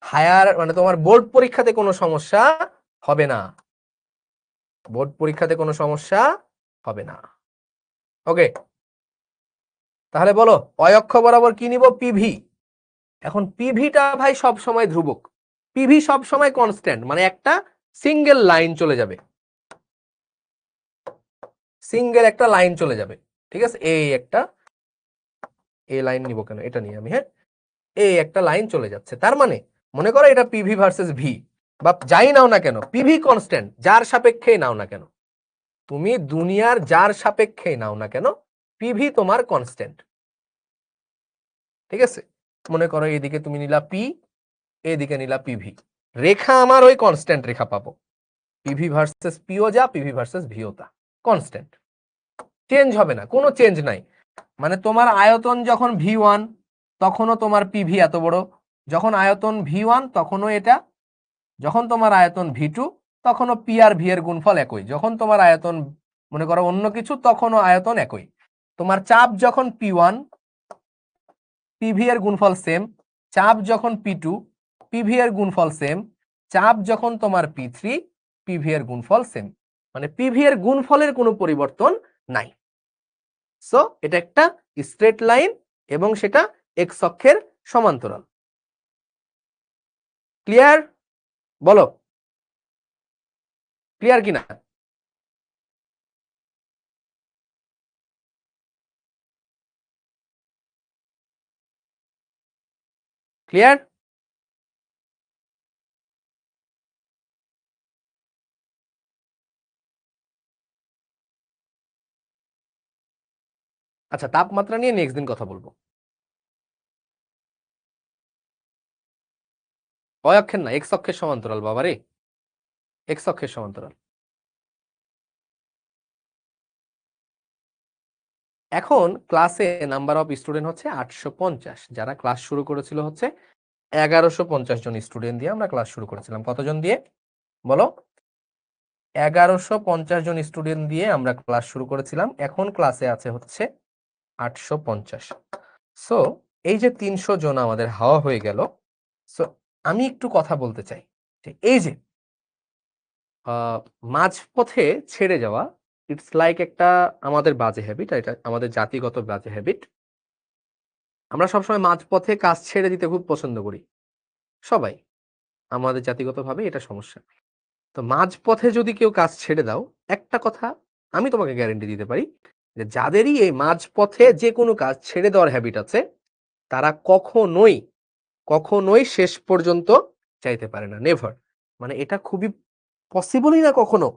S1: হায়ার মানে তোমার বোর্ড পরীক্ষাতে কোনো সমস্যা হবে না, বোর্ড পরীক্ষাতে কোনো সমস্যা হবে না। ওকে, তাহলে বলো ওয়াই অক্ষ বরাবর কি নিব? পিভি। এখন পিভিটা ভাই সব সময় ধ্রুবক, পিভি সব সময় কনস্ট্যান্ট, মানে একটা সিঙ্গেল লাইন চলে যাবে, সিঙ্গেল একটা লাইন চলে যাবে। ঠিক আছে, এই একটা, এই লাইন নিব কেন, এটা নিয়ে আমি, হ্যাঁ, এই একটা লাইন চলে যাচ্ছে। তার মানে মনে করো এটা পিভি ভার্সেস ভি, বা যাই নাও না কেন, পিভি কনস্ট্যান্ট, যার সাপেক্ষেই নাও না কেন, তুমি দুনিয়ার যার সাপেক্ষেই নাও না কেন, পিভি তোমার কনস্ট্যান্ট। ঠিক আছে, মনে করো এইদিকে তুমি নিলা পি, এদিকে নিলা পিভি, রেখা আমার ওই কনস্ট্যান্ট রেখা পাবো। পিভি ভার্সেস পিও যা, পিভি ভার্সেস ভিও তা, কনস্ট্যান্ট, চেঞ্জ হবে না, কোনো চেঞ্জ নাই। মানে তোমার আয়তন যখন ভি1 তখনও তোমার পিভি এত বড়, যখন আয়তন ভি1 তখনও এটা, যখন তোমার আয়তন ভি2 তখনও পি আর ভি এর গুণফল একই, যখন তোমার আয়তন মনে করো অন্য কিছু তখনও আয়তন একই। তোমার চাপ যখন পি1, পিভি এর গুণফল সেম, চাপ যখন পি2, পিভি এর গুণফল সেম, চাপ যখন তোমার পি3, পিভি এর গুণফল সেম, মানে পিভি এর গুণফলের কোনো পরিবর্তন নাই। সো এটা একটা স্ট্রেট লাইন এবং সেটা এক্স অক্ষের সমান্তরাল। ক্লিয়ার? বলো ক্লিয়ার কিনা? ক্লিয়ার? আচ্ছা, তাপমাত্রা নিয়ে নেক্সট দিন কথা বলবো। ওই অক্ষের না, এক্স অক্ষের সমান্তরাল বাবারে, এক্স অক্ষের সমান্তরাল। এখন ক্লাসে নাম্বার অফ স্টুডেন্ট হচ্ছে 850, যারা ক্লাস শুরু করেছিল হচ্ছে 1150 জন স্টুডেন্ট দিয়ে আমরা ক্লাস শুরু করেছিলাম। কতজন দিয়ে বলো? 1150 জন স্টুডেন্ট দিয়ে আমরা ক্লাস শুরু করেছিলাম, এখন ক্লাসে আছে হচ্ছে 850। সো এই যে 300 জন আমাদের হাওয়া হয়ে গেল, সো আমি একটু কথা বলতে চাই যে এই যে মাঝপথে ছেড়ে যাওয়া, ইটস লাইক একটা আমাদের বাজে হ্যাবিট, এটা আমাদের জাতিগত বাজে হ্যাবিট। আমরা সবসময় মাঝপথে কাজ ছেড়ে দিতে খুব পছন্দ করি, সবাই। আমাদের জাতিগতভাবে এটা সমস্যা। তো মাঝপথে যদি কেউ কাজ ছেড়ে দাও, একটা কথা আমি তোমাকে গ্যারান্টি দিতে পারি যে যাদেরই এই মাঝপথে যে কোনো কাজ ছেড়ে দেওয়ার হ্যাবিট আছে, তারা কখনোই কখনোই শেষ পর্যন্ত চাইতে পারে না, নেভার। মানে এটা খুবই পসিবলই না কখনো।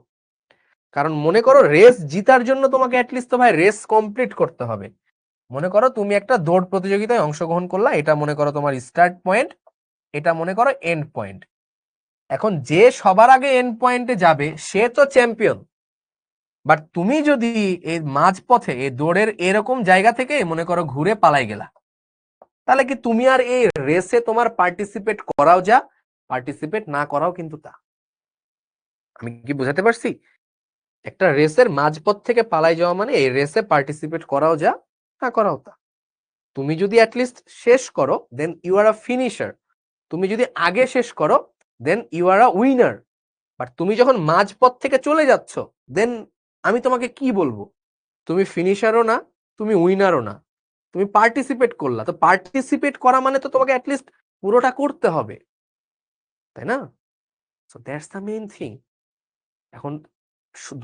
S1: কারণ মনে করো রেস জিতার জন্য তোমাকে অ্যাটলিস্ট তো ভাই রেস কমপ্লিট করতে হবে। মনে করো তুমি একটা দৌড় প্রতিযোগিতায় অংশগ্রহণ করলা, এটা মনে করো তোমার স্টার্ট পয়েন্ট, এটা মনে করো এন্ড পয়েন্ট। এখন যে সবার আগে এন্ড পয়েন্টে যাবে সে তো চ্যাম্পিয়ন। বাট তুমি যদি এই মাঝপথে এই দৌড়ের এরকম জায়গা থেকে মনে করো ঘুরে পালাই গেলা, তাহলে কি তুমি আর এই রেসে তোমার পার্টিসিপেট করাও যা, পার্টিসিপেট না করাও কিন্তু তা। আমি কি বোঝাতে পারছি? একটা রেসের মাঝপথ থেকে পালাই যাওয়া মানে এই রেসে পার্টিসিপেট করাও যা, না করাও তা। তুমি যদি অ্যাটলিস্ট শেষ করো, then you are a finisher. তুমি যদি আগে শেষ করো, then you are a winner. But তুমি যখন মাঝপথ থেকে চলে যাচ্ছ, দেন আমি তোমাকে কি বলবো? তুমি ফিনিশারও না, তুমি উইনারও না, তুমি পার্টিসিপেট করলা। তো পার্টিসিপেট করা মানে তো তোমাকে অ্যাটলিস্ট পুরোটা করতে হবে, তাই না? So that's the main thing. এখন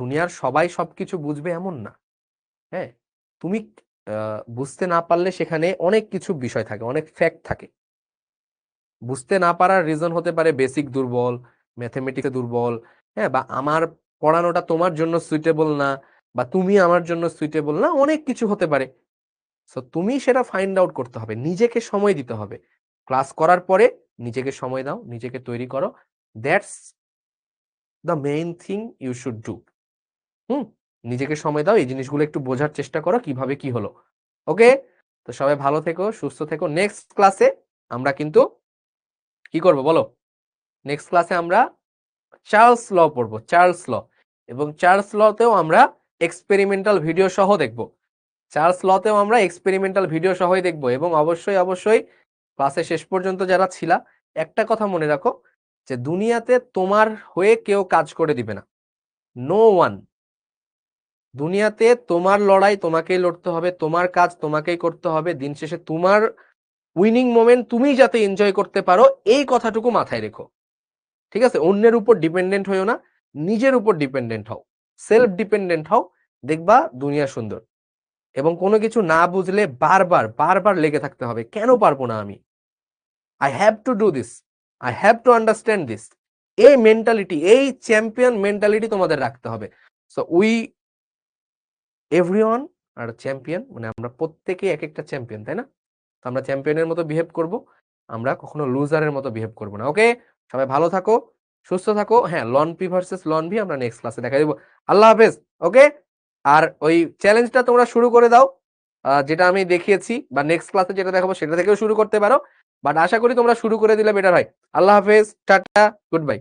S1: দুনিয়ার সবাই সবকিছু বুঝবে এমন না। হ্যাঁ, তুমি বুঝতে না পারলে সেখানে অনেক কিছু বিষয় থাকে, অনেক ফ্যাক্ট থাকে। বুঝতে না পারার রিজন হতে পারে বেসিক দুর্বল, ম্যাথমেটিক্সে দুর্বল, হ্যাঁ, বা আমার পড়ানোটা তোমার জন্য সুইটেবল না, বা তুমি আমার জন্য সুইটেবল না, অনেক কিছু হতে পারে। সো তুমি সেটা ফাইন্ড আউট করতে হবে, নিজেকে সময় দিতে হবে। ক্লাস করার পরে নিজেকে সময় দাও, নিজেকে তৈরি করো। That's the main thing you should do. নিজেকে সময় দাও, এই জিনিসগুলো একটু বোঝার চেষ্টা করো কিভাবে কি হলো। ওকে, তো সবাই ভালো থেকো, সুস্থ থেকো। নেক্সট ক্লাসে আমরা কিন্তু কি করব বলো? নেক্সট ক্লাসে আমরা চার্লস ল পড়বো, চার্লস ল। এবং চার্লস লতেও আমরা এক্সপেরিমেন্টাল ভিডিও সহ দেখব। চার্লস লতেও আমরা এক্সপেরিমেন্টাল ভিডিও সহই দেখব। এবং অবশ্যই অবশ্যই ক্লাসে শেষ পর্যন্ত যারা ছিলা, একটা কথা মনে রাখো যে দুনিয়াতে তোমার হয়ে কেউ কাজ করে দিবে না, নো ওয়ান। দুনিয়াতে তোমার লড়াই তোমাকেই লড়তে হবে, তোমার কাজ তোমাকেই করতে হবে। দিন শেষে তোমার উইনিং মোমেন্ট তুমি যাতে এনজয় করতে পারো, এই কথাটুকু মাথায় রেখো। ঠিক আছে? অন্যের উপর ডিপেন্ডেন্ট হইও না, নিজের উপর ডিপেন্ডেন্ট হও, সেলফ ডিপেন্ডেন্ট হও। দেখবা দুনিয়া সুন্দর। এবং কোনো কিছু না বুঝলে বারবার বারবার লেগে থাকতে হবে, কেন পারবো না আমি, I have to do this, I have to understand this. এই মেন্টালিটি, এই চ্যাম্পিয়ন মেন্টালিটি তোমাদের রাখতে হবে। So we everyone are champion, মানে আমরা প্রত্যেকেই এক একটা চ্যাম্পিয়ন, তাই না? তো আমরা চ্যাম্পিয়নের মতো বিহেভ করব, আমরা কখনো লুজারের মতো বিহেভ করব না। ওকে, সবাই ভালো থাকো, সুস্থ থাকো। হ্যাঁ, ln P versus ln V আমরা নেক্সট ক্লাসে দেখা দেবো। আল্লাহ হাফেজ। ওকে, আর ওই চ্যালেঞ্জটা তোমরা শুরু করে দাও, যেটা আমি দেখিয়েছি, বা নেক্সট ক্লাসে যেটা দেখাবো সেটা থেকেও শুরু করতে পারো। বাট আশা করি তোমরা শুরু করে দিলে বেটার হয়। আল্লাহ হাফেজ, টাটা, গুড বাই।